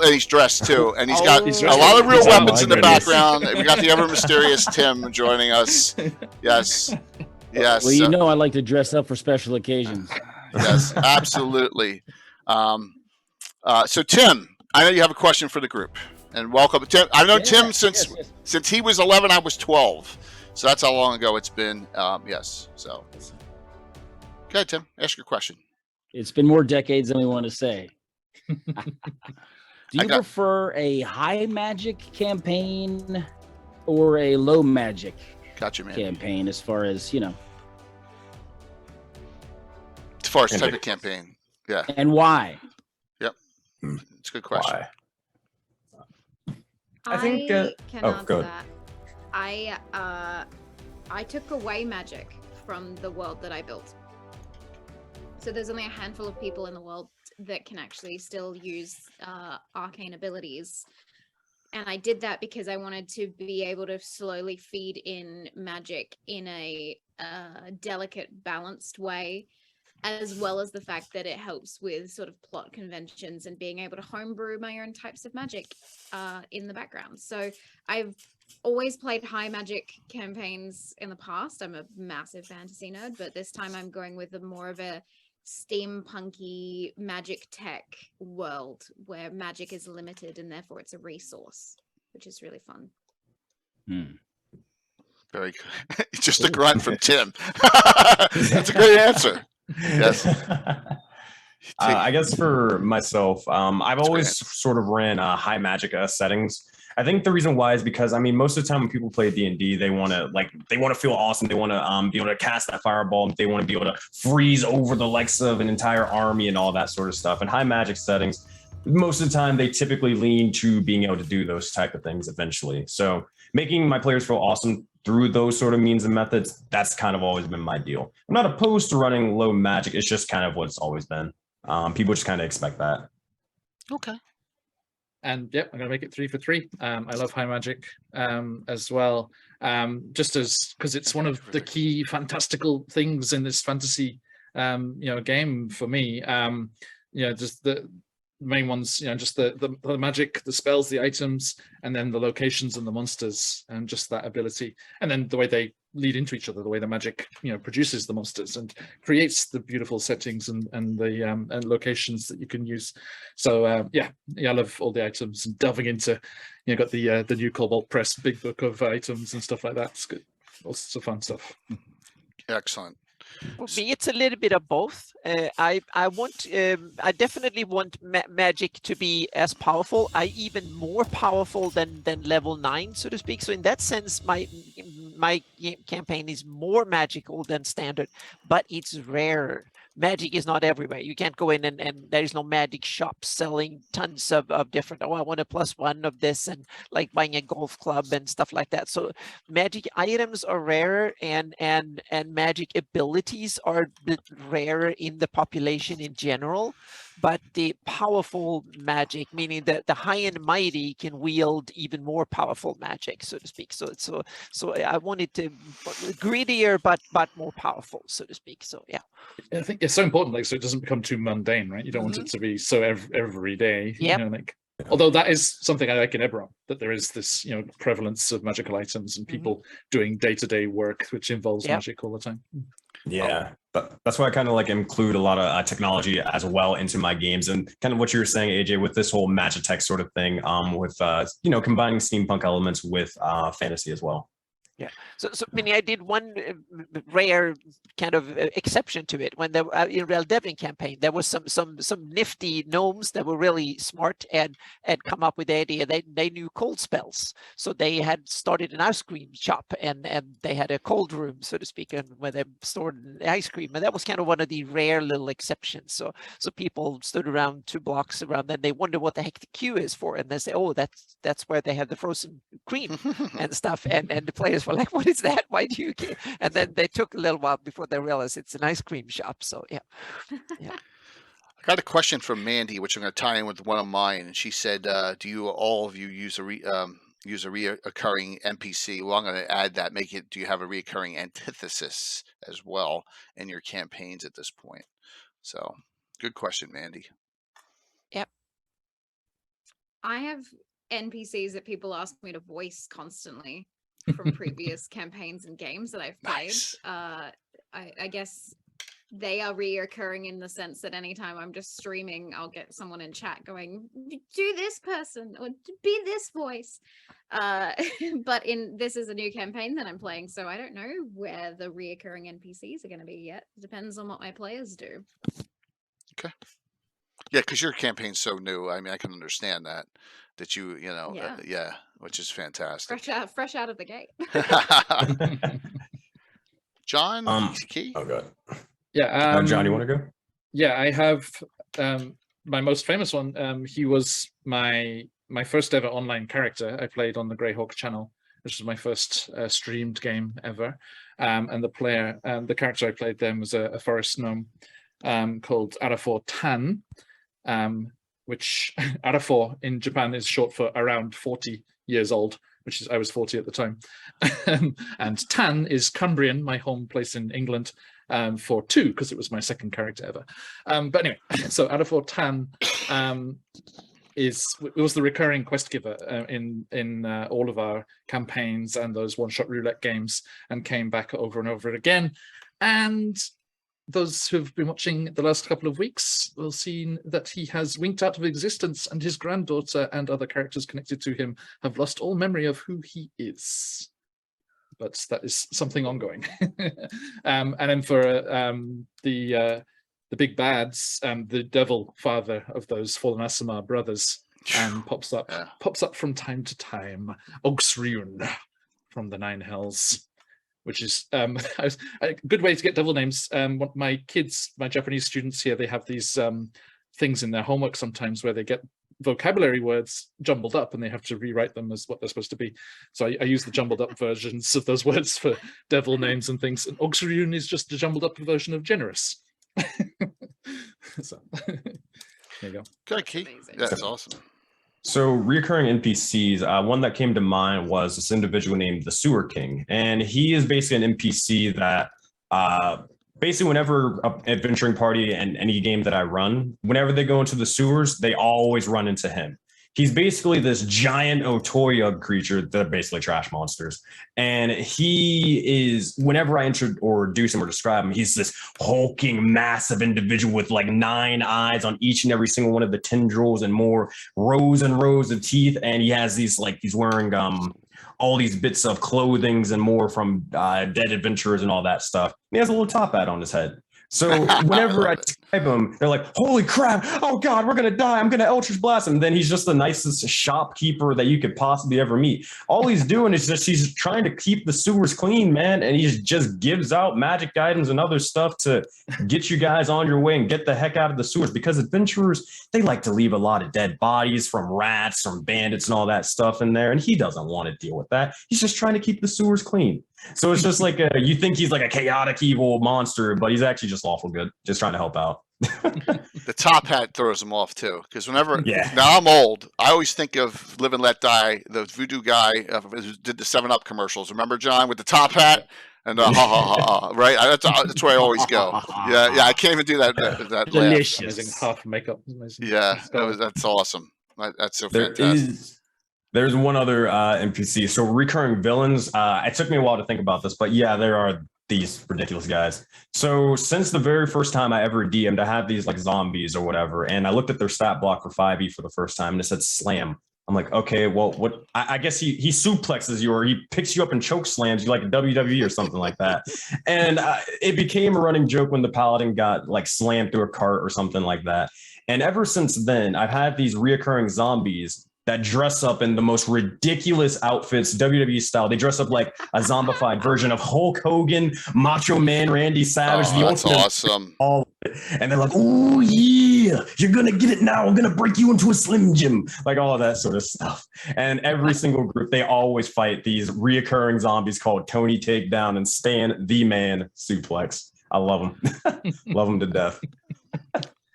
B: and he's dressed too, and he's got a lot of real weapons in the background. We got the ever mysterious Tim joining us. Yes.
G: Well, I like to dress up for special occasions.
B: Yes, absolutely. So Tim, I know you have a question for the group, and welcome, Tim. I've known Tim since he was 11. I was 12, so that's how long ago it's been. Yes. So, go ahead, Tim. Ask your question.
G: It's been more decades than we want to say. Do you prefer a high magic campaign or a low magic campaign as far as,
B: As far as type of campaign. Yeah.
G: And why?
B: Yep. It's a good question.
F: Why?
C: I think
F: can answer that. I took away magic from the world that I built. So there's only a handful of people in the world that can actually still use arcane abilities. And I did that because I wanted to be able to slowly feed in magic in a delicate, balanced way, as well as the fact that it helps with sort of plot conventions and being able to homebrew my own types of magic in the background. So I've always played high magic campaigns in the past. I'm a massive fantasy nerd, but this time I'm going with more of a steampunky magic tech world where magic is limited and therefore it's a resource, which is really fun.
B: Very good. Just a grunt from Tim. That's a great answer. Yes.
C: I guess for myself, I've always sort of ran high magic settings. I think the reason why is because most of the time when people play D&D, they want to feel awesome. They want to be able to cast that fireball. They want to be able to freeze over the likes of an entire army and all that sort of stuff. And high magic settings, most of the time, they typically lean to being able to do those type of things eventually. So making my players feel awesome through those sort of means and methods, that's kind of always been my deal. I'm not opposed to running low magic. It's just kind of what it's always been. People just kind of expect that.
B: Okay.
D: And yep, I'm gonna make it 3 for 3. I love high magic as well, just because it's one of the key fantastical things in this fantasy game for me. Just the main ones, just the magic, the spells, the items, and then the locations and the monsters, and just that ability, and then the way they lead into each other, the way the magic produces the monsters and creates the beautiful settings and the and locations that you can use. So I love all the items and delving into got the new Cobalt Press big book of items and stuff like that. It's good, all sorts of fun stuff.
B: Excellent.
A: For me, it's a little bit of both. I definitely want magic to be as powerful, even more powerful than level 9, so to speak. So in that sense, my campaign is more magical than standard, but it's rarer. Magic is not everywhere. You can't go in and there is no magic shop selling tons of different, I want a +1 of this, and like buying a golf club and stuff like that. So magic items are rarer, and magic abilities are a bit rarer in the population in general. But the powerful magic, meaning that the high and mighty can wield even more powerful magic, so to speak. So I want it to greedier, but more powerful, so to speak. So yeah.
D: I think it's so important, so it doesn't become too mundane, right? You don't want it to be so every day.
A: Yeah.
D: Although that is something I like in Eberron, that there is this prevalence of magical items and people doing day-to-day work which involves magic all the time.
C: Yeah, that's why I kind of include a lot of technology as well into my games, and kind of what you were saying, AJ, with this whole Magitech sort of thing, with combining steampunk elements with fantasy as well.
A: Yeah. So meaning I did one rare kind of exception to it when there in Real Devin campaign there was some nifty gnomes that were really smart and come up with the idea they knew cold spells, so they had started an ice cream shop and they had a cold room, so to speak, and where they stored the ice cream, and that was kind of one of the rare little exceptions. So people stood around 2 blocks around, then they wonder what the heck the queue is for, and they say, oh, that's where they have the frozen cream and stuff, and the players were like, what is that? Why do you care? And then they took a little while before they realized it's an ice cream shop. So yeah.
B: I got a question from Mandy, which I'm going to tie in with one of mine, and she said, "Do you all of you use a reoccurring NPC?" Well, I'm going to add that. Do you have a reoccurring antithesis as well in your campaigns at this point? So, good question, Mandy.
A: Yep.
F: I have NPCs that people ask me to voice constantly from previous campaigns and games that I've played.
B: Nice.
F: I guess they are reoccurring in the sense that anytime I'm just streaming, I'll get someone in chat going, do this person or be this voice. But this is a new campaign that I'm playing, so I don't know where the reoccurring NPCs are going to be yet. It depends on what my players do.
B: Okay. Yeah, because your campaign's so new. I mean, I can understand that you know,
F: Yeah.
B: Which is fantastic.
F: Fresh out of the gate.
B: John, Key?
C: Oh, God.
D: Yeah.
C: John, you want to go?
D: Yeah, I have my most famous one. He was my first ever online character. I played on the Greyhawk channel, which was my first streamed game ever. And the character I played then was a forest gnome called Arafor Tan, which Arafor in Japan is short for around 40 years old, which is, I was 40 at the time. And Tan is Cumbrian, my home place in England, for 2, because it was my second character ever. But anyway, so Arafor Tan was the recurring quest giver in all of our campaigns and those one-shot roulette games, and came back over and over again. And those who've been watching the last couple of weeks will see that he has winked out of existence, and his granddaughter and other characters connected to him have lost all memory of who he is. But that is something ongoing. And then for the big bads, the devil father of those fallen Asimar brothers, pops up from time to time, Ogsriun from the Nine Hells, which is a good way to get devil names. My kids, my Japanese students here, they have these things in their homework sometimes where they get vocabulary words jumbled up and they have to rewrite them as what they're supposed to be. So I use the jumbled up versions of those words for devil names and things. And Ogsriun is just a jumbled up version of generous. So there you go.
B: Good, Keith. That's awesome.
C: So reoccurring NPCs, one that came to mind was this individual named the Sewer King. And he is basically an NPC that basically whenever an adventuring party and any game that I run, whenever they go into the sewers, they always run into him. He's basically this giant Otoyug creature. They're basically trash monsters. And he is, whenever I introduce him or describe him, he's this hulking, massive individual with like 9 eyes on each and every single one of the tendrils and more rows and rows of teeth. And he has these, like, he's wearing all these bits of clothing and more from Dead Adventurers and all that stuff. He has a little top hat on his head. So whenever I describe him, they're like, holy crap, oh God, we're going to die. I'm going to Eldritch Blast him. And then he's just the nicest shopkeeper that you could possibly ever meet. All he's doing is he's trying to keep the sewers clean, man. And he just gives out magic items and other stuff to get you guys on your way and get the heck out of the sewers, because adventurers, they like to leave a lot of dead bodies from rats, from bandits and all that stuff in there. And he doesn't want to deal with that. He's just trying to keep the sewers clean. So it's just like you think he's like a chaotic evil monster, but he's actually just lawful good, just trying to help out.
B: The top hat throws him off too, because whenever now I'm old, I always think of Live and Let Die, the voodoo guy who did the 7-Up commercials. Remember, John, with the top hat and ha ha ha, right? That's where I always go. Yeah, I can't even do that. That
D: delicious half makeup. Amazing.
B: Yeah, that's awesome. That's so fantastic.
C: There's one other NPC. So recurring villains, it took me a while to think about this, but yeah, there are these ridiculous guys. So since the very first time I ever DM'd, I had these like zombies or whatever, and I looked at their stat block for 5e for the first time, and it said slam I'm like, okay, well, what? I guess he suplexes you or he picks you up and choke slams you like a WWE or something like that. And it became a running joke when the paladin got like slammed through a cart or something like that. And ever since then, I've had these reoccurring zombies that dress up in the most ridiculous outfits, WWE style. They dress up like a zombified version of Hulk Hogan, Macho Man, Randy Savage.
B: Oh, that's awesome.
C: And they're like, oh, yeah, you're going to get it now. I'm going to break you into a Slim Jim. Like all of that sort of stuff. And every single group, they always fight these reoccurring zombies called Tony Takedown and Stan the Man Suplex. I love them. Love them to death.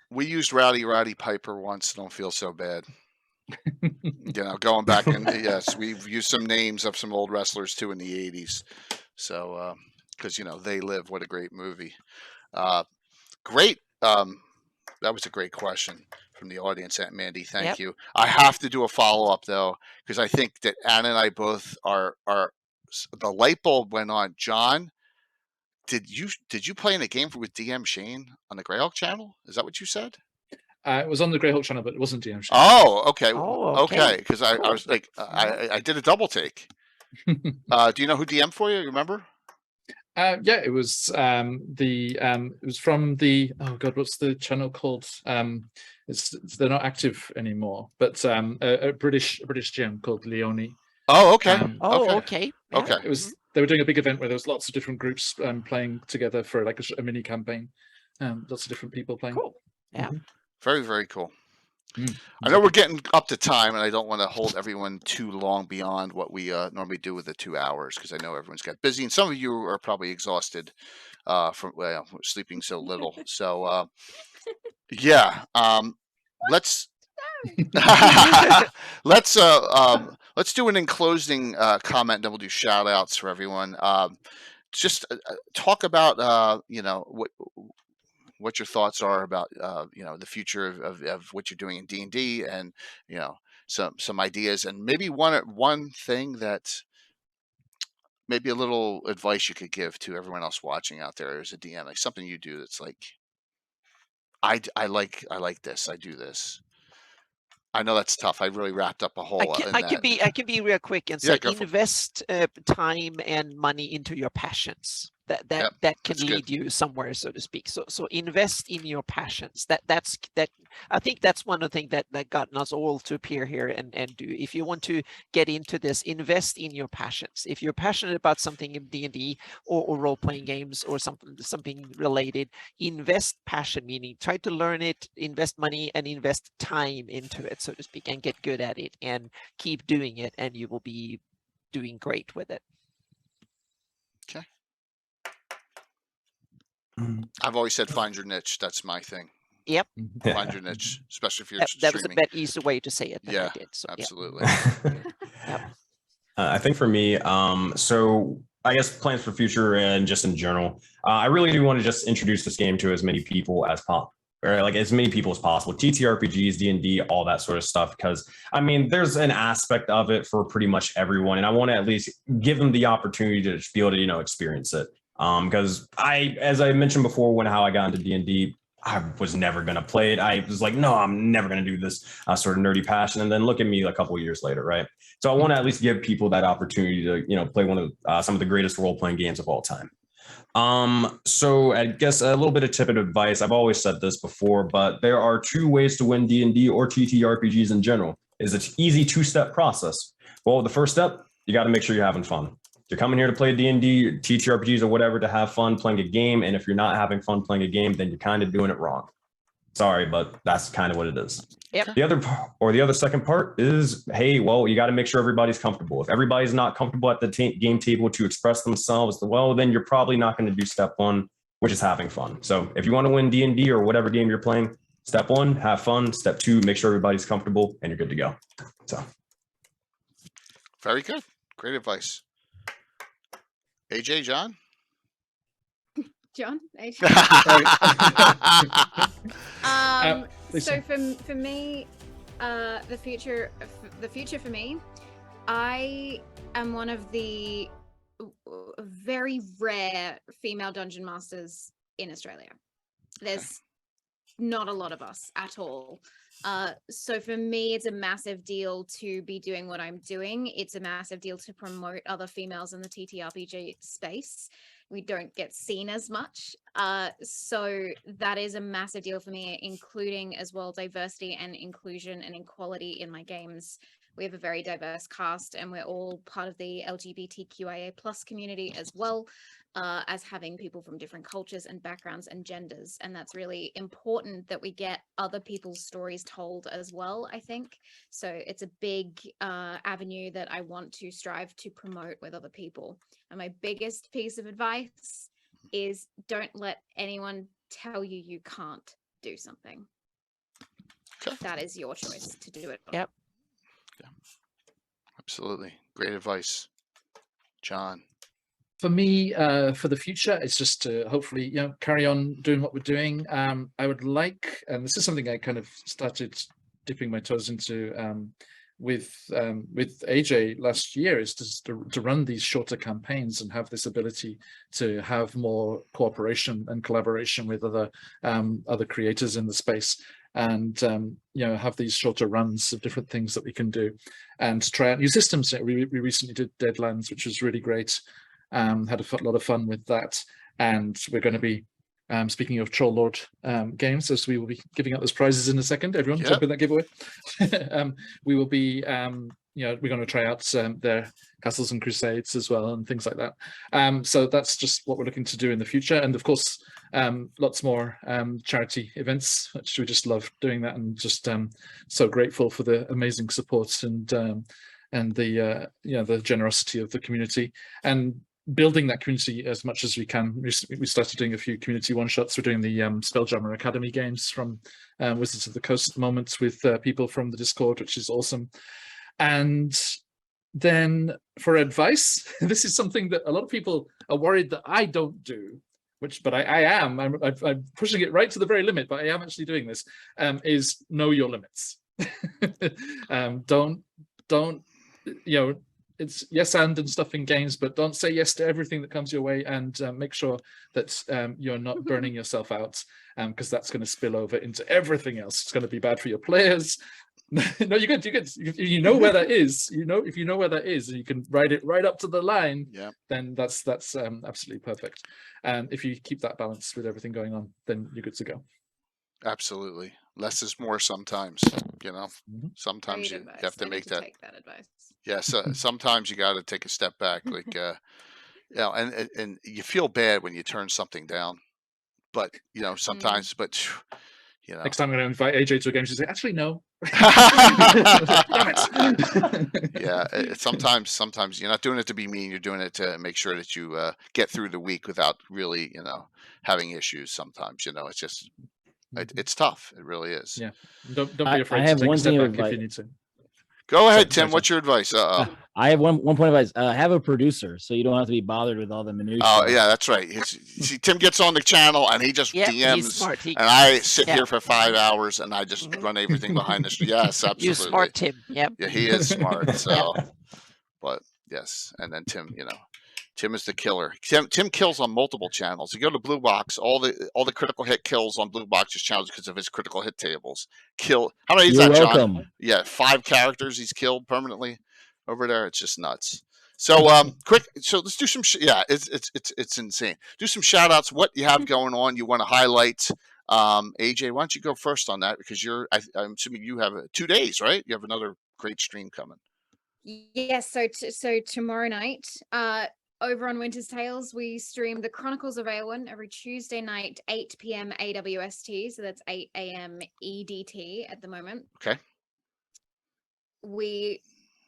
B: We used Rowdy Piper once. Don't feel so bad. Going back and yes, we've used some names of some old wrestlers too in the 80s. So, because They Live, what a great movie. Great. That was a great question from the audience, Aunt Mandy. Thank you. I have to do a follow up though, because I think that Anna and I both are. The light bulb went on. John, did you play in a game with DM Shane on the Greyhawk channel? Is that what you said?
D: It was on the Greyhawk channel, but it wasn't DM Shane.
B: Oh, okay.
A: Oh,
B: okay. Because I was like, I did a double take. Do you know who DM for you? You remember?
D: Yeah, it was it was from the what's the channel called? They're not active anymore, but a British gym called Leone.
B: Oh, okay.
A: Okay. Yeah.
B: Okay.
D: They were doing a big event where there was lots of different groups playing together for like a mini campaign. Lots of different people playing.
A: Cool. Yeah.
B: Very, very cool. I know we're getting up to time, and I don't want to hold everyone too long beyond what we normally do with the 2 hours, because I know everyone's got busy, and some of you are probably exhausted from sleeping so little. So, yeah, let's let's do an in closing comment, and then we'll do shout outs for everyone. Just talk about what your thoughts are about the future of what you're doing in D&D, and some ideas, and maybe one thing that maybe a little advice you could give to everyone else watching out there as a DM, like something you do that's like, I like this, I do this. I know that's tough. I really wrapped up a whole.
A: I can be real quick and say invest time and money into your passions. That can lead you somewhere, so to speak. So invest in your passions. That's I think that's one of the things that gotten us all to appear here and do. If you want to get into this, invest in your passions. If you're passionate about something in D&D or role-playing games or something related, invest passion, meaning try to learn it, invest money and invest time into it, so to speak, and get good at it and keep doing it, and you will be doing great with it.
B: Okay. I've always said find your niche. That's my thing.
A: Yep.
B: Find your niche, especially if you're
A: that was a better, easier way to say it than I did. So,
B: absolutely.
A: Yep.
C: I think for me, so I guess plans for future and just in general, I really do want to just introduce this game to as many people as possible. Or like as many people as possible, TTRPGs, D&D, all that sort of stuff. Because I mean, there's an aspect of it for pretty much everyone, and I want to at least give them the opportunity to be able to experience it. Because as I mentioned before, how I got into D&D, I was never going to play it. I was like, no, I'm never going to do this sort of nerdy passion. And then look at me a couple of years later, right? So I want to at least give people that opportunity to, play one of some of the greatest role-playing games of all time. So I guess a little bit of tip and advice. I've always said this before, but there are 2 ways to win D&D or TTRPGs in general. It's an easy 2-step process. Well, the first step, you got to make sure you're having fun. You're coming here to play D&D, TTRPGs, or whatever, to have fun playing a game. And if you're not having fun playing a game, then you're kind of doing it wrong. Sorry, but that's kind of what it is.
A: Yep.
C: The other second part is, hey, well, you got to make sure everybody's comfortable. If everybody's not comfortable at the game table to express themselves, well, then you're probably not going to do step 1, which is having fun. So if you want to win D&D or whatever game you're playing, step 1, have fun. Step 2, make sure everybody's comfortable, and you're good to go. So.
B: Very good. Great advice. AJ, John?
F: John? AJ? So for me, the future for me, I am one of the very rare female dungeon masters in Australia. There's not a lot of us at all. So for me, it's a massive deal to be doing what I'm doing. It's a massive deal to promote other females in the TTRPG space. We don't get seen as much. So that is a massive deal for me, including as well diversity and inclusion and equality in my games. We have a very diverse cast, and we're all part of the LGBTQIA+ community as well, as having people from different cultures and backgrounds and genders. And that's really important that we get other people's stories told as well, I think. So it's a big avenue that I want to strive to promote with other people. And my biggest piece of advice is don't let anyone tell you you can't do something. That is your choice to do it.
A: Yep.
B: Yeah, absolutely. Great advice, John.
D: For me, for the future, it's just to hopefully, carry on doing what we're doing. I would like, and this is something I kind of started dipping my toes into with AJ last year, is just to run these shorter campaigns and have this ability to have more cooperation and collaboration with other creators in the space. And have these shorter runs of different things that we can do, and to try out new systems. We recently did Deadlands, which was really great. Had a lot of fun with that, and we're going to be speaking of Troll Lord games, as we will be giving out those prizes in a second. Everyone, jump in that giveaway. We will be we're going to try out their Castles and Crusades as well, and things like that. So that's just what we're looking to do in the future, and of course lots more charity events, which we just love doing that, and just so grateful for the amazing support and the the generosity of the community, and building that community as much as we can. We started doing a few community one-shots. We're doing the Spelljammer Academy games from Wizards of the Coast at the moment with people from the Discord, which is awesome. And then for advice, this is something that a lot of people are worried that I don't do, but I am. I'm pushing it right to the very limit, but I am actually doing this, is know your limits. Don't it's yes and stuff in games, but don't say yes to everything that comes your way, and make sure that you're not burning yourself out, because that's going to spill over into everything else. It's going to be bad for your players. No, you're good. You know where that is. If you know where that is, and you can write it right up to the line, then that's absolutely perfect. And if you keep that balance with everything going on, then you're good to go.
B: Absolutely. Less is more sometimes, sometimes you have to make that.
F: Take that advice.
B: Yes. Sometimes you got to take a step back, like, and you feel bad when you turn something down, but sometimes, but
D: next time I'm going to invite AJ to a game, she'll say, actually, no.
B: Damn it. Yeah. Sometimes you're not doing it to be mean. You're doing it to make sure that you get through the week without really, having issues. Sometimes, it's just, it's tough. It really is.
D: Yeah. Don't be afraid
G: to take
D: a step back if you need to.
B: Go ahead, Tim. What's your advice?
G: I have one point of advice. Have a producer, so you don't have to be bothered with all the minutiae.
B: Oh yeah, that's right. See, Tim gets on the channel and he just DMs,
A: he's smart.
B: And I sit here for 5 hours and I just run everything behind the screen. Yes, absolutely.
A: You smart, Tim. Yep.
B: Yeah, he is smart. So, but yes, and then Tim, Tim is the killer. Tim kills on multiple channels. You go to Blue Box, all the critical hit kills on Blue Box's channels because of his critical hit tables. How many is that,
G: welcome.
B: John? Yeah, 5 characters he's killed permanently over there. It's just nuts. So quick. So let's do some. It's insane. Do some shout outs. What you have going on? You want to highlight? AJ, why don't you go first on that, because I'm assuming you have 2 days, right? You have another great stream coming.
F: Yes. So tomorrow night, over on Winter's Tales, we stream the Chronicles of Eowyn every Tuesday night, 8 p.m. AWST. So that's 8 a.m. EDT at the moment.
B: Okay.
F: We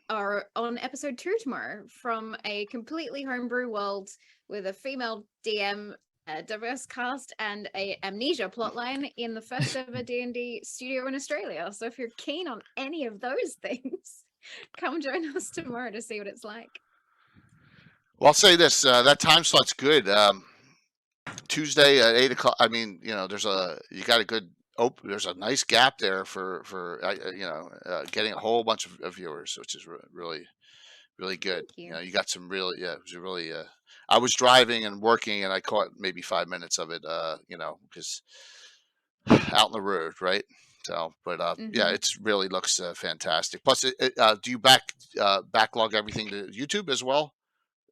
F: are on episode 2 tomorrow, from a completely homebrew world with a female DM, a diverse cast, and a amnesia plotline in the first ever D&D studio in Australia. So if you're keen on any of those things, come join us tomorrow to see what it's like.
B: Well, I'll say this: that time slot's good. Tuesday at 8 o'clock. I mean, there's a nice gap there for getting a whole bunch of viewers, which is really, really good. You got some really, it was really. I was driving and working, and I caught maybe 5 minutes of it. Because out in the road, right? So, but yeah, it really looks fantastic. Plus, do you backlog everything to YouTube as well?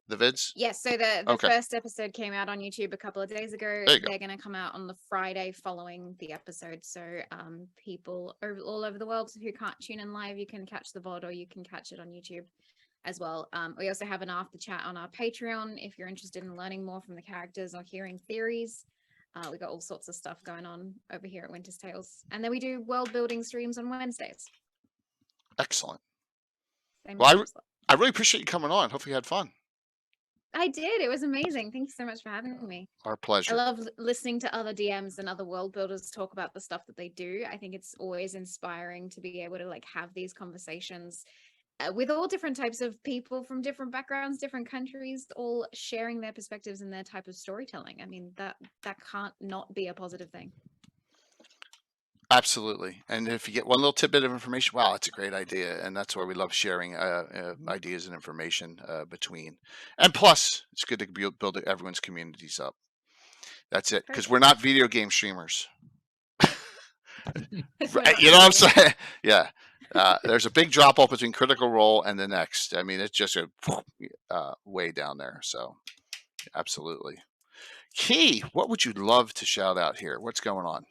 B: The vids?
F: Yes, so the first episode came out on YouTube a couple of days ago. They're going to come out on the Friday following the episode. So people all over the world who can't tune in live, you can catch the VOD or you can catch it on YouTube as well. We also have an after chat on our Patreon if you're interested in learning more from the characters or hearing theories. We got all sorts of stuff going on over here at Winter's Tales. And then we do world building streams on Wednesdays.
B: Excellent. Well, I really appreciate you coming on. Hopefully you had fun.
F: I did. It was amazing. Thank you so much for having me.
B: Our pleasure.
F: I love listening to other DMs and other world builders talk about the stuff that they do. I think it's always inspiring to be able to like have these conversations with all different types of people from different backgrounds, different countries, all sharing their perspectives and their type of storytelling. I mean, that can't not be a positive thing.
B: Absolutely. And if you get one little tidbit of information, wow, that's a great idea. And that's why we love sharing ideas and information between. And plus, it's good to build everyone's communities up. That's it. Because we're not video game streamers. You know what I'm saying? Yeah. There's a big drop off between Critical Role and the next. I mean, it's just way down there. So, absolutely. Key, what would you love to shout out here? What's going on?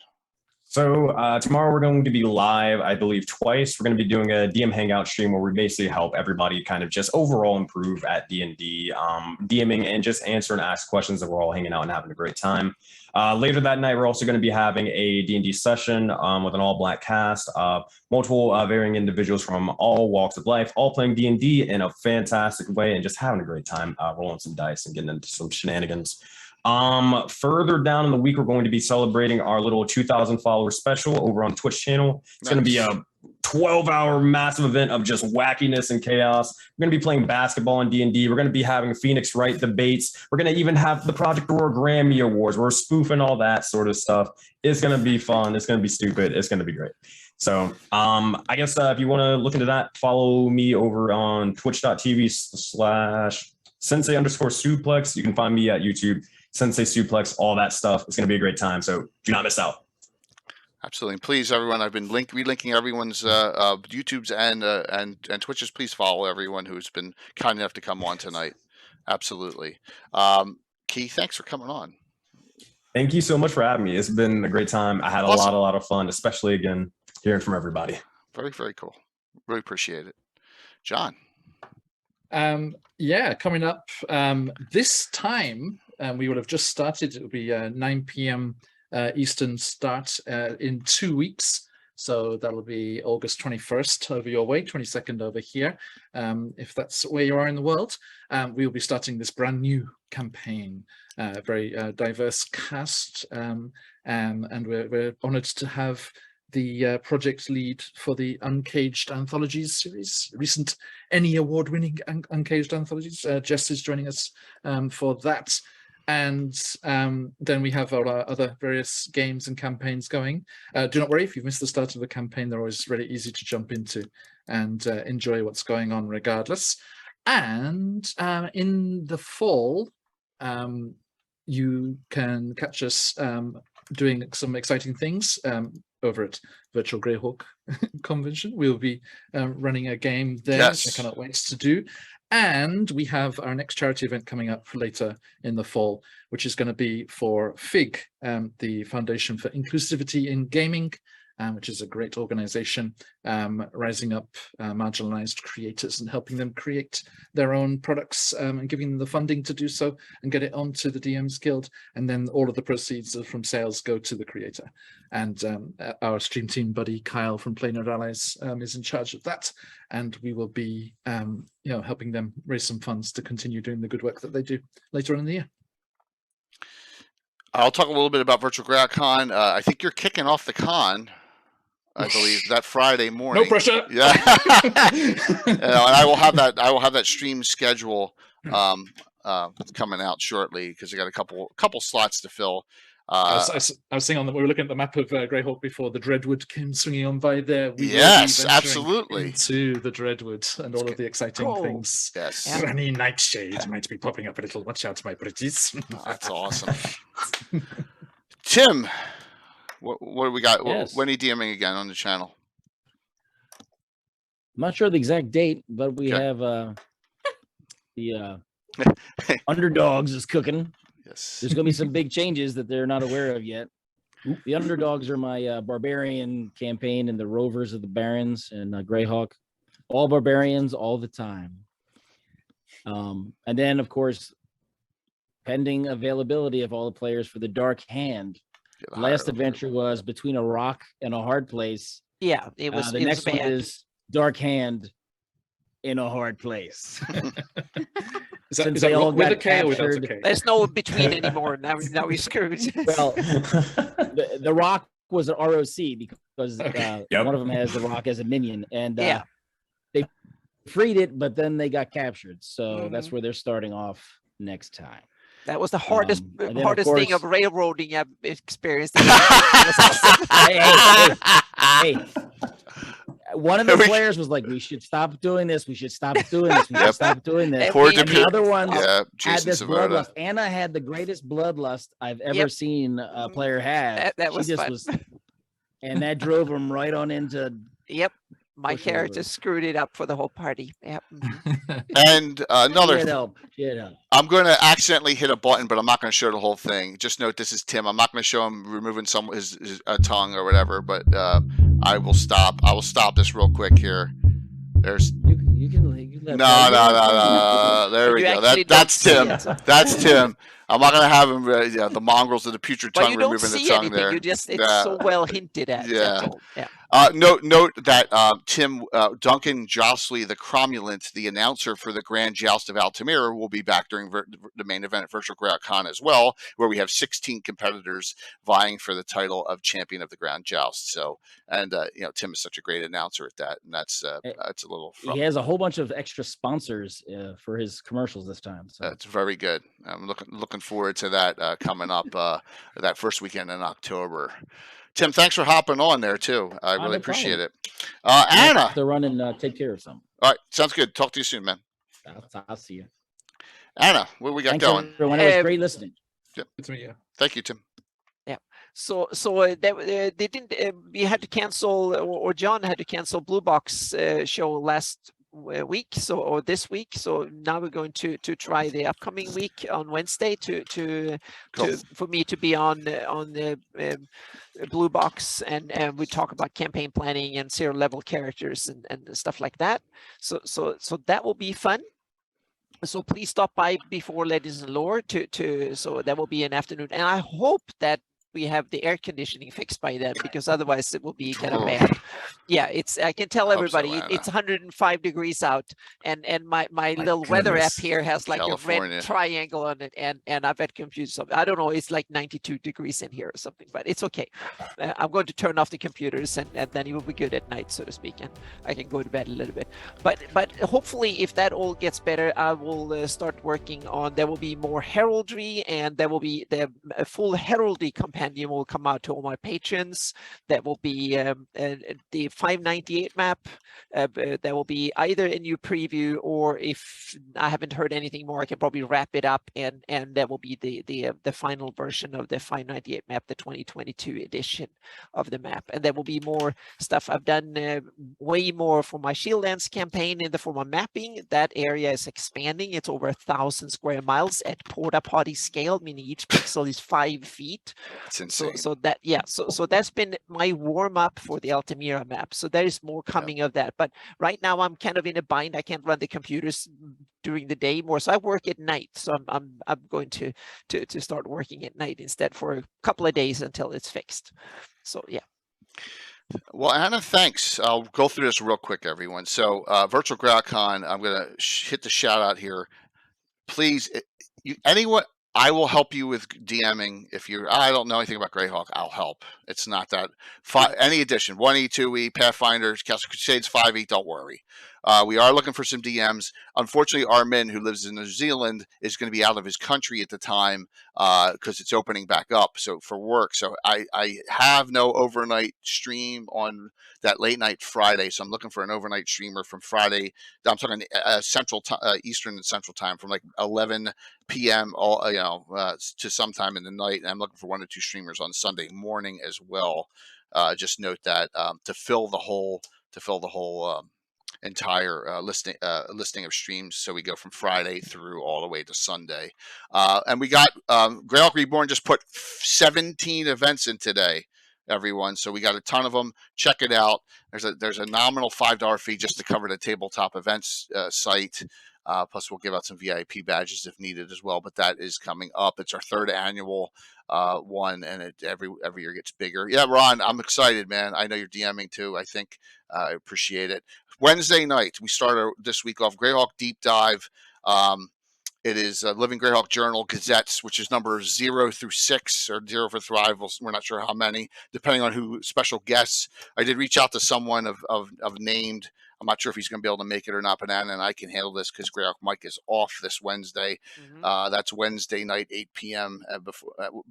C: So tomorrow we're going to be live, I believe, twice. We're going to be doing a DM Hangout stream where we basically help everybody kind of just overall improve at D&D, DMing and just answer and ask questions that we're all hanging out and having a great time. Later that night, we're also going to be having a D&D session with an all-black cast, multiple varying individuals from all walks of life, all playing D&D in a fantastic way and just having a great time, rolling some dice and getting into some shenanigans. Further down in the week, we're going to be celebrating our little 2,000 follower special over on Twitch channel. It's going to be a 12-hour massive event of just wackiness and chaos. We're going to be playing basketball in D&D. We're going to be having Phoenix Wright debates. We're going to even have the Project Aurora Grammy Awards. We're spoofing all that sort of stuff. It's going to be fun. It's going to be stupid. It's going to be great. So I guess if you want to look into that, follow me over on twitch.tv/sensei_suplex. You can find me at YouTube. Sensei Suplex, all that stuff. It's going to be a great time, so do not miss out.
B: Absolutely. Please, everyone, I've been relinking everyone's YouTubes and Twitches. Please follow everyone who's been kind enough to come on tonight. Absolutely. Keith, thanks for coming on.
C: Thank you so much for having me. It's been a great time. I had a lot of fun, especially, again, hearing from everybody.
B: Very, very cool. Really appreciate it. John.
D: Yeah, coming up this time, we will have just started. It will be 9 p.m. Eastern start in 2 weeks. So that'll be August 21st over your way, 22nd over here. If that's where you are in the world, we'll be starting this brand new campaign, very diverse cast. And we're honored to have the project lead for the Uncaged Anthologies series, recent Emmy award-winning Uncaged Anthologies. Jess is joining us for that. And then we have our other various games and campaigns going. Do not worry, if you've missed the start of the campaign, they're always really easy to jump into and enjoy what's going on regardless. And in the fall, you can catch us doing some exciting things over at Virtual Greyhawk Convention. We'll be running a game there, which I cannot wait to do. And we have our next charity event coming up later in the fall, which is going to be for FIG, the Foundation for Inclusivity in Gaming, which is a great organization rising up marginalized creators and helping them create their own products and giving them the funding to do so and get it onto the DMs Guild. And then all of the proceeds from sales go to the creator. And our stream team buddy Kyle from Play Nerd Allies is in charge of that. And we will be helping them raise some funds to continue doing the good work that they do later on in the year.
B: I'll talk a little bit about Virtual Greyhawk Con. I think you're kicking off the con, I believe, that Friday morning.
D: No pressure.
B: Yeah. And I will have that stream schedule coming out shortly because I got a couple slots to fill.
D: I was saying we were looking at the map of Greyhawk before the Dreadwood came swinging on by there.
B: Yes, absolutely.
D: To the Dreadwood and all of the exciting things.
B: Yes.
D: Granny Nightshade might be popping up a little. Watch out, my pretties.
B: That's awesome. Tim, what do we got?
G: Yes.
B: When are you DMing again on the channel?
G: I'm not sure the exact date, but we have the Underdogs is cooking.
B: Yes.
G: There's going to be some big changes that they're not aware of yet. The Underdogs are my barbarian campaign and the Rovers of the Barons and Greyhawk. All barbarians all the time. And then, of course, pending availability of all the players for the Dark Hand. Last adventure was Between a Rock and a Hard Place.
A: Yeah, it was.
G: The next one is Dark Hand in a Hard Place.
D: Is that all with a K or without a K?
A: There's no between anymore. Now we're screwed.
G: Well, the Rock was an ROC because one of them has the Rock as a minion, and they freed it, but then they got captured. So that's where they're starting off next time.
A: That was the hardest thing of railroading I've experienced.
G: Hey. One of the players was like, "We should stop doing this. We should stop doing this. We should stop doing this." And the other one had this bloodlust. Anna had the greatest bloodlust I've ever seen a player have.
A: That was fun.
G: And that drove him right on into.
A: Yep. My character screwed it up for the whole party. Yep.
B: And another.
G: Yeah.
B: I'm going to accidentally hit a button, but I'm not going to show the whole thing. Just note this is Tim. I'm not going to show him removing his tongue or whatever, but I will stop. I will stop this real quick here. There's.
G: You can
B: No. There we go. That's Tim. That's Tim. I'm not gonna have him. The mongrels of the putrid tongue removing the tongue there.
A: You just it's so well hinted at.
B: Yeah. Note that Tim Duncan Josley, the Cromulent, the announcer for the Grand Joust of Altamira, will be back during the main event at Virtual Con as well, where we have 16 competitors vying for the title of champion of the Grand Joust. So, and Tim is such a great announcer at that, and that's a little.
G: He has a whole bunch of extra sponsors for his commercials this time. So.
B: That's very good. I'm looking forward to that coming up that first weekend in October. Tim, thanks for hopping on there too. I really appreciate it. Anna,
G: they're running. Take care of something.
B: All right, sounds good. Talk to you soon, man.
G: I'll see you.
B: Anna, what we got
G: Thanks
B: going?
G: Everyone. It was great listening.
B: Yep.
D: It's me. Yeah.
B: Thank you, Tim.
A: Yeah. So they didn't. We had to cancel, or John had to cancel Blue Box show last week, or this week. So now we're going to try the upcoming week on Wednesday for me to be on the Blue Box, and we talk about campaign planning and 0 level characters and stuff like that. So that will be fun. So please stop by before Ladies and Lore so that will be an afternoon, and I hope that we have the air conditioning fixed by then, because otherwise it will be kind of bad. Yeah, I can tell everybody it's 105 degrees out, and my little weather app here has like
B: California.
A: a red triangle on it, and I've had confused something. I don't know, it's like 92 degrees in here or something, but it's okay. I'm going to turn off the computers, and then it will be good at night, so to speak, and I can go to bed a little bit. But hopefully, if that all gets better, I will start working on. There will be more heraldry, and there will be the full heraldry companion will come out to all my patrons. That will be the 598 map. There will be either a new preview, or if I haven't heard anything more, I can probably wrap it up, and that will be the final version of the 598 map, the 2022 edition of the map. And there will be more stuff. I've done way more for my Shieldlands campaign in the form of mapping. That area is expanding. It's over 1,000 square miles at porta potty scale, meaning each pixel is 5 feet.
B: It's insane.
A: So that's been my warm up for the Altamira map. So there is more coming of that. But right now I'm kind of in a bind. I can't run the computers during the day more, so I work at night. So I'm going to start working at night instead for a couple of days until it's fixed. So yeah.
B: Well, Anna, thanks. I'll go through this real quick, everyone. So Virtual GrowCon, I'm going to hit the shout out here. Please, anyone, I will help you with DMing. If I don't know anything about Greyhawk, I'll help. It's not that any edition, 1E, 2E, Pathfinders, Castle Crusades, 5E, don't worry. We are looking for some DMs. Unfortunately, Armin, who lives in New Zealand, is going to be out of his country at the time because it's opening back up. So for work, so I have no overnight stream on that late night Friday. So I'm looking for an overnight streamer from Friday. I'm talking Eastern and Central time from like 11 p.m. To sometime in the night. And I'm looking for 1 or 2 streamers on Sunday morning as well. Just note that to fill the whole entire listing of streams, so we go from Friday through all the way to Sunday. And we got Greyhawk Reborn just put 17 events in today, everyone. So we got a ton of them. Check it out. There's a nominal $5 fee just to cover the tabletop events site. Plus, we'll give out some VIP badges if needed as well. But that is coming up. It's our 3rd annual one, and it every year gets bigger. Yeah, Ron, I'm excited, man. I know you're DMing too. I think I appreciate it. Wednesday night, we start this week off Greyhawk Deep Dive. It is Living Greyhawk Journal Gazettes, which is number 0 through 6 or 0 for Thrival. We're not sure how many, depending on who special guests. I did reach out to someone of named. I'm not sure if he's going to be able to make it or not, Banana and I can handle this because Greyhawk Mike is off this Wednesday. That's Wednesday night, 8 p.m.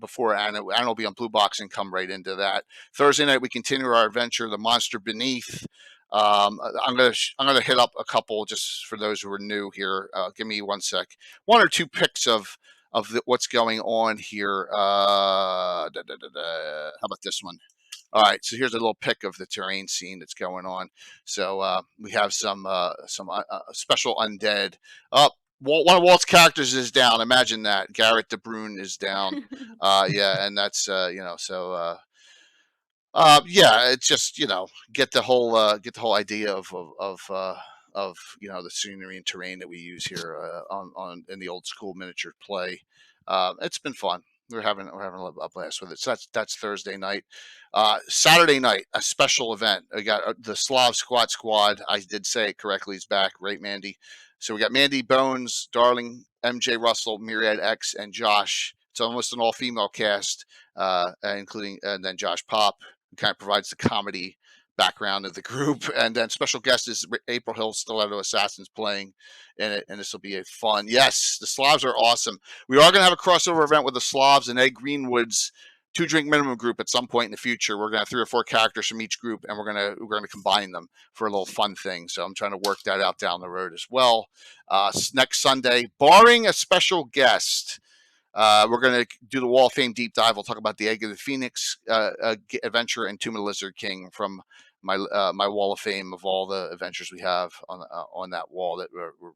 B: Before Anna. Anna will be on Blue Box and come right into that. Thursday night, we continue our adventure, The Monster Beneath. I'm gonna hit up a couple just for those who are new here. Give me 1 sec. 1 or 2 picks of what's going on here. How about this one? All right, so here's a little pic of the terrain scene that's going on. So we have some special undead. One of Walt's characters is down. Imagine that. Garrett De Bruyne is down. Yeah, and that's it's just get the whole idea of the scenery and terrain that we use here in the old school miniature play. It's been fun. We're having a blast with it. So that's Thursday night. Saturday night, a special event. We got the Slav Squad. I did say it correctly. He's back, right, Mandy? So we got Mandy Bones, Darling, MJ Russell, Myriad X, and Josh. It's almost an all-female cast, including and then Josh Pop, who kind of provides the comedy background of the group, and then special guest is April Hill, Stiletto Assassins, playing in it, and this will be a fun. Yes, the Slavs are awesome. We are going to have a crossover event with the Slavs and Ed Greenwood's 2-drink minimum group at some point in the future. We're going to have 3 or 4 characters from each group, and we're going to combine them for a little fun thing. So I'm trying to work that out down the road as well. Next Sunday, barring a special guest, we're going to do the Wall of Fame deep dive. We'll talk about the Egg of the Phoenix adventure and Tomb of the Lizard King from my Wall of Fame of all the adventures we have on that wall that were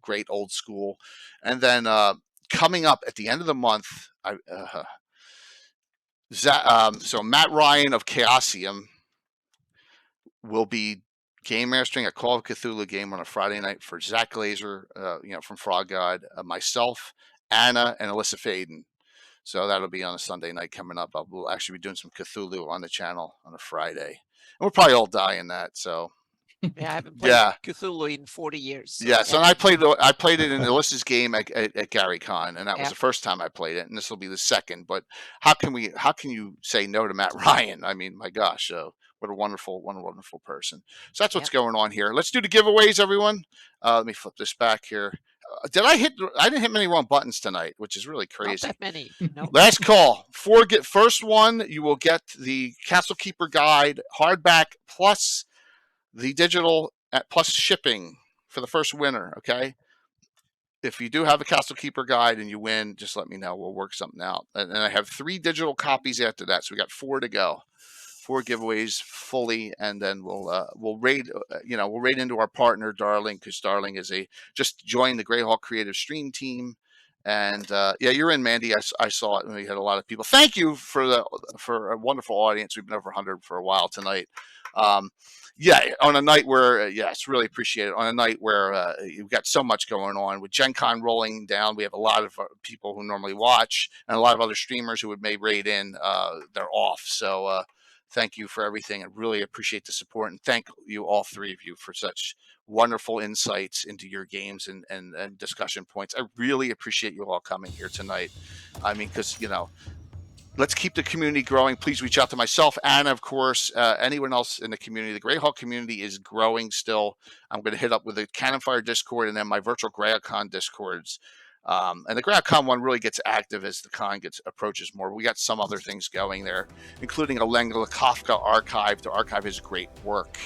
B: great old school. And then coming up at the end of the month, so Matt Ryan of Chaosium will be game mastering a Call of Cthulhu game on a Friday night for Zach Glazer, from Frog God, myself, Anna, and Alyssa Faden. So that'll be on a Sunday night coming up. We'll actually be doing some Cthulhu on the channel on a Friday. And we'll probably all die in that. So
A: yeah, I haven't played Cthulhu in 40 years. So
B: yeah, so I played it in Alyssa's game at Gary Con, and that was the first time I played it, and this will be the second. But how can you say no to Matt Ryan? I mean, my gosh, what a wonderful person. So that's what's going on here. Let's do the giveaways, everyone. Let me flip this back here. I didn't hit many wrong buttons tonight, which is really crazy.
A: Not that many. No.
B: Last call. First one, you will get the Castle Keeper Guide hardback plus the digital plus shipping for the first winner. Okay. If you do have a Castle Keeper Guide and you win, just let me know. We'll work something out. And then I have 3 digital copies after that. So we got 4 to go. 4 giveaways fully, and then we'll raid into our partner Darling, because Darling is just joined the Greyhawk Creative Stream team, and you're in, Mandy. I saw it, and we had a lot of people. Thank you for a wonderful audience. We've been over 100 for a while tonight. On a night where it's really appreciated. On a night where you've got so much going on with Gen Con rolling down, we have a lot of people who normally watch, and a lot of other streamers who may raid in. They're off, so. Thank you for everything. I really appreciate the support, and thank you, all 3 of you, for such wonderful insights into your games and discussion points. I really appreciate you all coming here tonight. I mean, because let's keep the community growing. Please reach out to myself and, of course, anyone else in the community. The Greyhawk community is growing still. I'm going to hit up with the Cannon Fire Discord and then my virtual GreyhawkCon Discords. And the GreyhawkCon one really gets active as the con approaches more. We got some other things going there, including a Lengla Kafka archive to archive his great work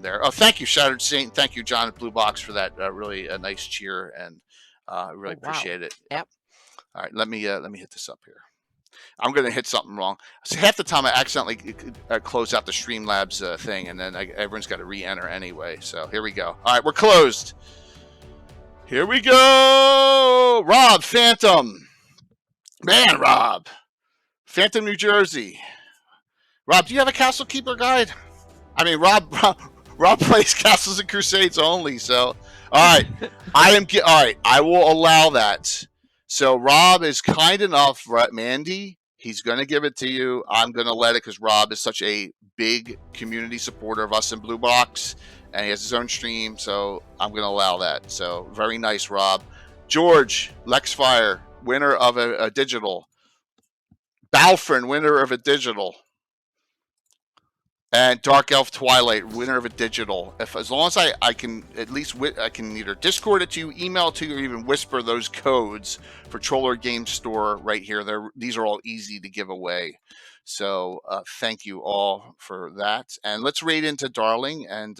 B: there. Oh, thank you, Shattered Saint. Thank you, John at Blue Box, for that really nice cheer, and really appreciate it.
A: Yep.
B: All right, let me hit this up here. I'm going to hit something wrong. So half the time I accidentally close out the Streamlabs thing, and then everyone's got to re-enter anyway. So here we go. All right, we're closed. Here we go. Rob Phantom. Man, Rob. Phantom, New Jersey. Rob, do you have a Castle Keeper guide? I mean, Rob plays Castles and Crusades only. So, all right. All right. I will allow that. So Rob is kind enough, right, Mandy, he's going to give it to you. I'm going to let it because Rob is such a big community supporter of us in Blue Box, and he has his own stream, so I'm going to allow that. So very nice, Rob. George, Lexfire, winner of a digital. Balfrin, winner of a digital. And Dark Elf Twilight, winner of a digital. As long as I can at least I can either Discord it to you, email it to you, or even whisper those codes for Troller Game Store right here. These are all easy to give away. So thank you all for that. And let's raid into Darling. And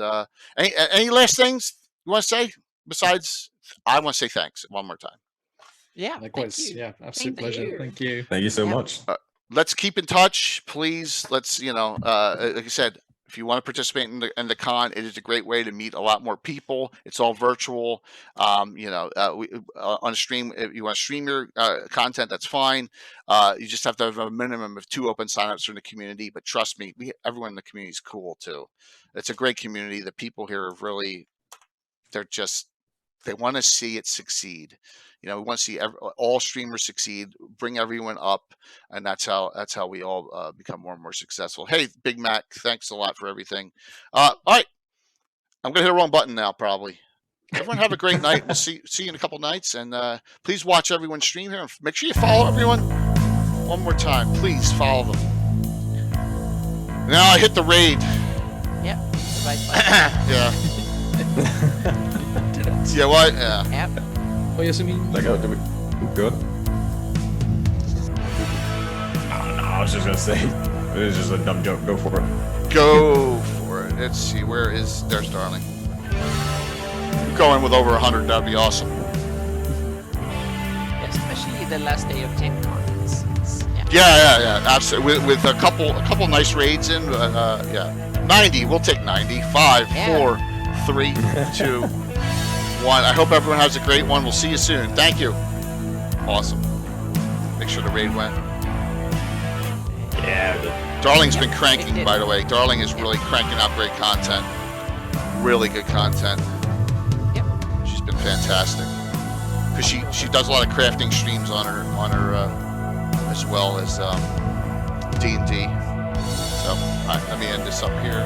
B: any last things you want to say? Besides, I want to say thanks one more time.
A: Yeah,
D: likewise. Yeah, absolute pleasure. Thank you.
C: Thank you so much.
B: Let's keep in touch, please. Let's, like I said, if you want to participate in the con, it is a great way to meet a lot more people. It's all virtual. On a stream, if you want to stream your content, that's fine. You just have to have a minimum of 2 open signups from the community. But trust me, everyone in the community is cool too. It's a great community. The people here are really, they want to see it succeed. We want to see all streamers succeed, bring everyone up, and that's how we all become more and more successful. Hey, Big Mac, thanks a lot for everything. All right, I'm gonna hit the wrong button now, probably. Everyone have a great night. We'll see you in a couple nights, and please watch everyone stream here. And make sure you follow everyone. One more time, please follow them. Now I hit the raid.
A: Yep. Right.
B: Yeah. Yeah. What? Yeah.
A: Yep.
D: Oh, yes, I mean.
C: Good? I was just going to say, it was just a dumb joke. Go for it.
B: Go for it. Let's see. There's Darling. Going with over 100. That'd be awesome.
A: Especially the last day of Gen Con.
B: Yeah. Absolutely. With a couple nice raids in. Yeah. 90. We'll take 90. 5, 4, 3, 2, 1. I hope everyone has a great one. We'll see you soon. Thank you. Awesome. Make sure the raid went.
C: Yeah.
B: Darling's been cranking, by the way. Darling is really cranking out great content. Really good content.
A: Yep.
B: She's been fantastic. Because she does a lot of crafting streams on her as well as D&D. So, all right, let me end this up here.